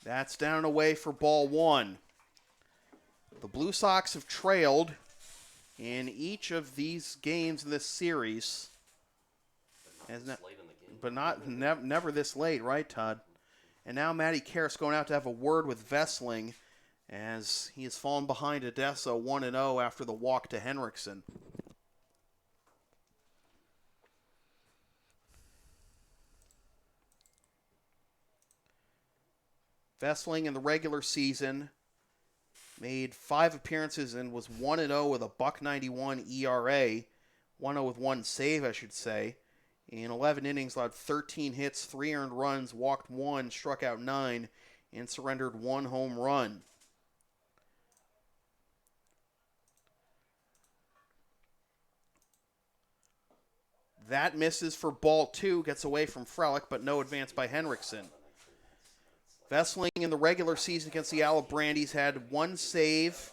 That's down and away for ball 1. The Blue Sox have trailed in each of these games in this series. Never this late, right, Todd? And now Matty Karras going out to have a word with Vesling as he has fallen behind Odessa 1-0 after the walk to Henriksen. Vesling in the regular season made 5 appearances and was 1-0 with a .91 ERA, 1-0 with 1 save, I should say. In 11 innings, allowed 13 hits, 3 earned runs, walked 1, struck out 9, and surrendered 1 home run. That misses for ball 2, gets away from Frelick, but no advance by Henriksen. Vesling in the regular season against the Alibrandis had 1 save,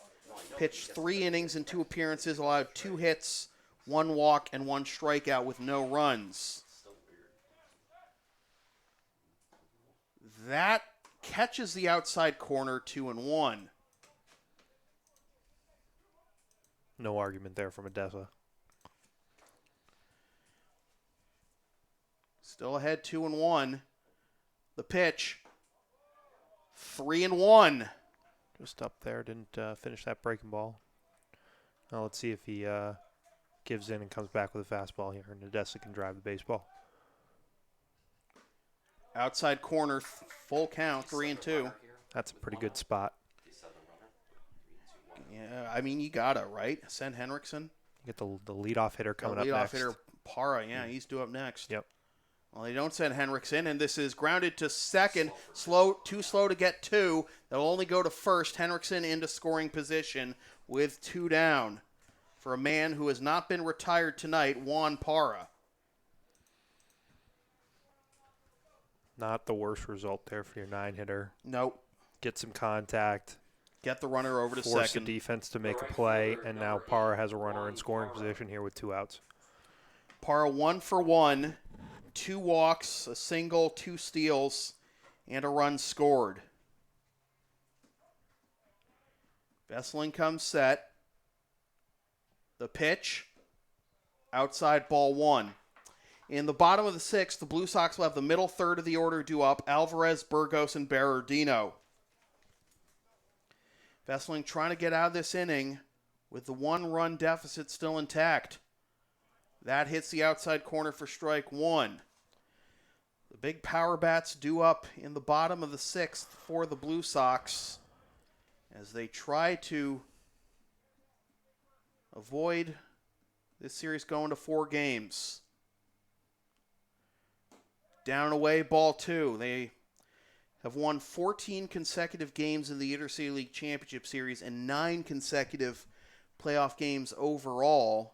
Pitched 3 innings and 2 appearances, allowed 2 hits, 1 walk, and 1 strikeout with no runs. That catches the outside corner 2-1. No argument there from Odessa. Still ahead 2-1. The pitch 3-1. Just up there, didn't finish that breaking ball. Now let's see if he gives in and comes back with a fastball here, and Odessa can drive the baseball. Outside corner, full count, 3-2. That's a pretty good spot. Yeah, I mean, you gotta, right? Send Henriksen. You get the leadoff hitter coming up leadoff next. hitter, Para, yeah, he's due up next. Yep. Well, they don't send Henriksen, and this is grounded to second. Too slow to get 2. They'll only go to first. Henriksen into scoring position with 2 down for a man who has not been retired tonight, Juan Para. Not the worst result there for your 9-hitter. Nope. Get some contact. Get the runner over to Force second. the defense to make a play, and now Parra has a runner in scoring position here with 2 outs. Para 1 for 1, 2 walks, a single, 2 steals, and a run scored. Vesseling comes set. The pitch, outside ball 1. In the bottom of the 6th, the Blue Sox will have the middle third of the order due up: Alvarez, Burgos, and Berardino. Vesseling trying to get out of this inning with the 1-run deficit still intact. That hits the outside corner for strike 1. The big power bats due up in the bottom of the 6th for the Blue Sox as they try to avoid this series going to 4 games. Down and away, ball 2. They have won 14 consecutive games in the Intercity League Championship Series and 9 consecutive playoff games overall.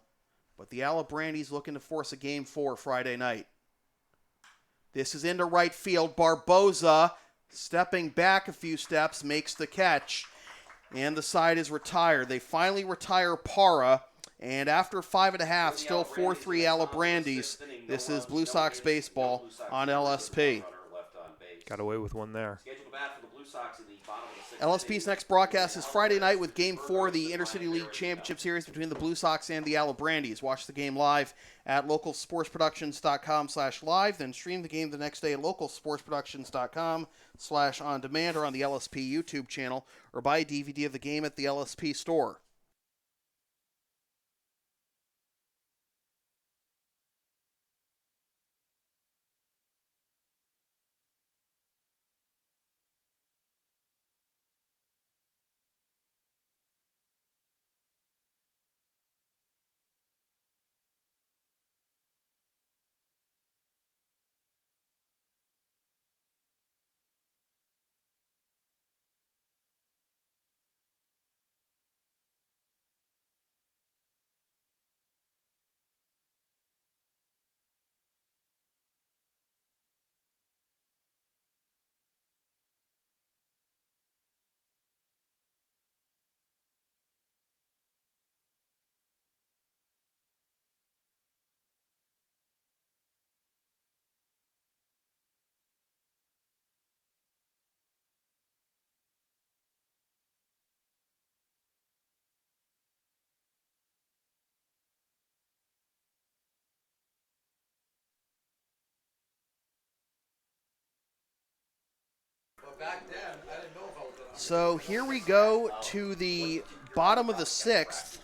But the Alibrandis looking to force a Game 4 Friday night. This is into right field. Barboza, stepping back a few steps, makes the catch. And the side is retired. They finally retire Para. And after 5.5, still 4-3 Alibrandis. This is Blue Sox baseball on LSP. Got away with one there. LSP's next broadcast is Friday night with Game 4 of the Intercity League Championship Series between the Blue Sox and the Alibrandis. Watch the game live at localsportsproductions.com/live, then stream the game the next day at localsportsproductions.com/on-demand or on the LSP YouTube channel, or buy a DVD of the game at the LSP store. So here we go to the bottom of the 6th.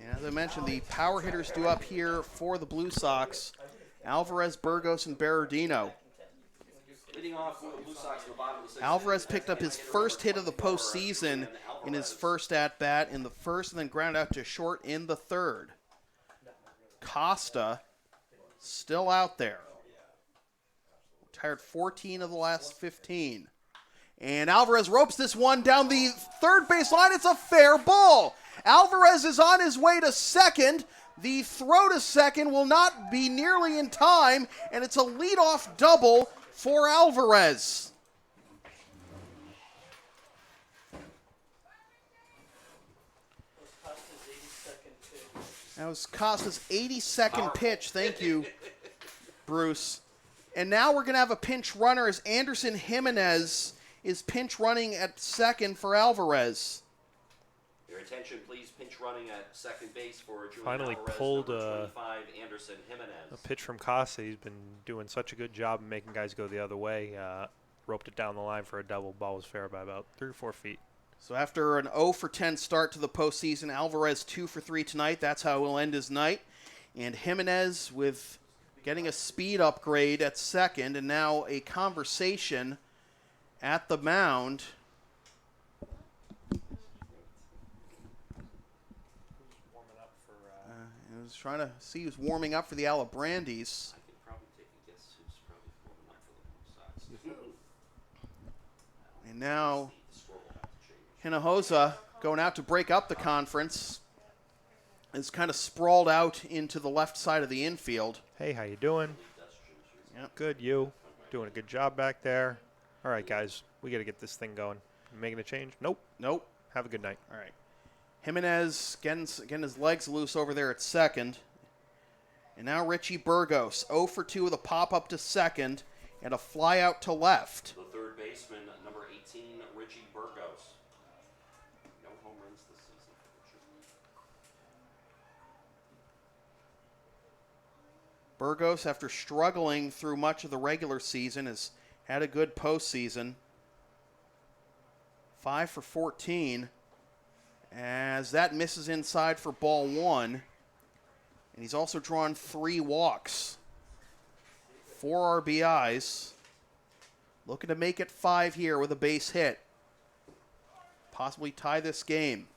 And as I mentioned, the power hitters due up here for the Blue Sox: Alvarez, Burgos, and Berardino. Alvarez picked up his first hit of the postseason in his first at-bat in the first, and then grounded out to short in the 3rd. Costa still out there. Retired 14 of the last 15. And Alvarez ropes this one down the third base line. It's a fair ball. Alvarez is on his way to second. The throw to second will not be nearly in time, and it's a leadoff double for Alvarez. That was Costa's 82nd pitch. Thank you, Bruce. And now we're going to have a pinch runner as Anderson Jimenez is pinch running at second for Alvarez. Your attention, please. Pinch running at second base for Julian Finally Alvarez, pulled number 25, Anderson Jimenez. a pitch from Costa. He's been doing such a good job of making guys go the other way. Roped it down the line for a double. Ball was fair by about 3 or 4 feet. So after an 0 for 10 start to the postseason, Alvarez 2 for 3 tonight. That's how he'll end his night. And Jimenez with getting a speed upgrade at second, and now a conversation at the mound. I was trying to see who's warming up for the Alibrandis. I can probably take a guess who's probably warming up for the Blue Sox. And now The score will have to change. Hinojosa going out to break up the conference is kind of sprawled out into the left side of the infield. Hey, how you doing? Yep. Good, you. Doing a good job back there. All right, guys, we got to get this thing going. Making a change? Nope. Nope. Have a good night. All right. Jimenez getting his legs loose over there at second. And now Richie Burgos, 0 for 2 with a pop-up to second and a fly out to left. The third baseman, number 18, Richie Burgos. No home runs this season for Richie. Burgos, after struggling through much of the regular season, has had a good postseason. 5 for 14. As that misses inside for ball 1. And he's also drawn 3 walks. 4 RBIs. Looking to make it 5 here with a base hit. Possibly tie this game.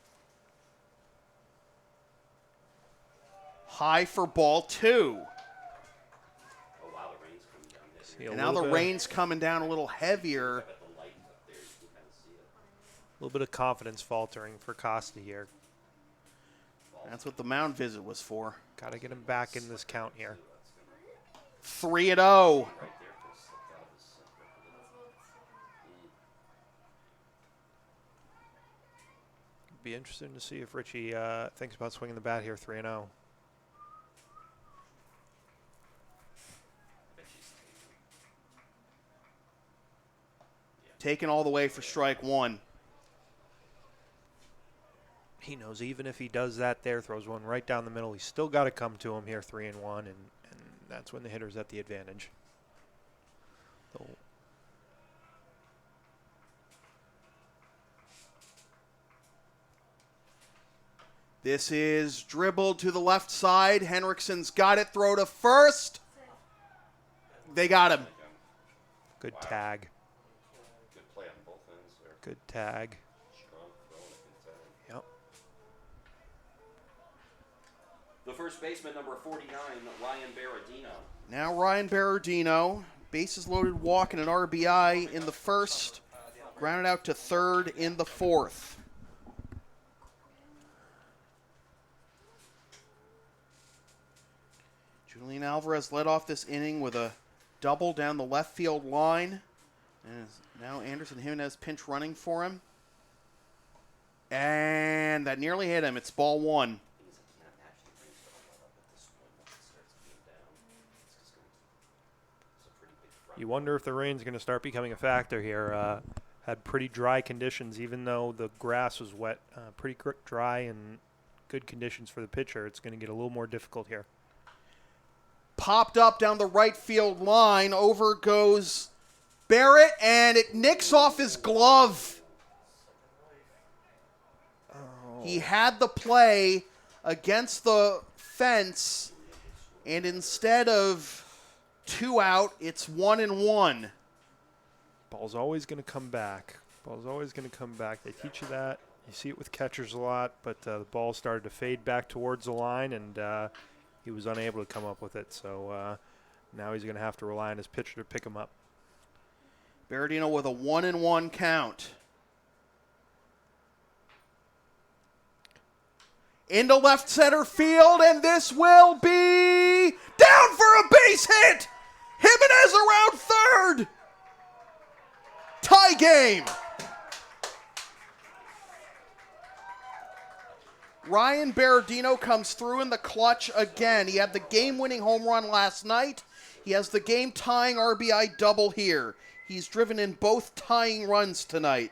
High for ball 2. Oh, wow, the rain's coming down this See a And now the little bit- rain's coming down a little heavier. At the light up there, you can kind of see it. A little bit of confidence faltering for Costa here. That's what the mound visit was for. Got to get him back in this count here. 3-0. Right there, Chris, look out of his Be interesting to see if Richie thinks about swinging the bat here 3-0. Taken all the way for strike 1. He knows even if he does that there, throws one right down the middle, he's still got to come to him here 3-1, and that's when the hitter's at the advantage. So This is dribbled to the left side. Henriksen's got it. Throw to first. They got him. good tag. Good play on both ends there. Good tag. Strong throw and a good tag. Yep. The first baseman, number 49, Ryan Berardino. Now Ryan Berardino. Bases loaded walk and an RBI in the first. Grounded out to third in the fourth. Julian Alvarez led off this inning with a double down the left field line. And now Anderson Jimenez pinch running for him. And that nearly hit him. It's ball 1. Things I can't imagine the rain's going to let up at this point once it starts being down. It's just going to it's a pretty big front. You wonder if the rain's going to start becoming a factor here. Had pretty dry conditions, even though the grass was wet. Pretty dry and good conditions for the pitcher. It's going to get a little more difficult here. Popped up down the right field line. Over goes Barrett, and it nicks off his glove. He had the play against the fence, and instead of 2 out, it's 1-1. Ball's always going to come back. Ball's always going to come back. They teach you that. You see it with catchers a lot, but the ball started to fade back towards the line, and he was unable to come up with it. So now he's going to have to rely on his pitcher to pick him up. Berardino with a 1-1 count. Into left center field, and this will be down for a base hit. Jimenez around third. Tie game. Ryan Berardino comes through in the clutch again. He had the game-winning home run last night. He has the game-tying RBI double here. He's driven in both tying runs tonight.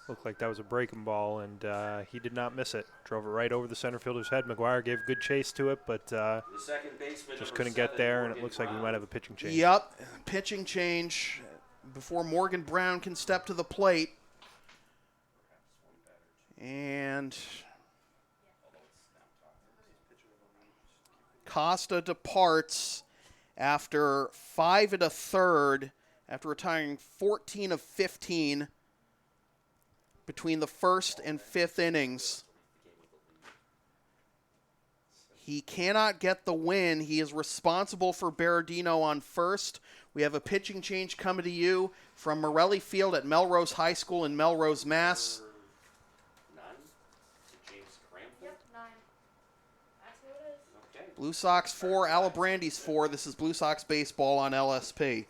Looked like that was a breaking ball, and he did not miss it. Drove it right over the center fielder's head. McGuire gave good chase to it, but The second baseman, just number couldn't get 7, there, and it Morgan looks like we Brown. might have a pitching change. Yep, pitching change before Morgan Brown can step to the plate. And Costa departs after 5 1/3, after retiring 14 of 15 between the first and fifth innings. He cannot get the win. He is responsible for Berardino on first. We have a pitching change coming to you from Morelli Field at Melrose High School in Melrose, Mass. 9 to James Crampton. Yep, 9. That's who it is. Okay. Blue Sox 4, Alibrandis 4. This is Blue Sox baseball on LSP.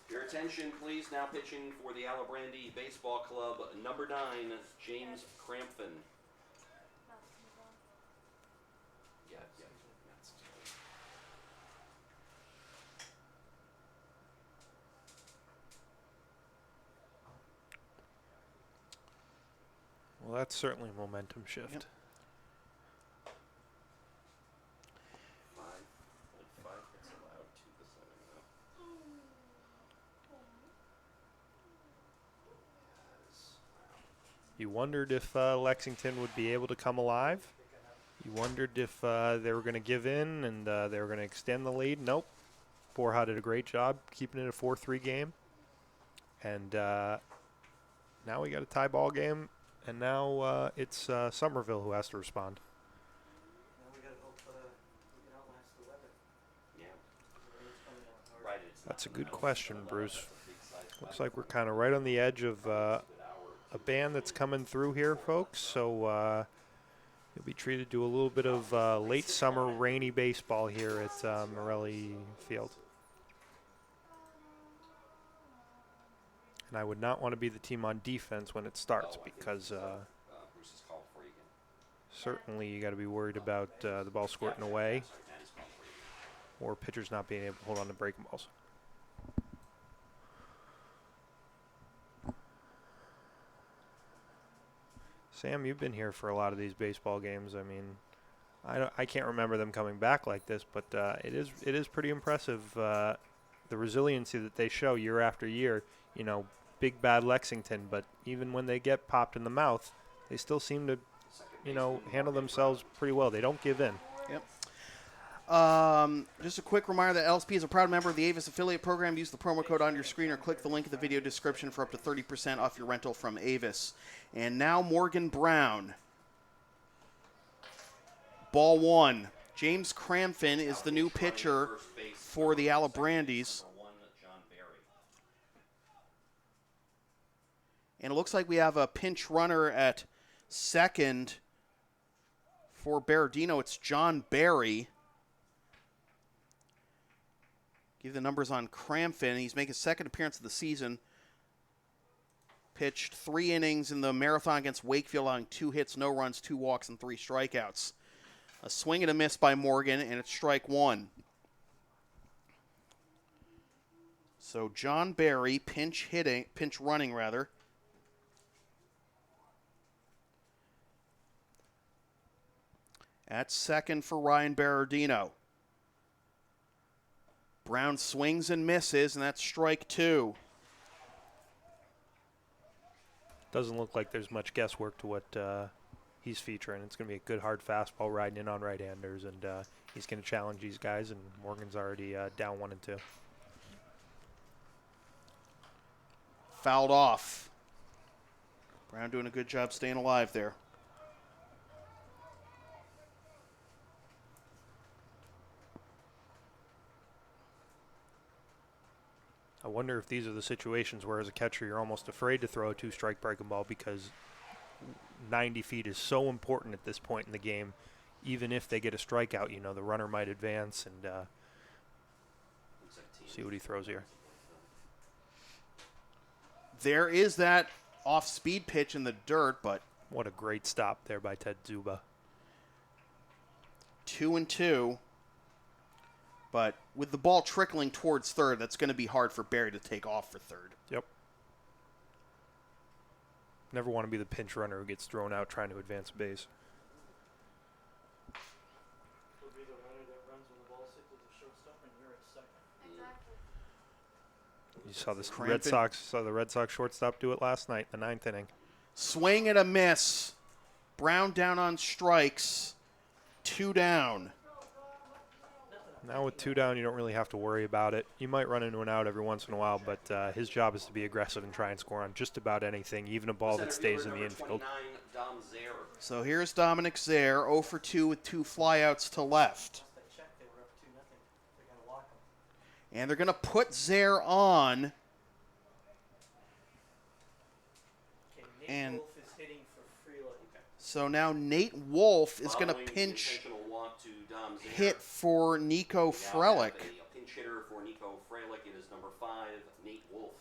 Your attention, please. Now pitching for the Alibrandi Baseball Club, number 9, James Crampton. Yeah. That's Well, that's certainly a momentum shift. Yep. 5 hits allowed to the 7. You wondered if Lexington would be able to come alive. You wondered if they were going to give in and they were going to extend the lead. Nope. Borja did a great job keeping it a 4-3 game. And now we got a tie ball game, and now it's Somerville who has to respond. Now we gotta hope we can outlast the weather. Yeah. Rain's coming out hard. Right. It's That's a not good enough. question, Bruce. Looks like we're kind of right on the edge of a band that's coming through here, folks. So you'll be treated to a little bit of late summer rainy baseball here at Morelli Field. And I would not want to be the team on defense when it starts because Bruce is called for you again. certainly you got to be worried about the ball squirting away or pitchers not being able to hold on to breaking balls. Sam, you've been here for a lot of these baseball games. I mean, I can't remember them coming back like this, but it is pretty impressive the resiliency that they show year after year. You know, big bad Lexington, but even when they get popped in the mouth, they still seem to, handle themselves pretty well. They don't give in. Yep. Just a quick reminder that LSP is a proud member of the Avis affiliate program. Use the promo code on your screen or click the link in the video description for up to 30% off your rental from Avis. And now Morgan Brown. Ball 1. James Crampton is the new pitcher for the Alibrandis. Number 1, John Barry. And it looks like we have a pinch runner at second for Berardino. It's John Barry. Give the numbers on Crampton. He's making his second appearance of the season. Pitched 3 innings in the marathon against Wakefield, allowing 2 hits, no runs, 2 walks, and 3 strikeouts. A swing and a miss by Morgan, and it's strike 1. So John Barry, pinch running rather. At second for Ryan Berardino. Brown swings and misses, and that's strike 2. Doesn't look like there's much guesswork to what he's featuring. It's going to be a good hard fastball riding in on right-handers, and he's going to challenge these guys, and Morgan's already down 1 and 2. Fouled off. Brown doing a good job staying alive there. I wonder if these are the situations where as a catcher you're almost afraid to throw a 2-strike breaking ball because 90 feet is so important at this point in the game. Even if they get a strikeout, the runner might advance and see what he throws here. There is that off-speed pitch in the dirt, but What a great stop there by Ted Zuba. 2-2. But with the ball trickling towards third, that's going to be hard for Barry to take off for third. Yep. Never want to be the pinch runner who gets thrown out trying to advance a base. He'll be the runner that runs when the ball signals the shortstop and you're at second. Exactly. You saw this Cramping. the Red Sox shortstop do it last night, the 9th inning. Swing and a miss. Brown down on strikes. 2 down. Now with 2 down, you don't really have to worry about it. You might run into an out every once in a while, but his job is to be aggressive and try and score on just about anything, even a ball that stays in the infield. So here's Dominic Zaire, 0 for 2 with 2 flyouts to left. They checked, they were up 2-0. They're going to walk him. And they're going to put Zaire on. Okay, Nate And- Wolf is hitting for Freeland. So now Nate Wolf is going to pinch hit for Nico Frelick. A pinch hitter for Nico Frelick. It is number 5, Nate Wolf.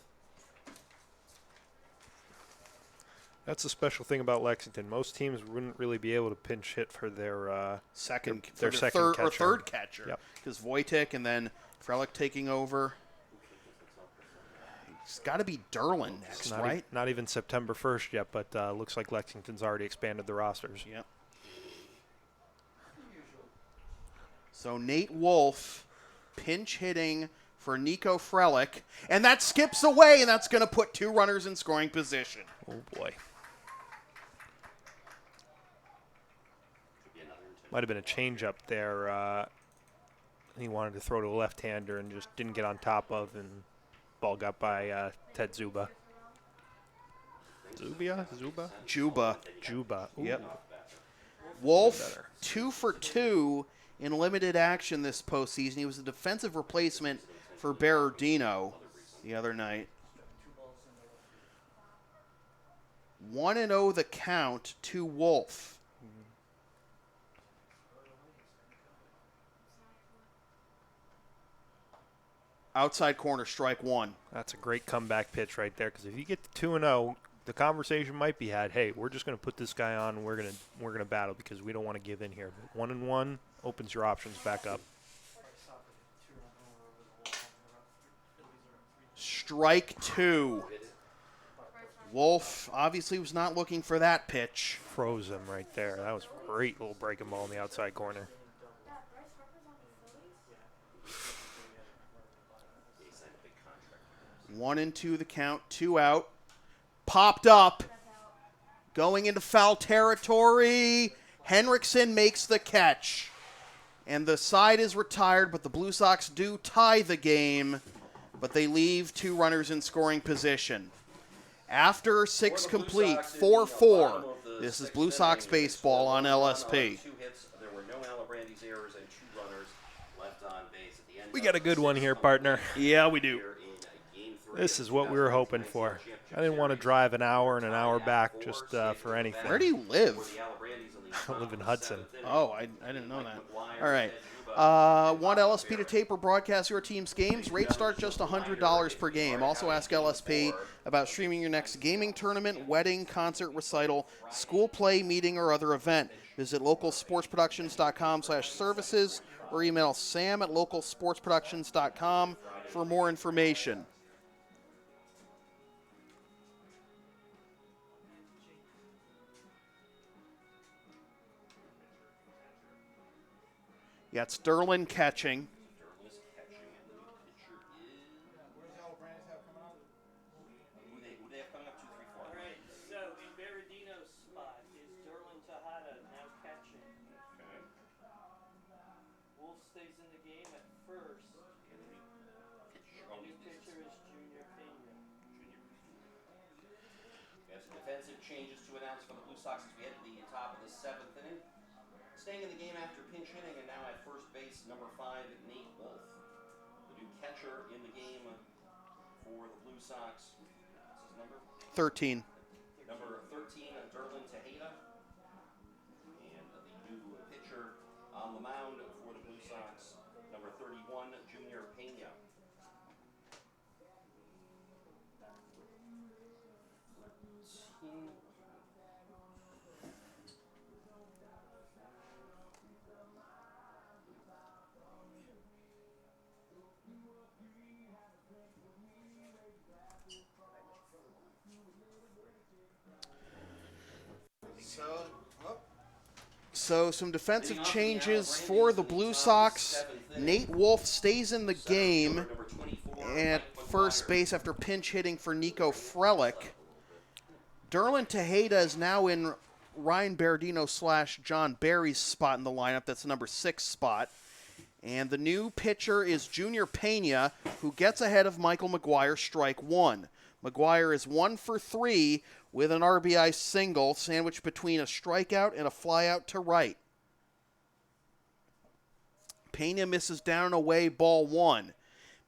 That's the special thing about Lexington. Most teams wouldn't really be able to pinch hit for their second, their for second third, catcher. or third catcher. Yep. Because Wojtek and then Frelick taking over. It's got to be Derlin next, Not, right? not even September 1st yet, but looks like Lexington's already expanded the rosters. Yep. So Nate Wolf pinch hitting for Nico Frelick, and that skips away, and that's going to put 2 runners in scoring position. Oh, boy. Might have been a changeup there. He wanted to throw to a left-hander and just didn't get on top of, and ball got by Ted Zuba. Zubia? Zuba? Juba. Juba. Ooh. Yep. Wolf, 2 for 2 in limited action this postseason. He was a defensive replacement for Berardino the other night. 1-0 the count to Wolf. Outside corner, strike 1. That's a great comeback pitch right there, because if you get to 2-0, the conversation might be had, hey, we're just going to put this guy on, and we're going to battle because we don't want to give in here. But 1-1 opens your options back up. Strike 2. Wolf obviously was not looking for that pitch. Froze him right there. That was a great little breaking ball in the outside corner. Yeah, Bryce Harper's on the Phillies. 1-2 the count, 2 out. Popped up. Going into foul territory. Henriksen makes the catch. And the side is retired, but the Blue Sox do tie the game. But they leave 2 runners in scoring position. After 6 complete, 4-4. This is Blue Sox baseball on LSP. 2 hits. There were no Alibrandis errors and 2 runners left on base at the end. We got a good one here, partner. Yeah, we do. This is what we were hoping for. I didn't want to drive an hour and an hour back just for anything. Where do you live? I live in Hudson. Oh, I didn't know that. All right. Want LSP to tape or broadcast your team's games? Rates start just $100 per game. Also ask LSP about streaming your next gaming tournament, wedding, concert, recital, school play, meeting, or other event. Visit localsportsproductions.com/services or email sam@localsportsproductions.com for more information. Yeah, it's Derlin catching. All right, so in Berardino's spot is Derlin Tejada now catching. Wolf stays in the game at first. The new pitcher is Junior Pena. We have some defensive changes to announce for the Blue Sox as we head to the top of the 7th inning. Staying in the game after pinch hitting, and now at first base, number 5, Nate Wolf. The new catcher in the game for the Blue Sox. What's his number? 13. Number 13, Derlin Tejada. And the new pitcher on the mound for the Blue Sox, number 31, Junior Pena. So some defensive changes for the Blue Sox. Nate Wolf stays in the game at first base after pinch hitting for Nico Frelick. Derlin Tejeda is now in Ryan Berardino / John Barry's spot in the lineup. That's the number 6 spot. And the new pitcher is Junior Pena, who gets ahead of Michael McGuire, strike 1. McGuire is 1 for 3 with an RBI single, sandwiched between a strikeout and a flyout to right. Pena misses down and away, ball 1.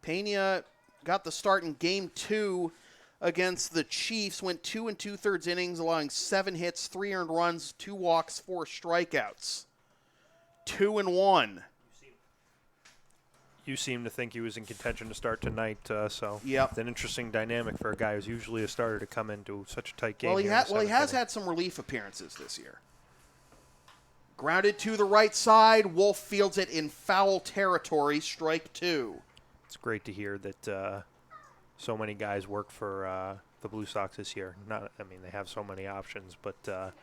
Pena got the start in Game 2 against the Chiefs, went 2 2/3 innings, allowing 7 hits, 3 earned runs, 2 walks, 4 strikeouts. 2-1. You seem to think he was in contention to start tonight, so Yep. it's an interesting dynamic for a guy who's usually a starter to come into such a tight game. Well, here in the he seventh has inning. had some relief appearances this year. Grounded to the right side. Wolf fields it in foul territory. Strike 2. It's great to hear that so many guys work for the Blue Sox this year. They have so many options, but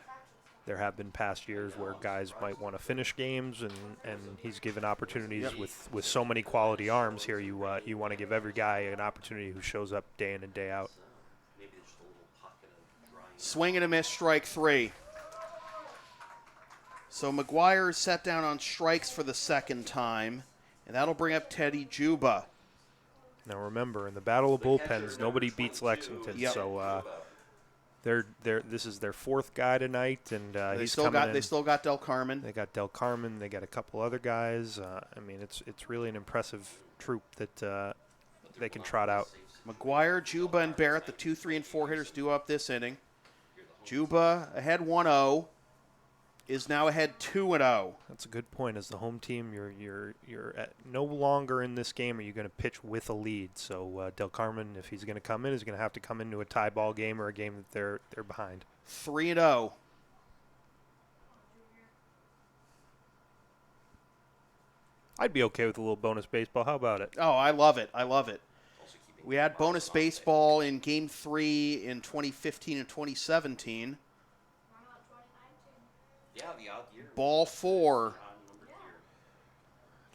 there have been past years where guys might want to finish games, and he's given opportunities with so many quality arms here. You want to give every guy an opportunity who shows up day in and day out. Swing and a miss, strike 3. So McGuire is set down on strikes for the second time, and that'll bring up Teddy Juba. Now remember, in the battle of bullpens, nobody beats Lexington. Yep. So this is their 4th guy tonight, and They still got Del Carmen. They got Del Carmen. They got a couple other guys. It's really an impressive troop that they can trot out. McGuire, Juba, and Barrett, the 2, 3, and 4 hitters, due up this inning. Juba ahead 1-0, is now ahead 2-0. That's a good point. As the home team, you're no longer in this game are you going to pitch with a lead. So Del Carmen, if he's going to come in, is going to have to come into a tie ball game or a game that they're behind. 3-0. I'd be okay with a little bonus baseball. How about it? Oh, I love it. I love it. We had bonus baseball in Game 3 in 2015 and 2017. Yeah, the odd year. Ball 4.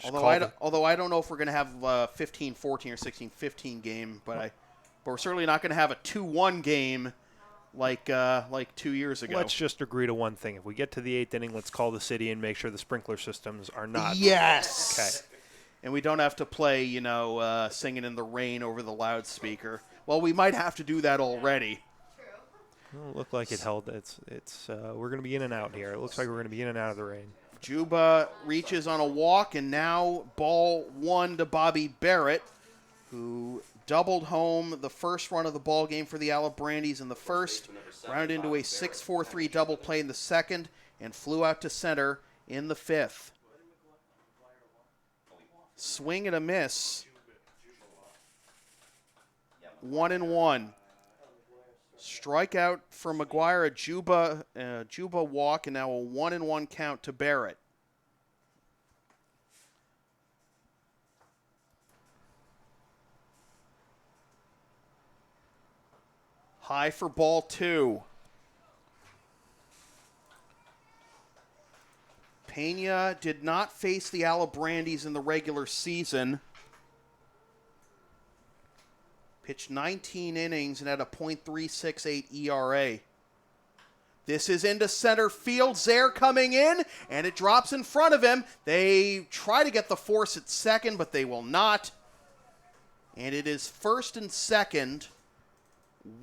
Although I don't know if we're going to have a 15-14 or 16-15 game, but we're certainly not going to have a 2-1 game like 2 years ago. Let's just agree to one thing. If we get to the 8th inning, let's call the city and make sure the sprinkler systems are not. Yes. Okay. And we don't have to play, Singing in the Rain over the loudspeaker. Well, we might have to do that already. Well, it looked like it held. We're going to be in and out here. It looks like we're going to be in and out of the rain. Juba reaches on a walk, and now ball 1 to Bobby Barrett, who doubled home the first run of the ball game for the Alibrandis in the first, rounded into a 6-4-3 double play in the second, and flew out to center in the 5th. Swing and a miss. 1-1. Strikeout for McGuire, a Juba walk, and now a 1-1 count to Barrett. High for ball 2. Pena did not face the Alibrandis in the regular season. Pitched 19 innings and had a .368 ERA. This is into center field. Zaire coming in, and it drops in front of him. They try to get the force at second, but they will not. And it is first and second,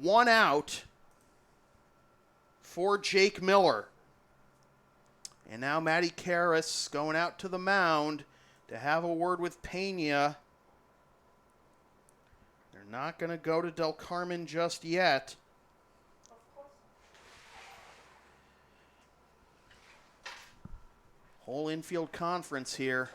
1 out for Jake Miller. And now Matty Karras going out to the mound to have a word with Pena. They're not going to go to Del Carmen just yet. Whole infield conference here.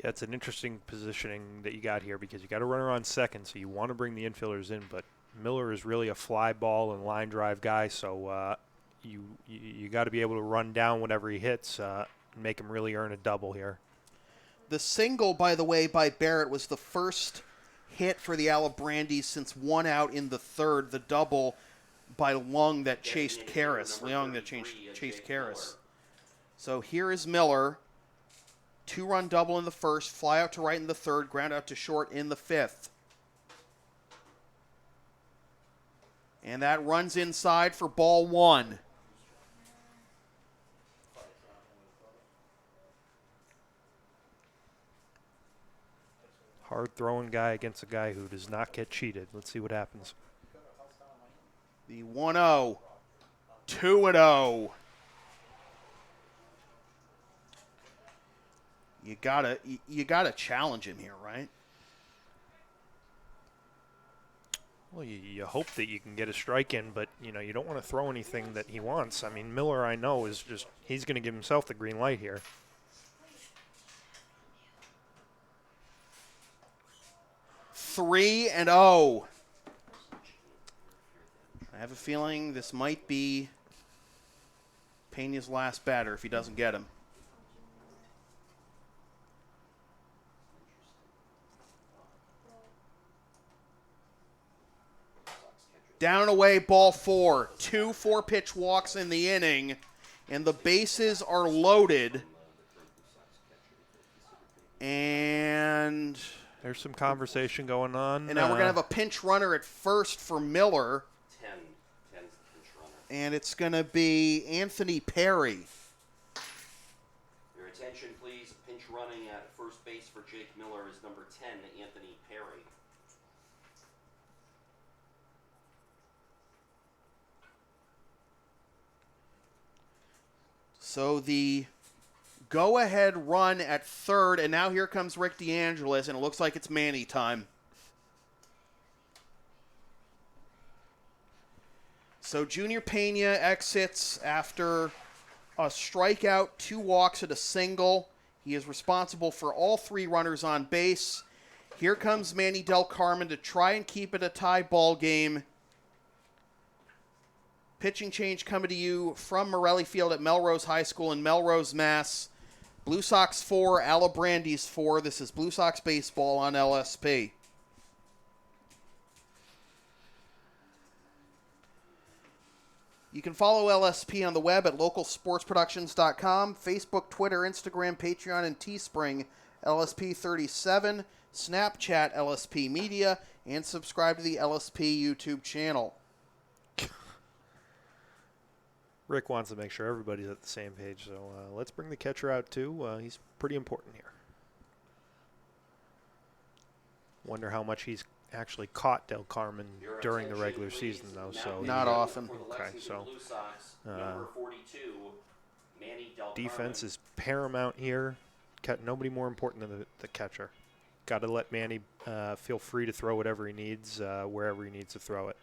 Yeah, it's an interesting positioning that you got here because you got a runner on second, so you want to bring the infielders in, but Miller is really a fly ball and line drive guy, so you got to be able to run down whatever he hits and make him really earn a double here. The single, by the way, by Barrett was the first hit for the Alibrandis since one out in the third. The double by Lung that chased Karras. Leung that chased Karras. So here is Miller. 2-run double in the first, fly out to right in the third, ground out to short in the fifth. And that runs inside for ball one. Hard throwing guy against a guy who does not get cheated. Let's see what happens. The 1-0. 2-0. You gotta challenge him here, right? Well, you hope that you can get a strike in, but you don't want to throw anything that he wants. I mean, Miller, I know, is just he's going to give himself the green light here. Three and 0. I have a feeling this might be Pena's last batter if he doesn't get him. Down and away, ball 4. 2 4-pitch walks in the inning, and the bases are loaded. And There's some conversation going on. now we're going to have a pinch runner at first for Miller. 10's the pinch runner. And it's going to be Anthony Perry. Your attention, please. Pinch running at first base for Jake Miller is number 10, Anthony Perry. So the go-ahead run at third, and now here comes Rick DeAngelis, and it looks like it's Manny time. So Junior Pena exits after a strikeout, 2 walks, and a single. He is responsible for all 3 runners on base. Here comes Manny Del Carmen to try and keep it a tie ball game. Pitching change coming to you from Morelli Field at Melrose High School in Melrose, Mass. Blue Sox 4, Alibrandis 4. This is Blue Sox baseball on LSP. You can follow LSP on the web at localsportsproductions.com, Facebook, Twitter, Instagram, Patreon, and Teespring, LSP37, Snapchat, LSP Media, and subscribe to the LSP YouTube channel. Rick wants to make sure everybody's at the same page, so let's bring the catcher out too. He's pretty important here. Wonder how much he's actually caught Del Carmen during the regular season, though. So Not often. Okay, so defense is paramount here. Nobody more important than the catcher. Got to let Manny feel free to throw whatever he needs, wherever he needs to throw it.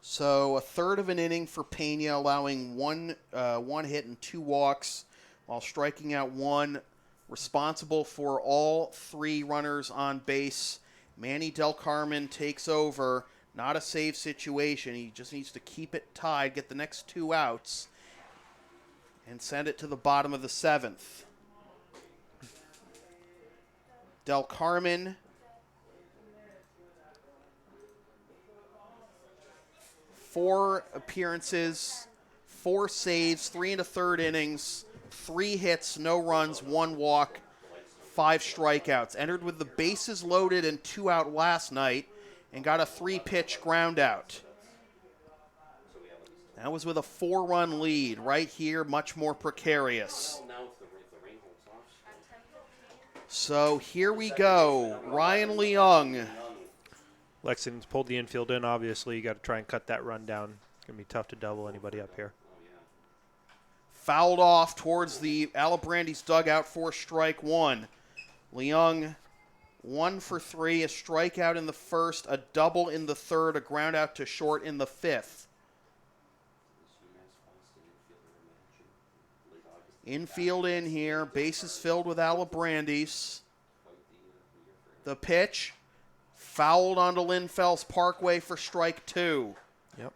So a third of an inning for Pena, allowing one hit and 2 walks while striking out 1. Responsible for all 3 runners on base. Manny Del Carmen takes over. Not a save situation. He just needs to keep it tied, get the next 2 outs, and send it to the bottom of the 7th. Del Carmen 4 appearances, 4 saves, 3 1/3 innings, 3 hits, no runs, 1 walk, 5 strikeouts. Entered with the bases loaded and 2 out last night and got a 3-pitch ground out. That was with a 4-run lead. Right here, much more precarious. So here we go. Ryan Leung. Lexington's pulled the infield in, obviously. You got to try and cut that run down. It's going to be tough to double anybody up here. Fouled off towards the Alibrandis dugout for strike 1. Leung 1 for 3, a strikeout in the first, a double in the third, a ground out to short in the 5th. Infield in here. Bases filled with Alibrandis. The pitch. Fouled onto Linfels Parkway for strike 2. Yep.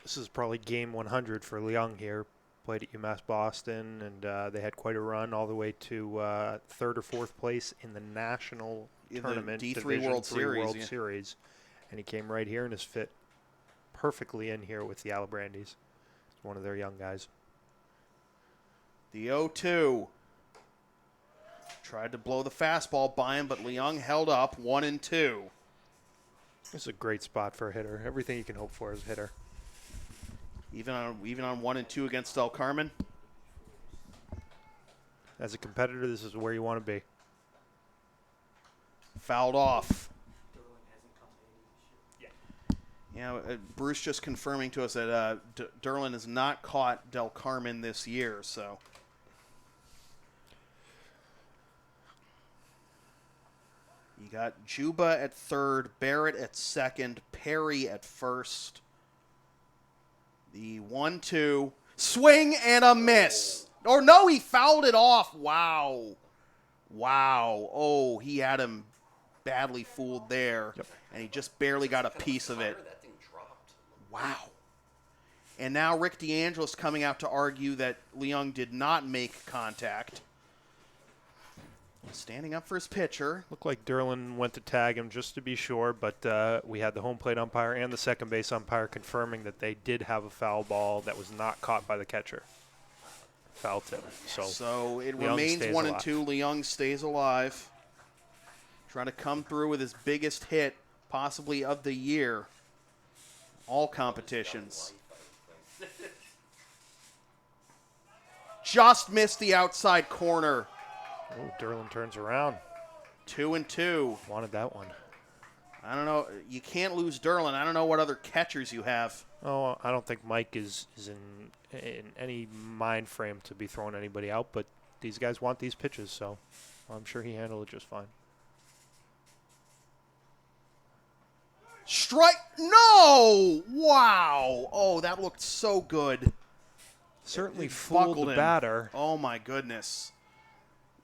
This is probably game 100 for Leung here. Played at UMass Boston, and they had quite a run all the way to third or fourth place in the national tournament, D3 Division World III Series. World Series. And he came right here and has fit perfectly in here with the Alibrandis. He's one of their young guys. The 0-2. Tried to blow the fastball by him, but Leung held up 1-2. This is a great spot for a hitter. Everything you can hope for as a hitter. Even on 1-2 against Del Carmen. As a competitor, this is where you want to be. Fouled off. Yeah, Bruce just confirming to us that Derlin has not caught Del Carmen this year, so. You got Juba at third, Barrett at second, Perry at first. The 1-2. Swing and a miss. Or no, he fouled it off. Wow. Wow. Oh, he had him badly fooled there. Yep. And he just barely got a piece of it. That thing dropped. Wow. And now Rick DeAngelis coming out to argue that Leung did not make contact. Standing up for his pitcher. Looked like Derlin went to tag him just to be sure, but we had the home plate umpire and the second base umpire confirming that they did have a foul ball that was not caught by the catcher. Foul tip. So it Leung remains stays 1-2. Leung stays alive. Trying to come through with his biggest hit, possibly of the year. All competitions. Just missed the outside corner. Oh, Derlin turns around. 2-2. Wanted that one. I don't know. You can't lose Derlin. I don't know what other catchers you have. Oh, I don't think Mike is in any mind frame to be throwing anybody out, but these guys want these pitches, so I'm sure he handled it just fine. Strike. No! Wow. Oh, that looked so good. Certainly It fooled buckled the him. batter. Oh, my goodness.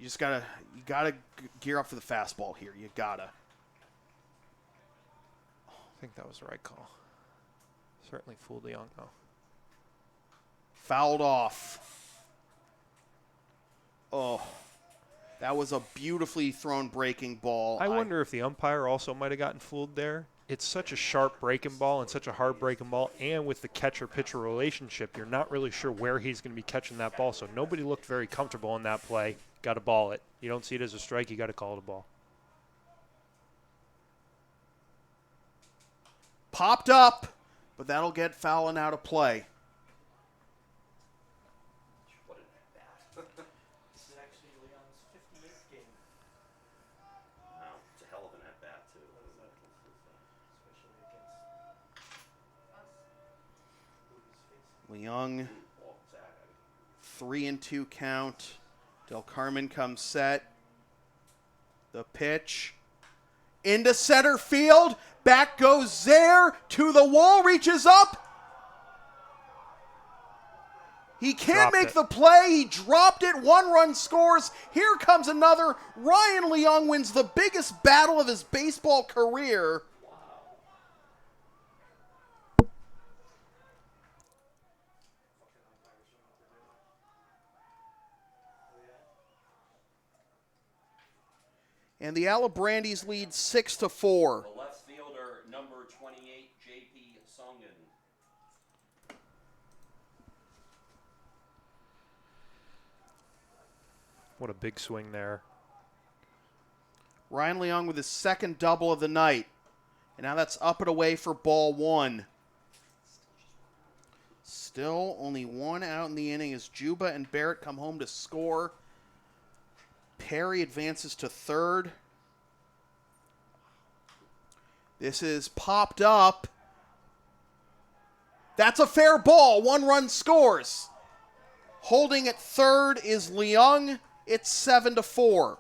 You gotta gear up for the fastball here. You gotta. I think that was the right call. Certainly fooled Leung, though. Fouled off. Oh, that was a beautifully thrown breaking ball. I wonder if the umpire also might have gotten fooled there. It's such a sharp breaking ball and such a hard breaking ball, and with the catcher-pitcher relationship, you're not really sure where he's going to be catching that ball, so nobody looked very comfortable in that play. Got to ball it. You don't see it as a strike, you got to call it a ball. Popped up, but that'll get fouling out of play. What an at-bat. This is actually Leon's 58th game, Wow, it's a hell of an at-bat, too. especially against us. Leung, Oh, Zach, 3-2 count. Del Carmen comes set. The pitch. Into center field. Back goes Zaire to the wall. Reaches up. He can't Dropped make it. the play. He dropped it. 1 run scores. Here comes another. Ryan Leung wins the biggest battle of his baseball career. And the Alibrandis lead 6-4. the left fielder, number 28, J.P. Songen. What a big swing there. Ryan Leung with his second double of the night. And now that's up and away for ball 1. Still only 1 out in the inning as Juba and Barrett come home to score. Perry advances to third. This is popped up. That's a fair ball. 1 run scores. Holding at third is Leung. It's 7-4.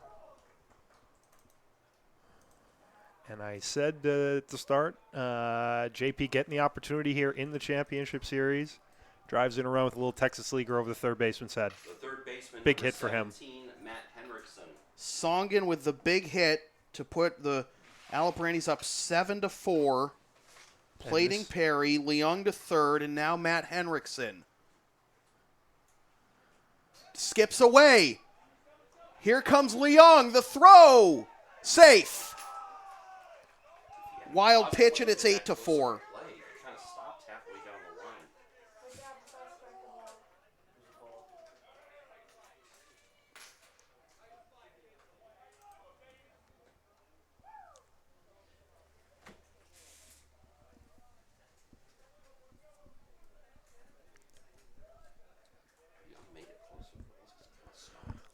And I said at the start, JP getting the opportunity here in the championship series Drives in a run with a little Texas leaguer over the third baseman's head. The third baseman, Big number hit for him. 17, Matt Henriksen. Songen with the big hit to put the Alibrandis up 7-4. Plating Perry, Leung to third, and now Matt Henriksen. Skips away. Here comes Leung, the throw. Safe. Wild pitch, and it's 8-4. Play. It kind of stopped halfway down the line. Young made it closer.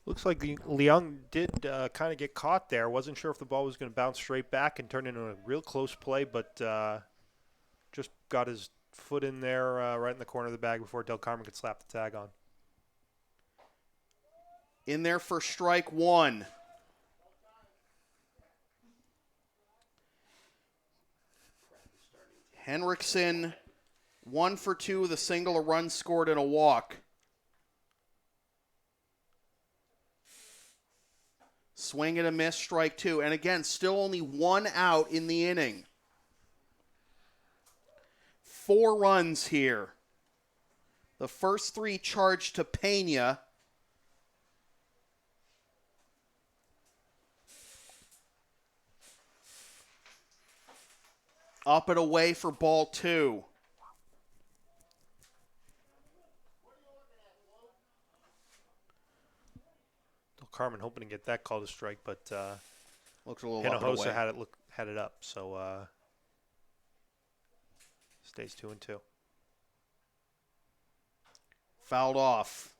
Looks like Leung did kind of get caught there. Wasn't sure if the ball was going to bounce straight back and turn into a real close play, but just got his foot in there right in the corner of the bag before Del Carmen could slap the tag on. In there for strike one. Henriksen, 1 for 2 with a single, a run scored, and a walk. Swing and a miss, strike two. And again, still only 1 out in the inning. 4 runs here. The first 3 charged to Pena. Up and away for ball 2. Del Carmen hoping to get that call to strike, but Looks a little up and away. Hinojosa had it up, so stays 2-2. Fouled off.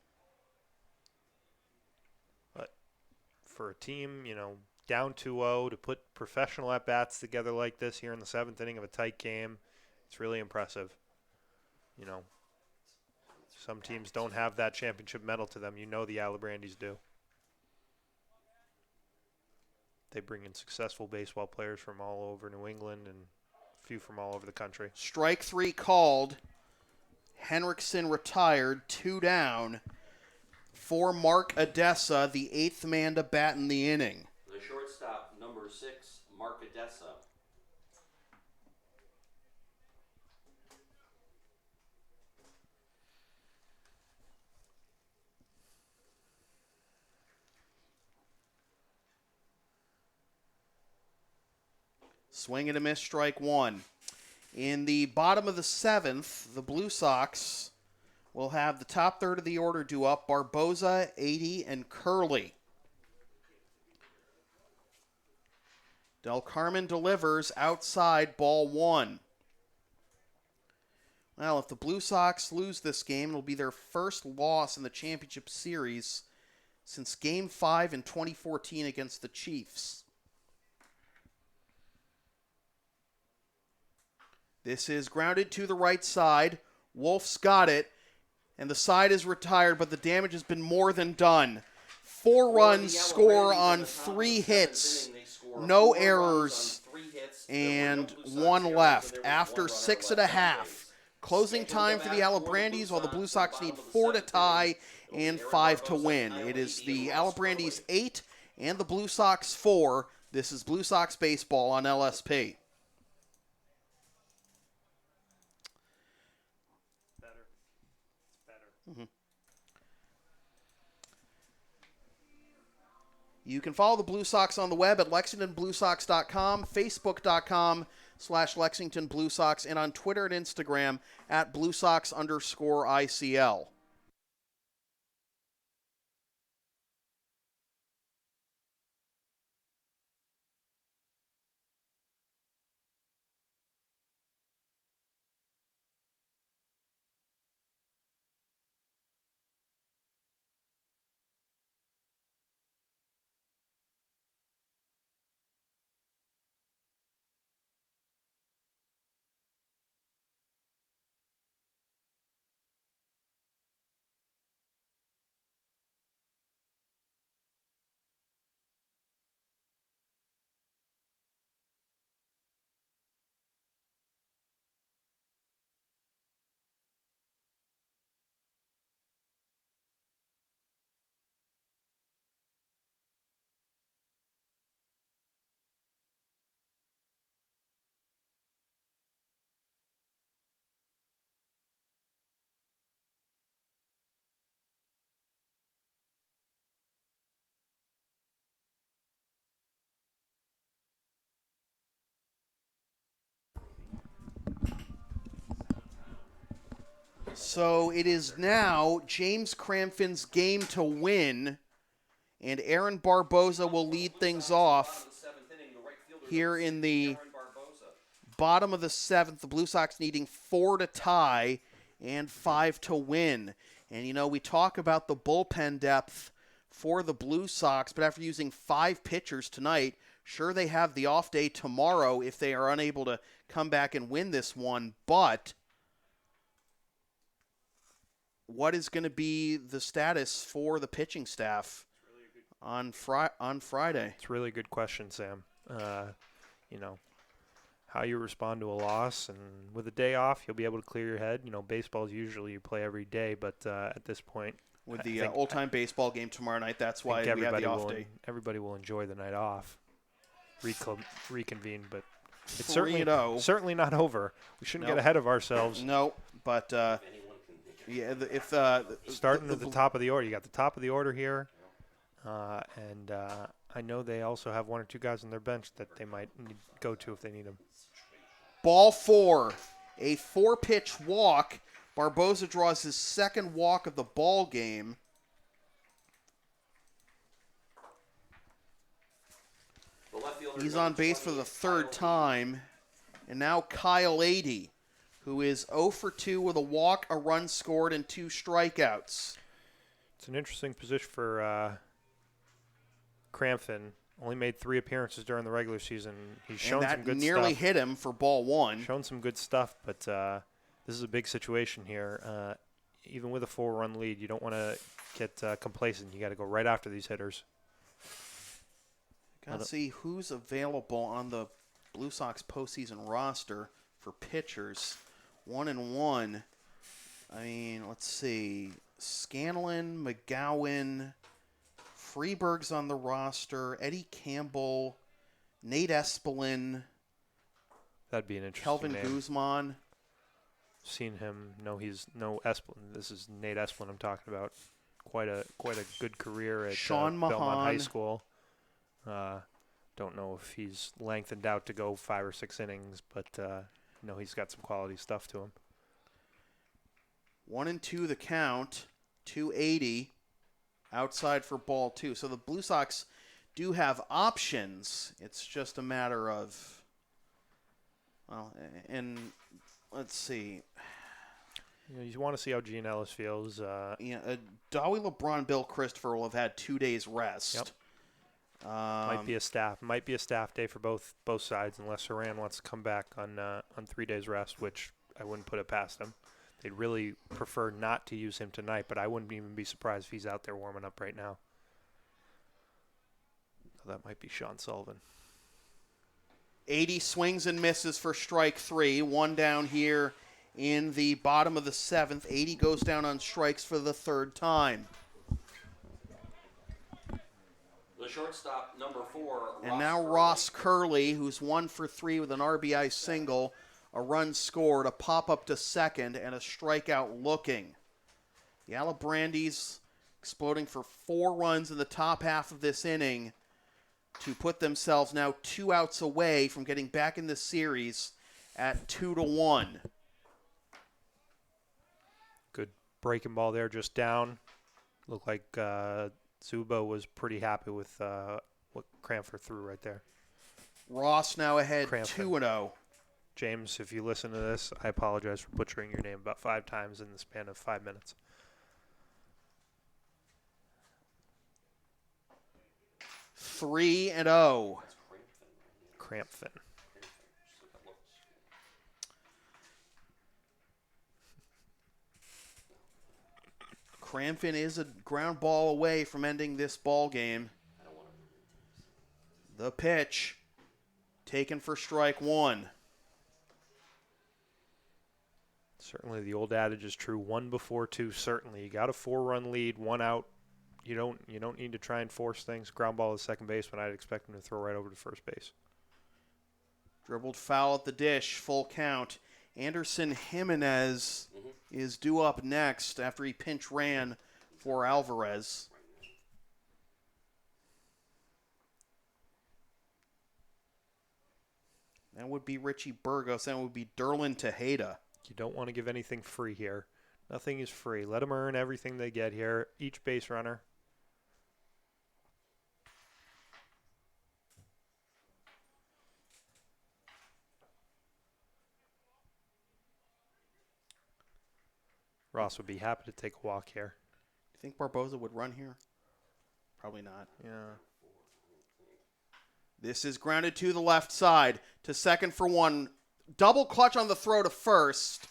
But for a team, down 2-0 to put professional at-bats together like this here in the 7th inning of a tight game, it's really impressive. Some teams don't have that championship medal to them. The Alibrandis do. They bring in successful baseball players from all over New England and a few from all over the country. Strike 3 called. Henriksen retired, 2 down. For Mark Odessa, the 8th man to bat in the inning. The shortstop, number 6, Mark Odessa. Swing and a miss, strike 1. In the bottom of the 7th, the Blue Sox will have the top third of the order due up: Barboza, 80, and Curley. Del Carmen delivers outside, ball 1. Well, if the Blue Sox lose this game, it'll be their first loss in the championship series since Game 5 in 2014 against the Chiefs. This is grounded to the right side. Wolf's got it, and the side is retired, but the damage has been more than done. 4 runs score on 3 hits, no errors, and 1 left after 6.5. Closing time for the Alibrandis, while the Blue Sox need 4 to tie and 5 to win. It is the Alibrandis 8 and the Blue Sox 4. This is Blue Sox baseball on LSP. Mm-hmm. You can follow the Blue Sox on the web at LexingtonBlueSox.com, Facebook.com/Lexington Blue Sox, and on Twitter and Instagram at BlueSox_ICL. So it is now James Cramfin's game to win, and Aaron Barboza will lead things off here in the bottom of the 7th. The Blue Sox needing 4 to tie and 5 to win. And, we talk about the bullpen depth for the Blue Sox, but after using 5 pitchers tonight, sure, they have the off day tomorrow if they are unable to come back and win this one, but what is going to be the status for the pitching staff on Friday? It's a really good question, Sam. How you respond to a loss, and with a day off, you'll be able to clear your head. Baseball is usually you play every day, but at this point, with the old-time baseball game tomorrow night, that's why we have the off day. Everybody will enjoy the night off, reconvene, but it's 3-0. certainly not over. We shouldn't get ahead of ourselves. No, but starting at the top of the order, you got the top of the order here, and I know they also have 1 or 2 guys on their bench that they might need to go to if they need them. Ball 4, a 4-pitch walk. Barboza draws his 2nd walk of the ball game. He's on base for the 3rd time. And now Kyle 80, who is 0 for 2 with a walk, a run scored, and 2 strikeouts. It's an interesting position for Cramfin. Only made 3 appearances during the regular season. He's shown some good stuff. Nearly hit him for ball 1. Shown some good stuff, but this is a big situation here. Even with a 4-run lead, you don't want to get complacent. You got to go right after these hitters. Got to see who's available on the Blue Sox postseason roster for pitchers. 1-1. Let's see. Scanlon, McGowan, Freeberg's on the roster. Eddie Campbell, Nate Espelin. That'd be an interesting Kelvin name. Guzman. Seen him. No, he's no Espelin. This is Nate Espelin I'm talking about. Quite a good career at Sean Belmont High Mahan. School. Don't know if he's lengthened out to go 5 or 6 innings, but he's got some quality stuff to him. 1-2 the count. 280 outside for ball 2. So the Blue Sox do have options. It's just a matter of, and let's see. You want to see how Gene Ellis feels. Dowie LeBron, Bill Christopher will have had 2 days rest. Yep. Might be a staff day for both sides, unless Saran wants to come back on 3 days rest, which I wouldn't put it past him. They'd really prefer not to use him tonight, but I wouldn't even be surprised if he's out there warming up right now. So that might be Sean Sullivan. 80 swings and misses for strike 3. 1 down here in the bottom of the 7th. 80 goes down on strikes for the 3rd time. The shortstop, number 4. And now Ross Curley, who's 1 for 3 with an RBI single, a run scored, a pop-up to second, and a strikeout looking. The Alibrandis exploding for 4 runs in the top half of this inning to put themselves now 2 outs away from getting back in the series at 2-1. Good breaking ball there, just down. Looked like Zubo was pretty happy with what Cranford threw right there. Ross now ahead Cranford. 2-0. James, if you listen to this, I apologize for butchering your name about 5 times in the span of 5 minutes. Three and 0. Crampfin. Crampton is a ground ball away from ending this ball game. The pitch taken for strike 1. Certainly the old adage is true. 1 before 2, certainly. You got a 4-run lead, 1 out. You don't need to try and force things. Ground ball to second base, but I'd expect him to throw right over to first base. Dribbled foul at the dish, full count. Anderson Jimenez is due up next after he pinch ran for Alvarez. That would be Richie Burgos. That would be Derlin Tejeda. You don't want to give anything free here. Nothing is free. Let them earn everything they get here. Each base runner. Ross would be happy to take a walk here. You think Barboza would run here? Probably not. Yeah. This is grounded to the left side, to second for one. Double clutch on the throw to first.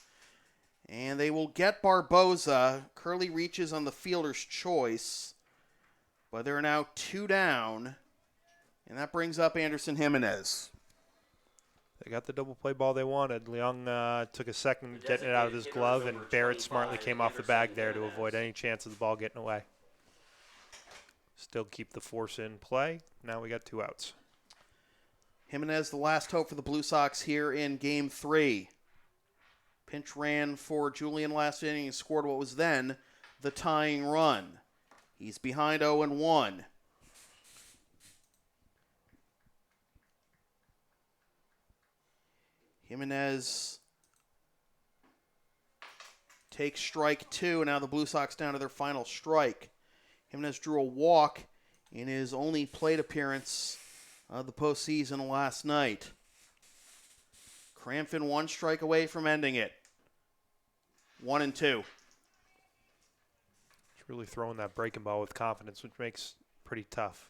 And they will get Barboza. Curley reaches on the fielder's choice. But there are now 2 down. And that brings up Anderson Jimenez. They got the double play ball they wanted. Leung took a second getting it out of his glove, and Barrett smartly came off the bag there to avoid any chance of the ball getting away. Still keep the force in play. Now we got 2 outs. Jimenez, the last hope for the Blue Sox here in Game 3. Pinch ran for Julian last inning and scored what was then the tying run. He's behind 0-1. Jimenez takes strike 2, and now the Blue Sox down to their final strike. Jimenez drew a walk in his only plate appearance of the postseason last night. Crampton 1 strike away from ending it. 1-2. He's really throwing that breaking ball with confidence, which makes it pretty tough.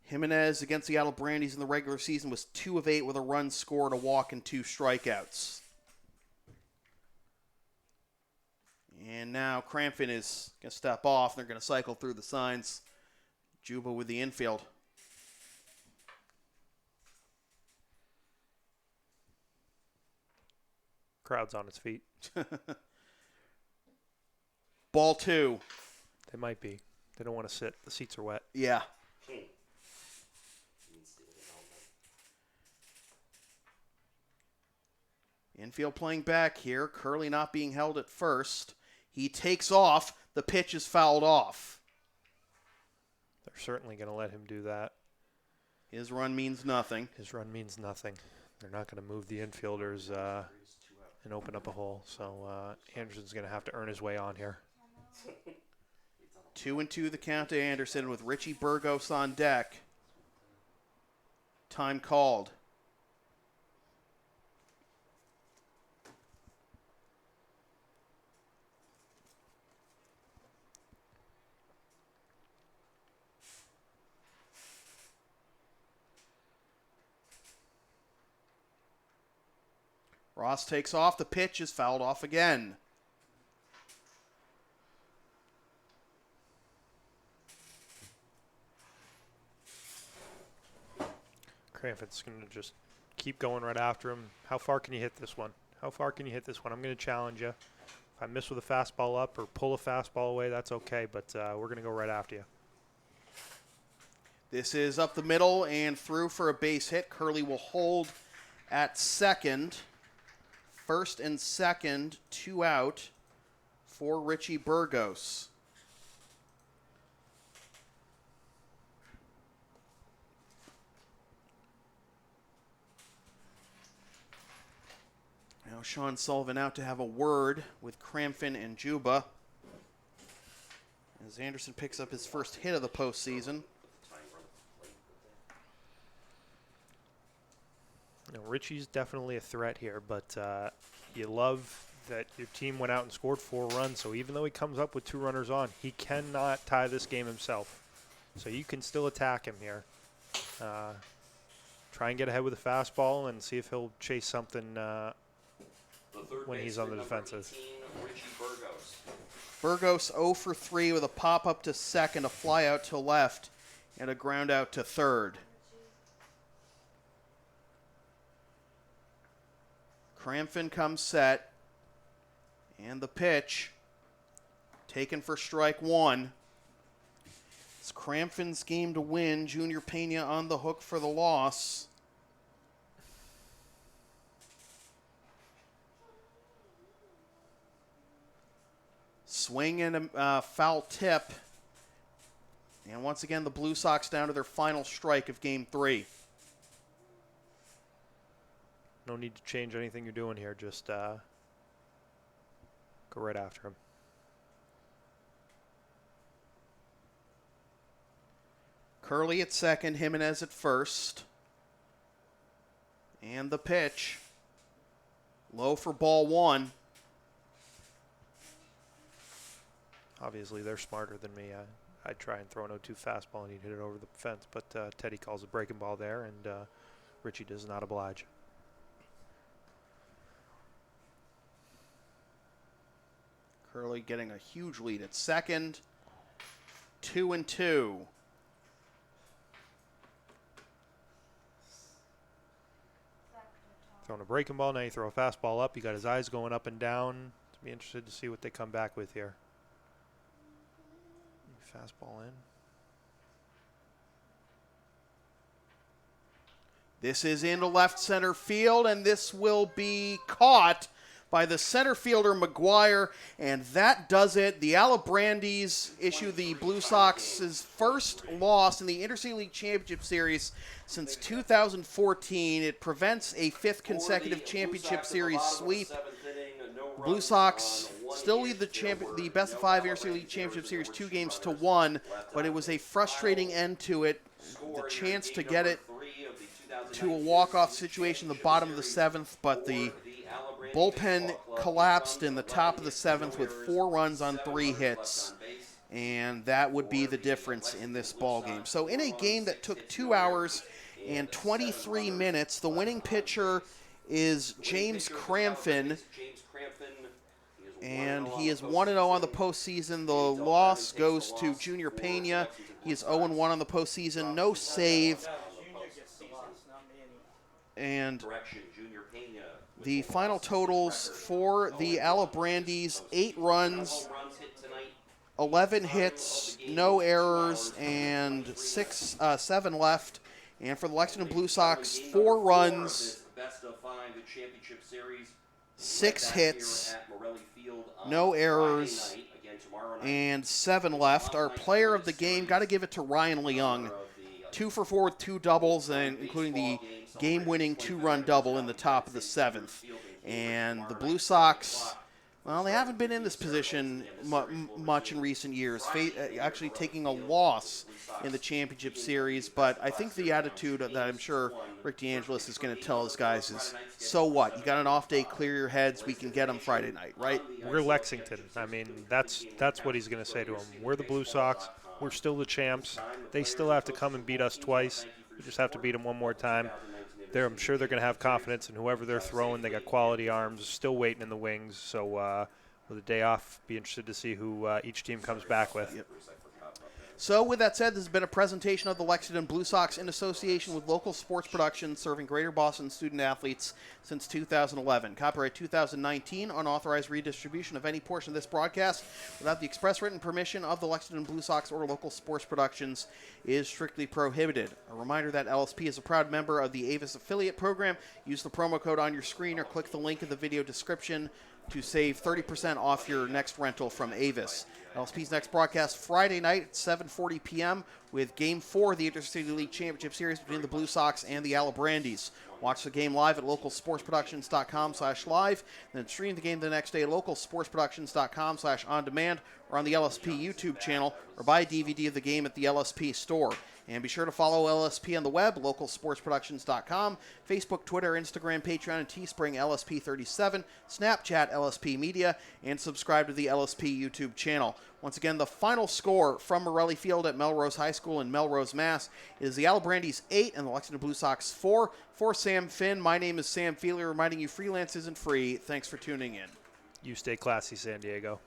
Jimenez against the Alibrandis in the regular season was 2 of 8 with a run scored, a walk, and 2 strikeouts. And now Crampton is going to step off. They're going to cycle through the signs. Juba with the infield. Crowd's on its feet. Ball 2. They might be. They don't want to sit. The seats are wet. Yeah. Infield playing back here. Curley not being held at first. He takes off. The pitch is fouled off. They're certainly going to let him do that. His run means nothing. His run means nothing. They're not going to move the infielders and open up a hole. So Anderson's going to have to earn his way on here. 2-2 the count to Anderson with Richie Burgos on deck. Time called. Ross takes off. The pitch is fouled off again. Cranford's going to just keep going right after him. How far can you hit this one? How far can you hit this one? I'm going to challenge you. If I miss with a fastball up or pull a fastball away, that's okay, but we're going to go right after you. This is up the middle and through for a base hit. Curley will hold at second. First and second, 2 out for Richie Burgos. Now Sean Sullivan out to have a word with Crampton and Juba. As Anderson picks up his first hit of the postseason. You know, Richie's definitely a threat here, but you love that your team went out and scored 4 runs, so even though he comes up with 2 runners on, he cannot tie this game himself. So you can still attack him here. Try and get ahead with a fastball and see if he'll chase something when he's on the defensive. 18, Richie Burgos. Burgos 0 for 3 with a pop-up to second, a fly out to left, and a ground out to third. Crampton comes set, and the pitch taken for strike 1. It's Crampton's game to win. Junior Pena on the hook for the loss. Swing and a foul tip. And once again, the Blue Sox down to their final strike of Game 3. No need to change anything you're doing here. Just Go right after him. Curley at second, Jimenez at first. And the pitch. Low for ball one. Obviously, they're smarter than me. I'd try and throw an 0-2 fastball and he'd hit it over the fence, but Teddy calls a breaking ball there, and Richie does not oblige. Curley getting a huge lead at second. 2-2. Throwing a breaking ball, now you throw a fastball up. You got his eyes going up and down. Be interested to see what they come back with here. Fastball in. This is into left center field, and this will be caught by the center fielder, McGuire, and that does it. The Alibrandis issue the Blue Sox's first loss in the Intercity League Championship Series since 2014. It prevents a fifth consecutive Championship Series sweep. Blue Sox still lead the best of five Intercity League Championship Series 2-1, but it was a frustrating end to it. The chance to get it to a walk-off situation in the bottom of the seventh, but the bullpen collapsed in the top of the seventh with 4 runs on 3 hits, and that would be the difference in this ball game. So in a game that took 2 hours and 23 minutes, the winning pitcher is James Crampton, and he is 1-0 on the postseason. The loss goes to Junior Pena. He is 0-1 on the postseason. No save. And the final totals for the Alibrandis: 8 runs, 11 hits, no errors, and 7 left. And for the Lexington Blue Sox, 4 runs, 6 hits, no errors, and 7 left. Our player of the game, got to give it to Ryan Leung. 2 for 4 with 2 doubles, and including the game-winning 2-run double in the top of the 7th. And the Blue Sox, well, they haven't been in this position much in recent years, actually taking a loss in the championship series. But I think the attitude that I'm sure Rick DeAngelis is going to tell his guys is, so what? You got an off day, clear your heads. We can get them Friday night, right? We're Lexington. I mean, that's what he's going to say to them. We're the Blue Sox. We're still the champs. They still have to come and beat us twice. We just have to beat them one more time. I'm sure they're going to have confidence in whoever they're throwing. They got quality arms, still waiting in the wings. So with a day off, be interested to see who each team comes back with. Yep. So with that said, this has been a presentation of the Lexington Blue Sox in association with local sports productions serving Greater Boston student athletes since 2011. Copyright 2019, unauthorized redistribution of any portion of this broadcast without the express written permission of the Lexington Blue Sox or local sports productions is strictly prohibited. A reminder that LSP is a proud member of the Avis affiliate program. Use the promo code on your screen or click the link in the video description to save 30% off your next rental from Avis. LSP's next broadcast Friday night at 7:40 p.m. with Game 4 of the Intercity League Championship Series between the Blue Sox and the Alibrandis. Watch the game live at localsportsproductions.com/live, then stream the game the next day at localsportsproductions.com/on-demand or on the LSP YouTube channel, or buy a DVD of the game at the LSP store. And be sure to follow LSP on the web, localsportsproductions.com, Facebook, Twitter, Instagram, Patreon, and Teespring LSP37, Snapchat LSP Media, and subscribe to the LSP YouTube channel. Once again, the final score from Morelli Field at Melrose High School in Melrose, Mass. is the Alibrandis 8 and the Lexington Blue Sox 4. For Sam Finn, my name is Sam Feely, reminding you freelance isn't free. Thanks for tuning in. You stay classy, San Diego.